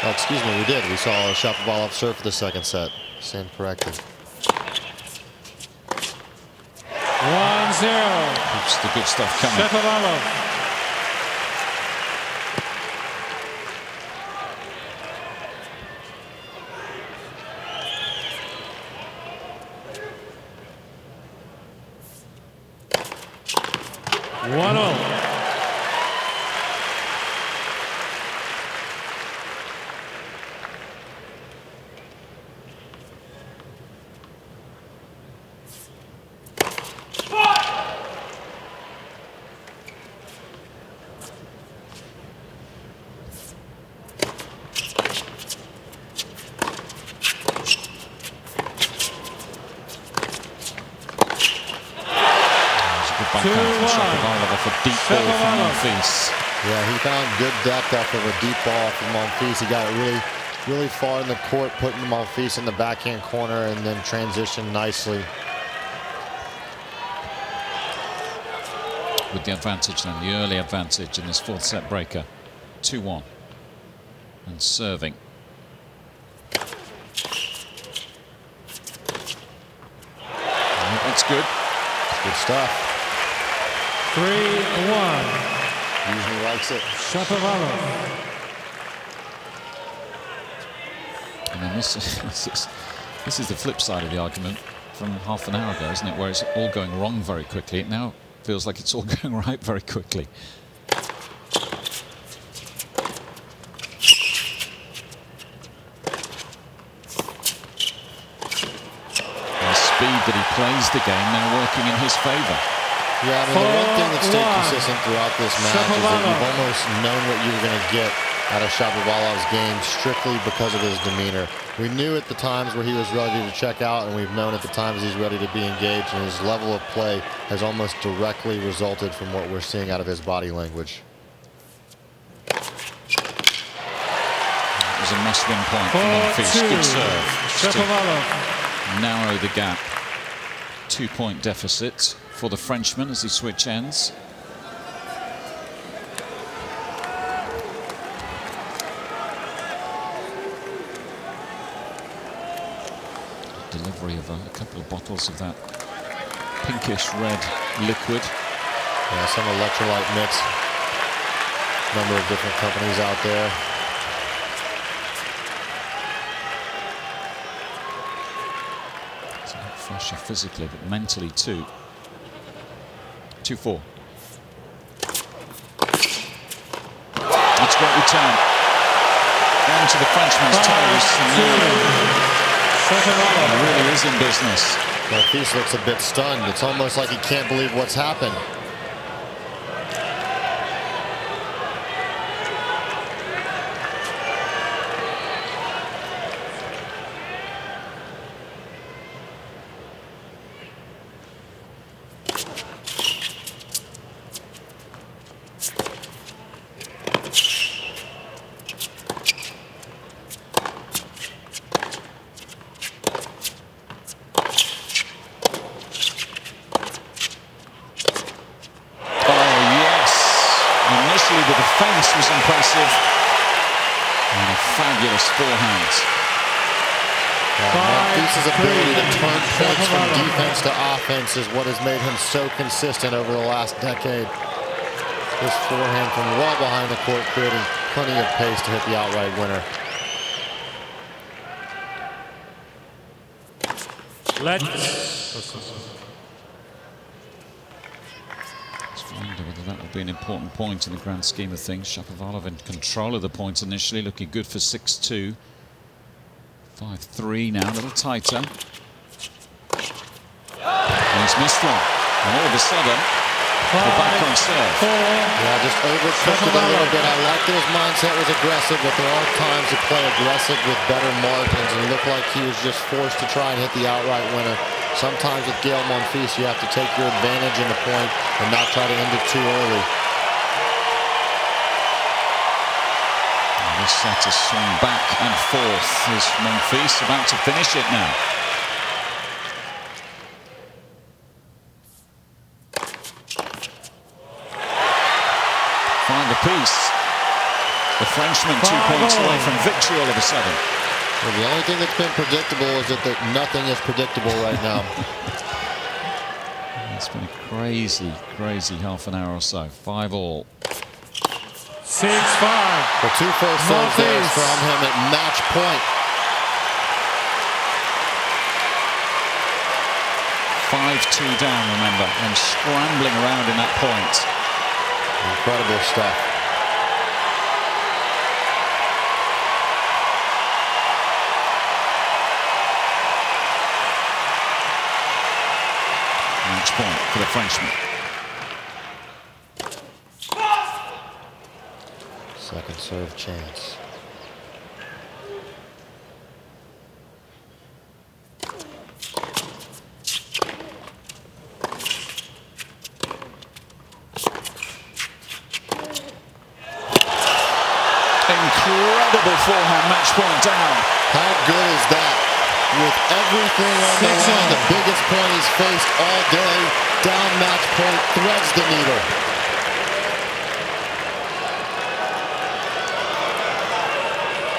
Oh, excuse me, we did. We saw Shapovalov serve for the second set. Stand corrected. 1-0. Keeps the good stuff coming. Shapovalov. One all. Backhand from Shapovalov off a deep ball from Monfils. Yeah, he found good depth off of a deep ball from Monfils. He got it really far in the court, putting Monfils in the backhand corner and then transitioned nicely. With the advantage now, the early advantage in this fourth set breaker. 2-1. And serving. That's good. Good stuff. 3-1. Usually likes it. Shapovalov. And then this is the flip side of the argument from half an hour ago, isn't it? Where it's all going wrong very quickly. It now feels like it's all going right very quickly. And the speed that he plays the game now working in his favour. Yeah, I mean, the one thing that stayed consistent throughout this match is that you've almost known what you were going to get out of Shapovalov's game strictly because of his demeanor. We knew at the times where he was ready to check out, and we've known at the times he's ready to be engaged, and his level of play has almost directly resulted from what we're seeing out of his body language. It was a must-win point for Monfils. Good serve. Shapovalov. Narrow the gap. 2-point deficit for the Frenchman as he switch ends. Delivery of a couple of bottles of that pinkish red liquid. Yeah, some electrolyte mix. Number of different companies out there. It's not fresher physically, but mentally too. 2-4. That's great return. Down to the Frenchman's toes. He really is in business. Monfils looks a bit stunned. It's almost like he can't believe what's happened. The defense was impressive. And a fabulous forehand. Monfils' ability to turn points from defense to offense is what has made him so consistent over the last decade. His forehand from well behind the court, creating plenty of pace to hit the outright winner. Whether that will be an important point in the grand scheme of things. Shapovalov in control of the point initially, looking good for 6-2. 5-3 now, a little tighter. And he's missed one. And all of a sudden, we're back on serve. Yeah, just overcooked it a little bit. I like that his mindset was aggressive, but there are times to play aggressive with better margins, and it looked like he was just forced to try and hit the outright winner. Sometimes with Gael Monfils, you have to take your advantage in the point and not try to end it too early. This set is swung back and forth. Is Monfils about to finish it now? Five apiece. The Frenchman 2 points away from victory all of a sudden. Well, the only thing that's been predictable is that nothing is predictable right now. It's been a crazy, crazy half an hour or so. 5-all. 6-5. Well, 2 full serves there from him at match point. 5-2 down, remember, and scrambling around in that point. Incredible stuff. Match point for the Frenchman. Second serve chance. Incredible forehand, match point down. How good is that? With everything on the line, the biggest point he's faced all day, down match point, threads the needle.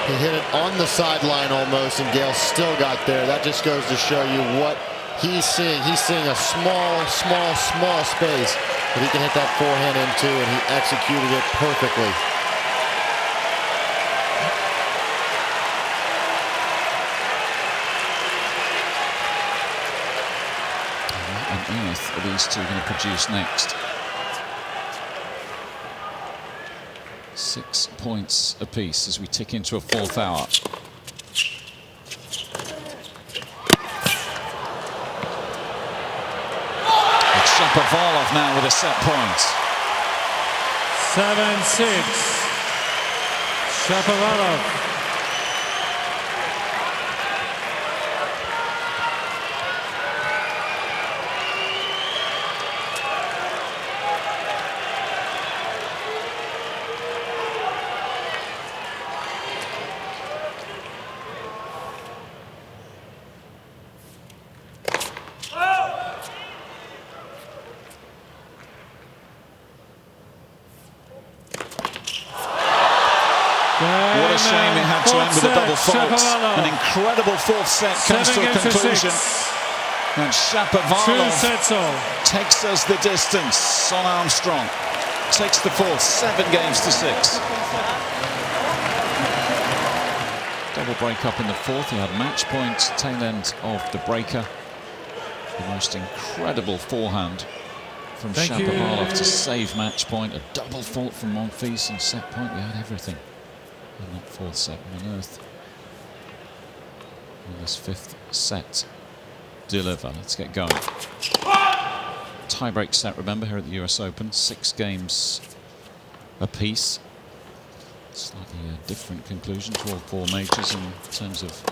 He hit it on the sideline almost, and Gael still got there. That just goes to show you what he's seeing. He's seeing a small space that he can hit that forehand into, and he executed it perfectly. What on earth are these two going to produce next? 6 points apiece as we tick into a fourth hour. It's Shapovalov now with a set point. 7-6. Shapovalov. What a shame it had to end with a double fault. An incredible fourth set comes to a conclusion. And Shapovalov takes us the distance on Armstrong. Takes the fourth, 7 games to 6. Double break up in the fourth. He had match point, tail end of the breaker. The most incredible forehand from Shapovalov to save match point. A double fault from Monfils, and set point. We had everything in that fourth set. On earth will this fifth set deliver? Let's get going. Tie-break set, remember, here at the US Open. 6 games apiece. Slightly different conclusion to all 4 majors in terms of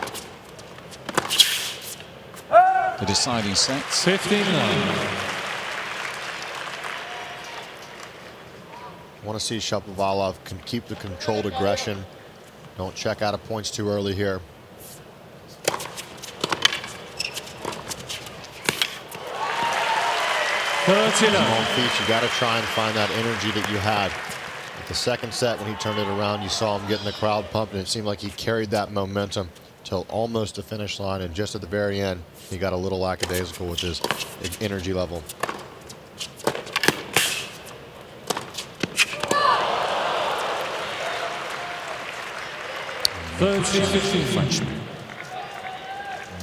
the deciding sets. 15-9. Want to see Shapovalov can keep the controlled aggression. Don't check out of points too early here. Monfils, you got to try and find that energy that you had. At the second set, when he turned it around, you saw him getting the crowd pumped, and it seemed like he carried that momentum till almost the finish line, and just at the very end, he got a little lackadaisical with his energy level. Frenchman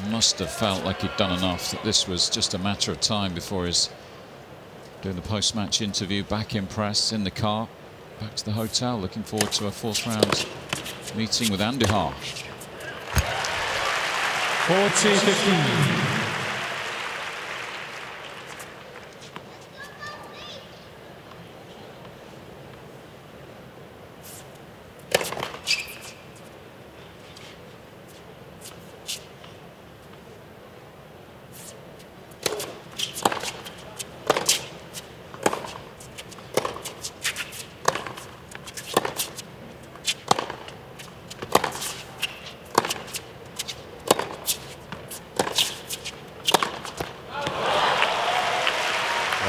must have felt like he'd done enough, that this was just a matter of time before his doing the post-match interview, back in press, in the car, back to the hotel, looking forward to a fourth round meeting with Andihar. 40-15.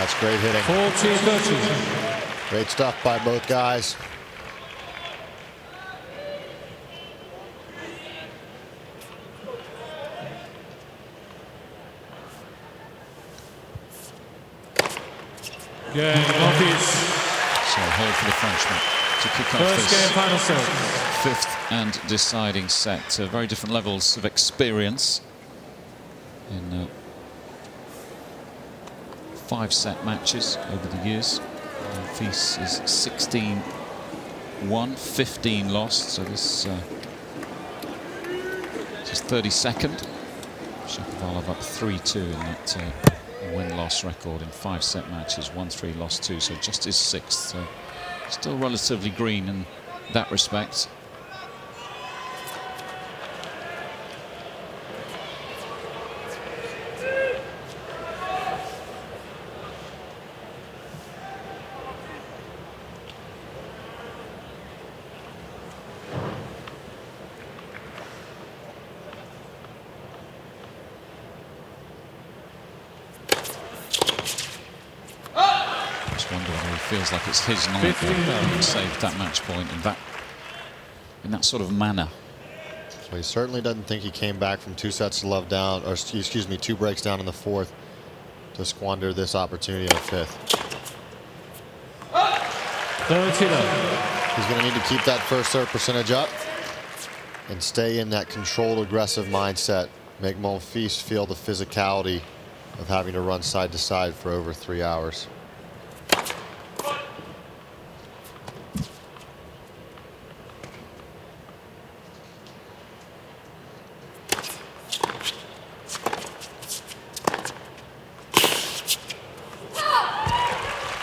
That's great hitting. 40-30. Great stuff by both guys. Gael Monfils. So hold for the Frenchman to kick off First game, this final set. fifth and deciding set. Very different levels of experience in 5-set matches over the years. Monfils is 16-1, 15 lost, so this is his 32nd. Shapovalov up 3-2 in that win-loss record in 5-set matches, 1-3, lost 2, so just his 6th. So still relatively green in that respect. Feels like it's his night. He saved that match point in that sort of manner. So he certainly doesn't think he came back from 2 sets to love down, or excuse me, 2 breaks down in the 4th to squander this opportunity in the 5th. He's going to need to keep that first serve percentage up and stay in that controlled, aggressive mindset. Make Monfils feel the physicality of having to run side to side for over 3 hours.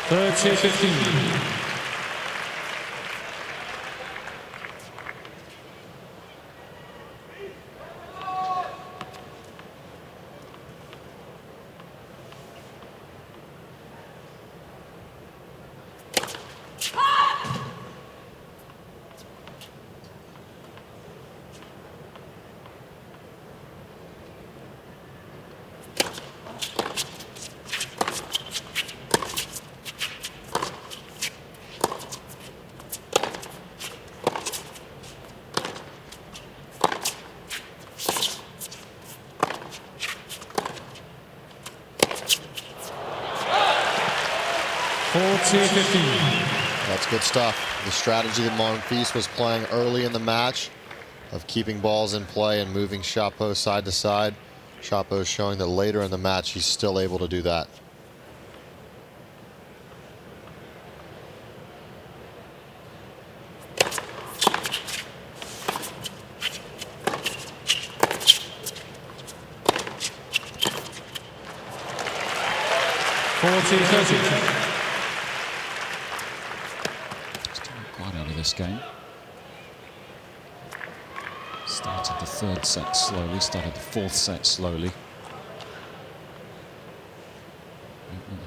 Third set, 15. That's good stuff. The strategy that Monfils was playing early in the match of keeping balls in play and moving Chapo side to side. Chapo is showing that later in the match he's still able to do that. Quite out of this game. Started the 3rd set slowly, started the 4th set slowly.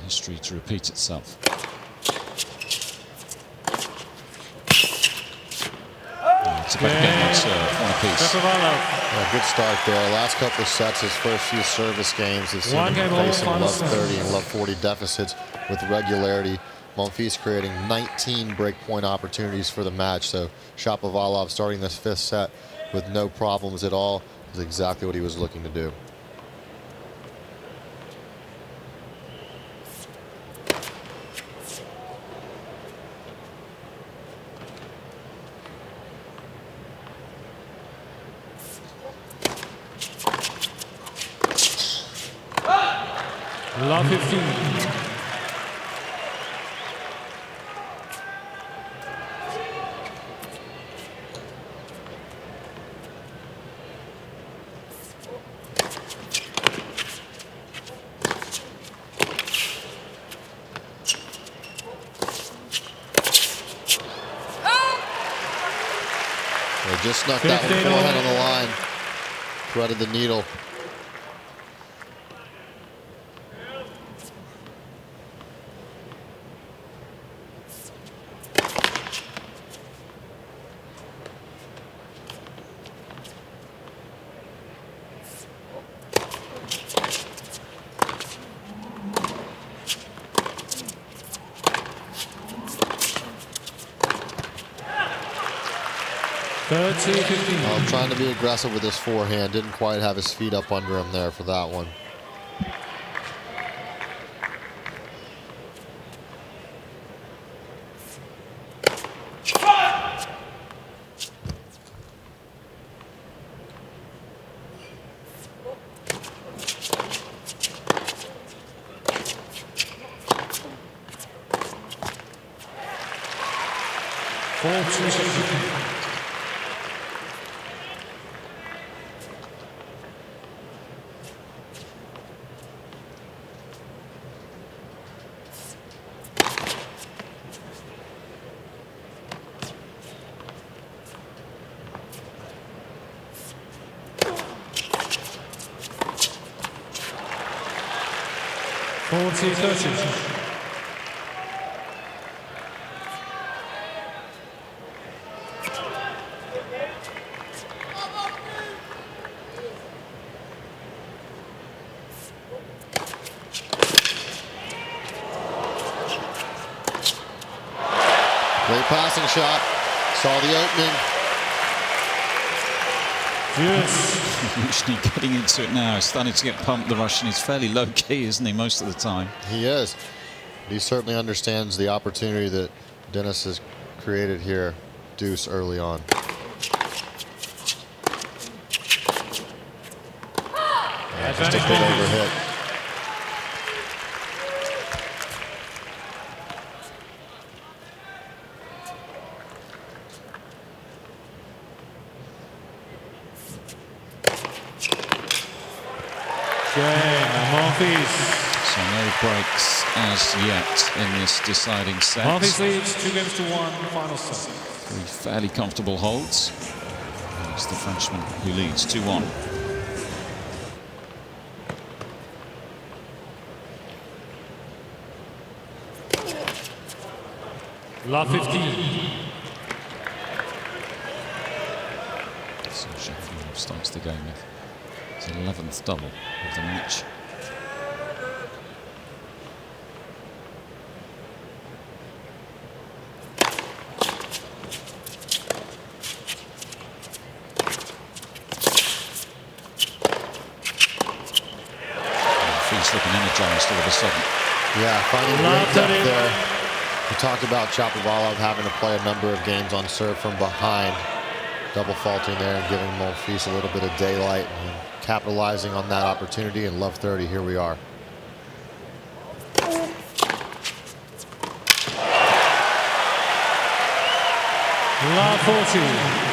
History to repeat itself. It's about getting that serve, one apiece. Yeah, good start there. Last couple of sets, his first few service games, have seen him facing love 30 and love 40 deficits with regularity. Monfils creating 19 breakpoint opportunities for the match. So Shapovalov starting this 5th set with no problems at all is exactly what he was looking to do. Love 15. They just snuck that one forehand on the line. Threaded the needle. 30-15. Trying to be aggressive with his forehand. Didn't quite have his feet up under him there for that one. Great passing shot. Saw the opening. Yes. Usually getting into it now. He's starting to get pumped, the Russian. He's fairly low key, isn't he, most of the time? He is. He certainly understands the opportunity that Denis has created here. Deuce early on. Just a good overhit. Monfils. So no breaks as yet in this deciding set. Monfils leads 2-1, final set. Three fairly comfortable holds. It's the Frenchman who leads 2-1. La 15. So Shapovalov starts the game with his 11th double of the match. He's looking energized all of a sudden. Yeah, finding great depth there. We talked about Shapovalov having to play a number of games on serve from behind, double faulting there and giving Monfils a little bit of daylight and capitalizing on that opportunity. And love 30, here we are. La 40.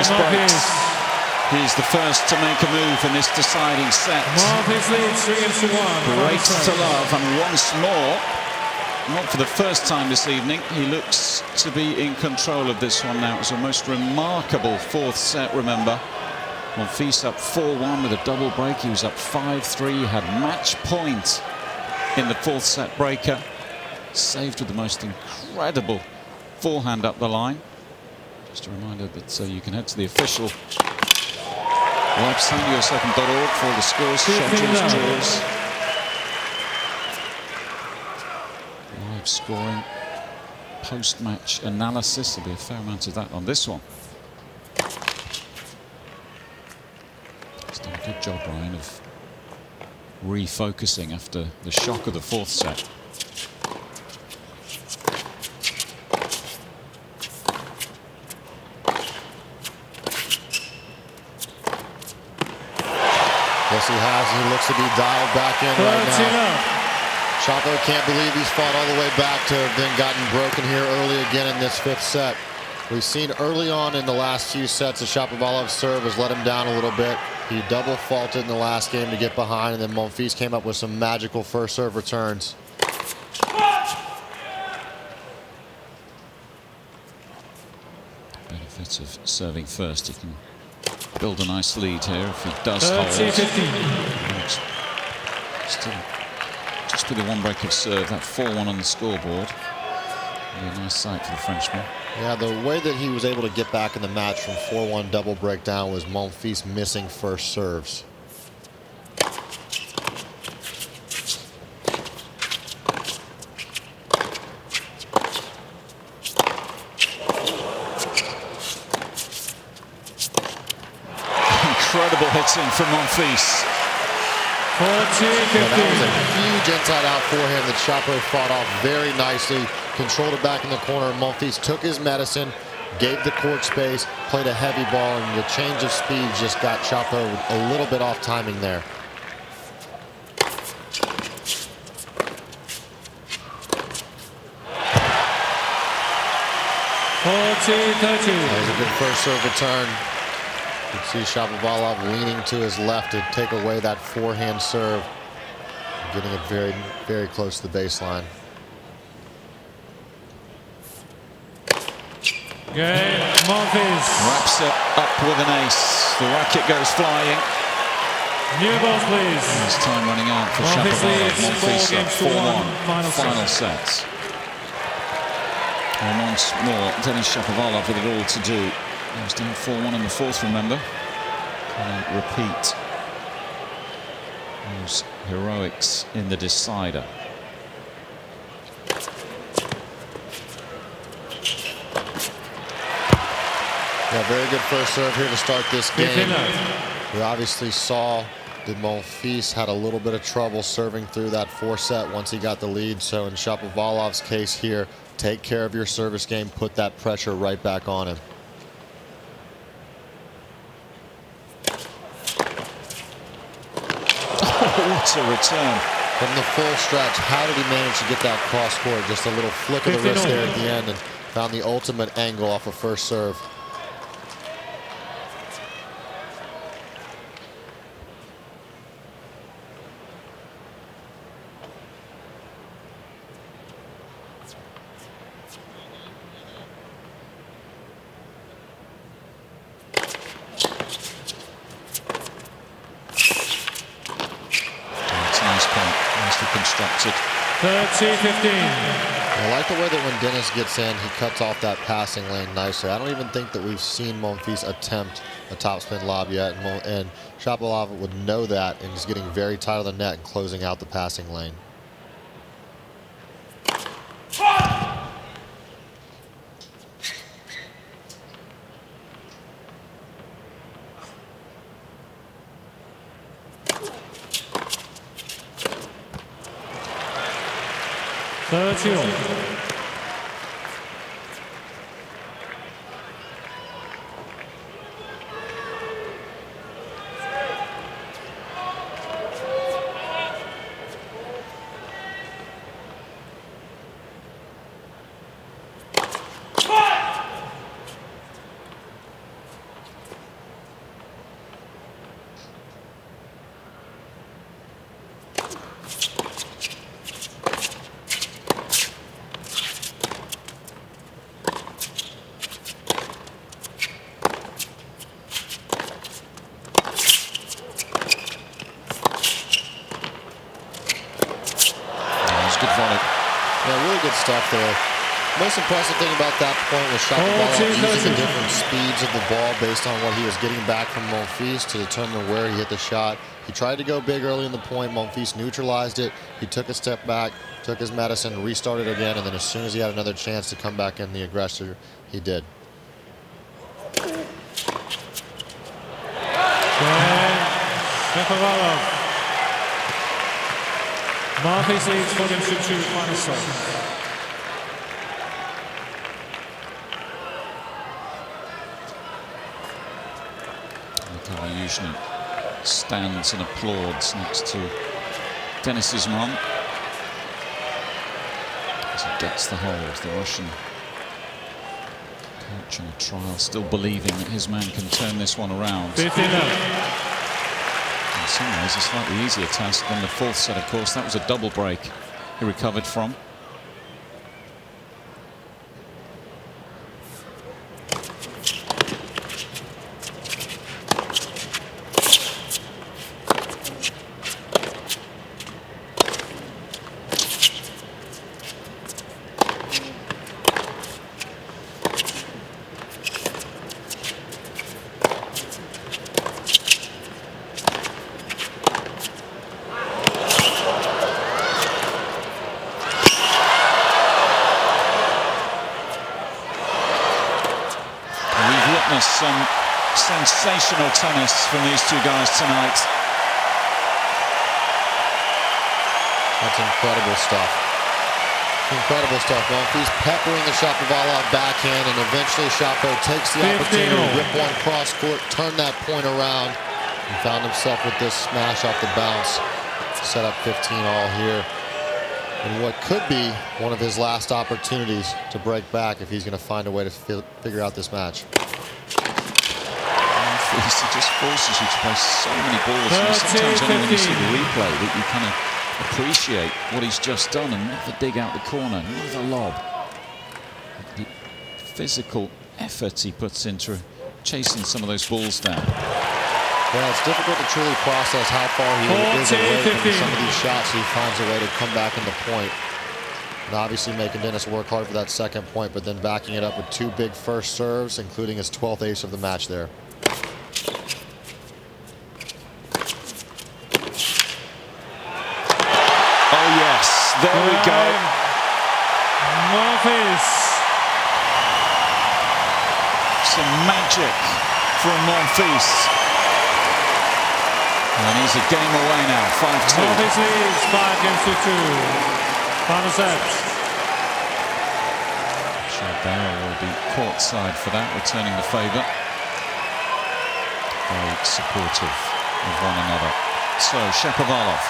Breaks. He's the first to make a move in this deciding set. Monfils leads 3-1. Great to love, and once more, not for the first time this evening, he looks to be in control of this one now. It's a most remarkable fourth set, remember. Monfils up 4-1 with a double break. He was up 5-3. He had match point in the fourth set breaker. Saved with the most incredible forehand up the line. Just a reminder that you can head to the official website, US.org, for all the scores, schedules, draws, live scoring, post-match analysis. There'll be a fair amount of that on this one. He's done a good job, Ryan, of refocusing after the shock of the fourth set. Yes, he has, and he looks to be dialed back in right now. Chapo can't believe he's fought all the way back to have been gotten broken here early again in this fifth set. We've seen early on in the last few sets that Shapovalov's serve has let him down a little bit. He double faulted in the last game to get behind, and then Monfils came up with some magical first serve returns. Benefits of serving first. He can build a nice lead here if he does hold. 30-15. Still just just with the one break of serve. That 4-1 on the scoreboard. Yeah, nice sight for the Frenchman. Yeah, the way that he was able to get back in the match from 4-1 double breakdown was Monfils missing first serves. Incredible hitting from Monfils. 40-15. Yeah, that was a huge inside-out forehand that Chapo fought off very nicely, controlled it back in the corner. Monfils took his medicine, gave the court space, played a heavy ball, and the change of speed just got Chapo a little bit off timing there. There's a good first serve return. You can see Shapovalov leaning to his left to take away that forehand serve, getting it very, very close to the baseline. Gael Monfils Wraps it up with an ace. The racket goes flying. New balls, please. There's time running out for Monfils Shapovalov. leads Monfils up 4-1. 4-1. Final sets. And once more, Denis Shapovalov with it all to do. He was down 4-1 in the fourth, remember. And repeat those heroics in the decider. Yeah, very good first serve here to start this game. We obviously saw that Monfils had a little bit of trouble serving through that 4-set once he got the lead. So in Shapovalov's case here, take care of your service game, put that pressure right back on him. What a return. From the full stretch, how did he manage to get that cross court? Just a little flick of the wrist there at the end and found the ultimate angle off of first serve. Constructed. 30-15. I like the way that when Denis gets in, he cuts off that passing lane nicely. I don't even think that we've seen Monfils attempt a topspin lob yet, and Shapovalov would know that and is getting very tight of the net and closing out the passing lane. Yeah, really good stuff there. Most impressive thing about that point was Shapovalov using the different speeds of the ball based on what he was getting back from Monfils to determine where he hit the shot. He tried to go big early in the point. Monfils neutralized it. He took a step back, took his medicine, restarted again, and then as soon as he had another chance to come back in the aggressor, he did. Shapovalov. Monfils leads 4-2, final set. Usually stands and applauds next to Denis's mum as he gets the hold. The Russian coach in a trial, still believing that his man can turn this one around. In some ways, a slightly easier task than the fourth set, of course. That was a double break he recovered from. witness some sensational tennis from these two guys tonight. That's incredible stuff. Incredible stuff. Monfils peppering the Shapovalov backhand, and eventually Shapo takes the opportunity to rip one cross court, turn that point around, and found himself with this smash off the bounce. Set up 15-all here. And what could be one of his last opportunities to break back if he's going to find a way to figure out this match. He just forces you to play so many balls. And sometimes only when you see the replay that you kind of appreciate what he's just done, and another dig out the corner, another lob. The physical effort he puts into chasing some of those balls down. Well, it's difficult to truly process how far he is away from some of these shots. He finds a way to come back in the point. And obviously making Denis work hard for that second point, but then backing it up with two big first serves, including his 12th ace of the match there. Oh yes, there we go. Monfils. Some magic from Monfils. And he's a game away now, 5-2. Monfils leads 5-2. Final set. Sure, Gael will be courtside for that, returning the favour. Very supportive of one another. So, Shapovalov.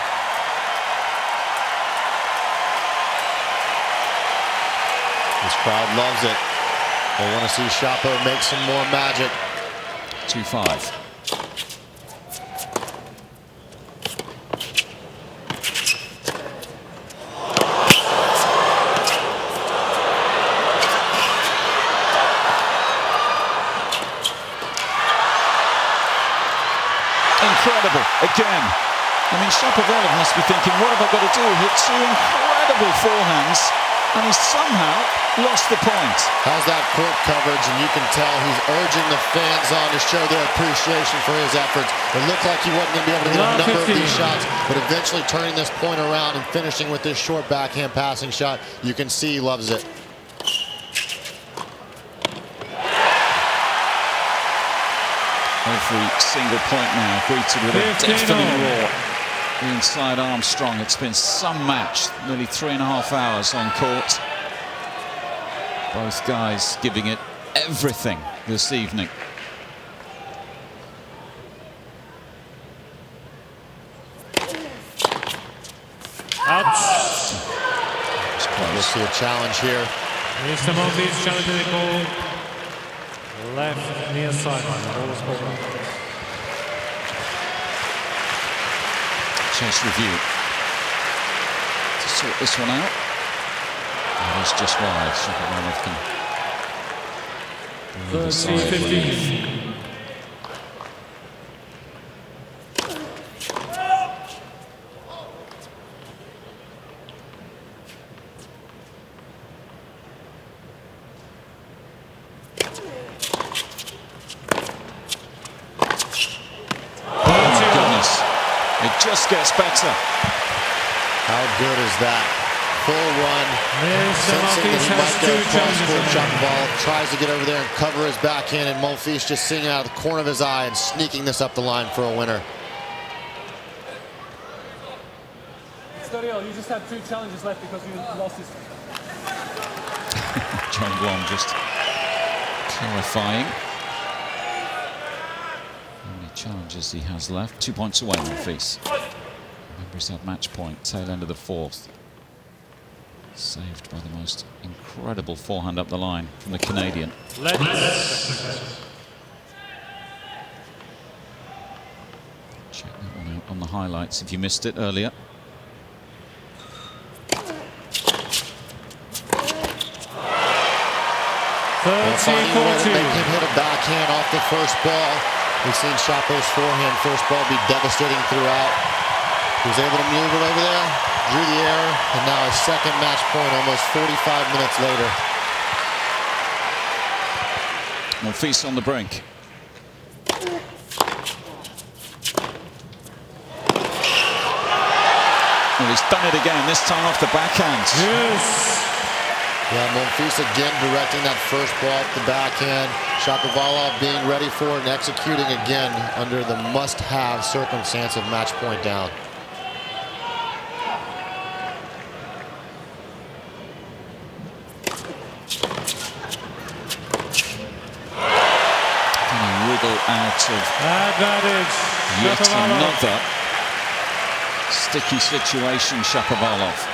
This crowd loves it. They want to see Shapo make some more magic. 2-5. Incredible, again. I mean, Shapovalov must be thinking, what have I got to do? Hit two incredible forehands, and he's somehow lost the point. Has that court coverage, and you can tell he's urging the fans on to show their appreciation for his efforts. It looked like he wasn't going to be able to get a number of these shots, but eventually turning this point around and finishing with this short backhand passing shot, you can see he loves it. Every single point now greeted with a deafening roar. Inside Armstrong, it's been some match, nearly 3.5 hours on court. Both guys giving it everything this evening. Out. We'll see a challenge here. Mr. Monfils challenging the goal. Left near sideline. The ball was called out. Chase review to sort this one out. That is just wide. Shapovalov can 13-15. It just gets better. How good is that? Full run. Sensing that he might go cross court. Shapovalov tries to get over there and cover his backhand, and Monfils just seeing it out of the corner of his eye and sneaking this up the line for a winner. Gael, you just had 2 challenges left because you lost this. John Blom just clarifying how many challenges he has left. 2 points away, Monfils. Remember, he's had match point, tail end of the 4th. Saved by the most incredible forehand up the line from the Canadian. Let's. Check that one out on the highlights if you missed it earlier. Finding a way to make him hit a backhand off the first ball. We've seen Shapo's forehand first ball be devastating throughout. He was able to maneuver it over there, drew the error, and now his second match point almost 45 minutes later. Monfils on the brink. Well, he's done it again, this time off the backhand. Yes. Yeah, Monfils again directing that first ball at the backhand. Shapovalov being ready for it and executing again under the must-have circumstance of match point down. Wiggle out of Advantage. yet Shapovalov. another sticky situation, Shapovalov.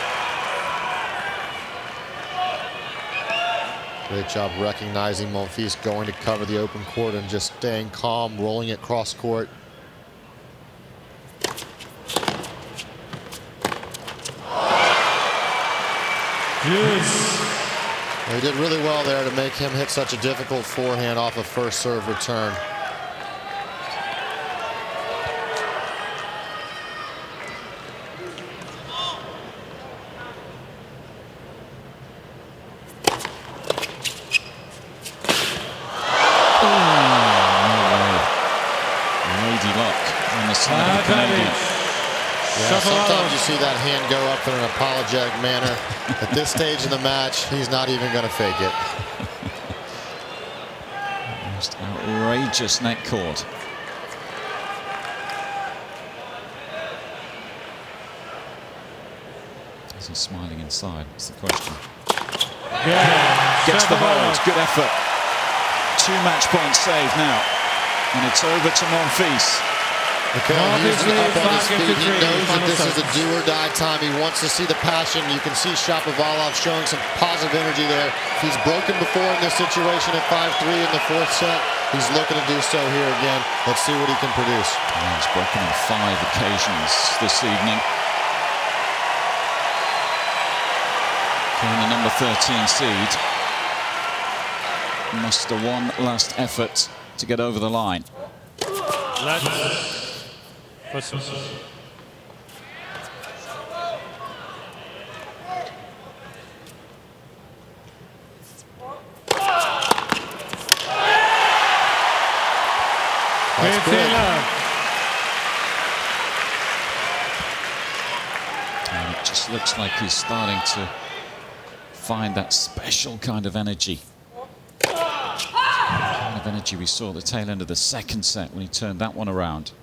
Great job recognizing Monfils going to cover the open court and just staying calm, rolling it cross court. Juice. They did really well there to make him hit such a difficult forehand off a first serve return. Lady luck on the side of the Canadian. Yeah, sometimes you see that hand go up in an apologetic manner. At this stage in the match, he's not even going to fake it. Most outrageous net cord. Is he smiling inside? That's the question. Yeah. Gets the hold. Shapovalov. Good effort. 2 match points saved now. And it's over to Monfils. Okay, he's up on his feet. He knows that this is a Final do-or-die time. He wants to see the passion. You can see Shapovalov showing some positive energy there. He's broken before in this situation at 5-3 in the 4th set. He's looking to do so here again. Let's see what he can produce. Yeah, he's broken on 5 occasions this evening. Playing the number 13 seed. Muster one last effort to get over the line. That's good. And it just looks like he's starting to find that special kind of energy. The kind of energy we saw at the tail end of the 2nd set when he turned that one around.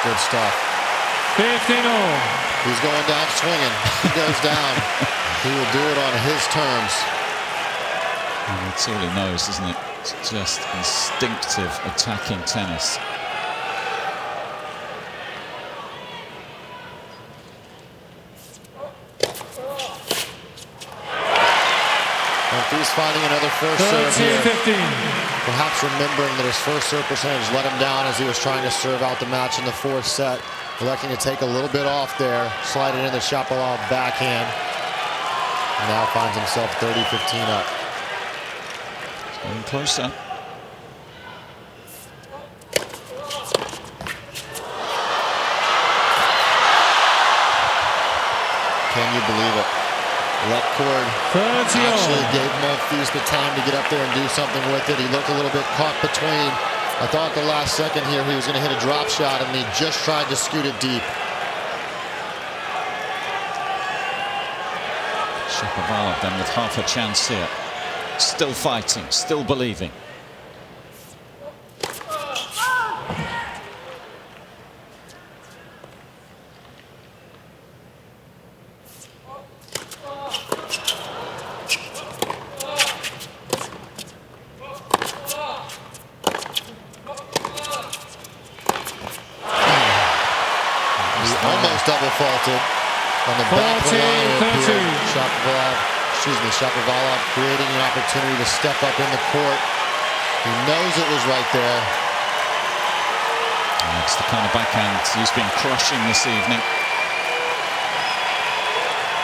Good stuff. 15-all. He's going down swinging. He goes down. He will do it on his terms. And that's all he knows, isn't it? It's just instinctive attacking tennis. Monfils finding another first serve here. 13-15. Perhaps remembering that his first serve percentage let him down as he was trying to serve out the match in the 4th set. Electing to take a little bit off there, slide it in the Shapovalov backhand. And now finds himself 30-15 up. Getting closer. Can you believe it? Left cord actually gave Monfils the time to get up there and do something with it. He looked a little bit caught between. I thought at the last second here he was going to hit a drop shot, and he just tried to scoot it deep. Shapovalov then with half a chance here. Still fighting, still believing. Almost double faulted on the back of the line here. Shapovalov creating an opportunity to step up in the court. He knows it was right there. And that's the kind of backhand he's been crushing this evening.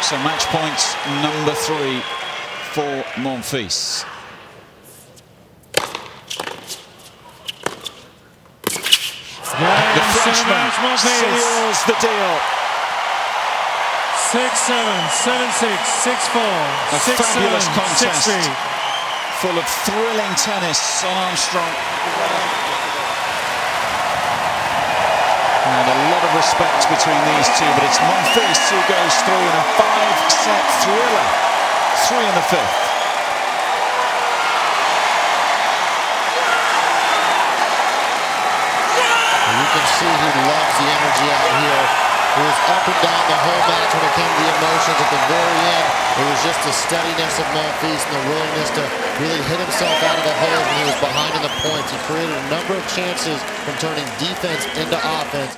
So match point number 3 for Monfils. The Frenchman seals the deal. 6-7, 7-6, 6-4, A fabulous contest. 6-3. full of thrilling tennis on Armstrong. And a lot of respect between these two, but it's Monfils who goes through in a 5-set thriller. 3 in the 5th. You can see he loves the energy out here. It was up and down the whole match when it came to the emotions. At the very end, it was just the steadiness of Monfils and the willingness to really hit himself out of the holes when he was behind in the points. He created a number of chances from turning defense into offense.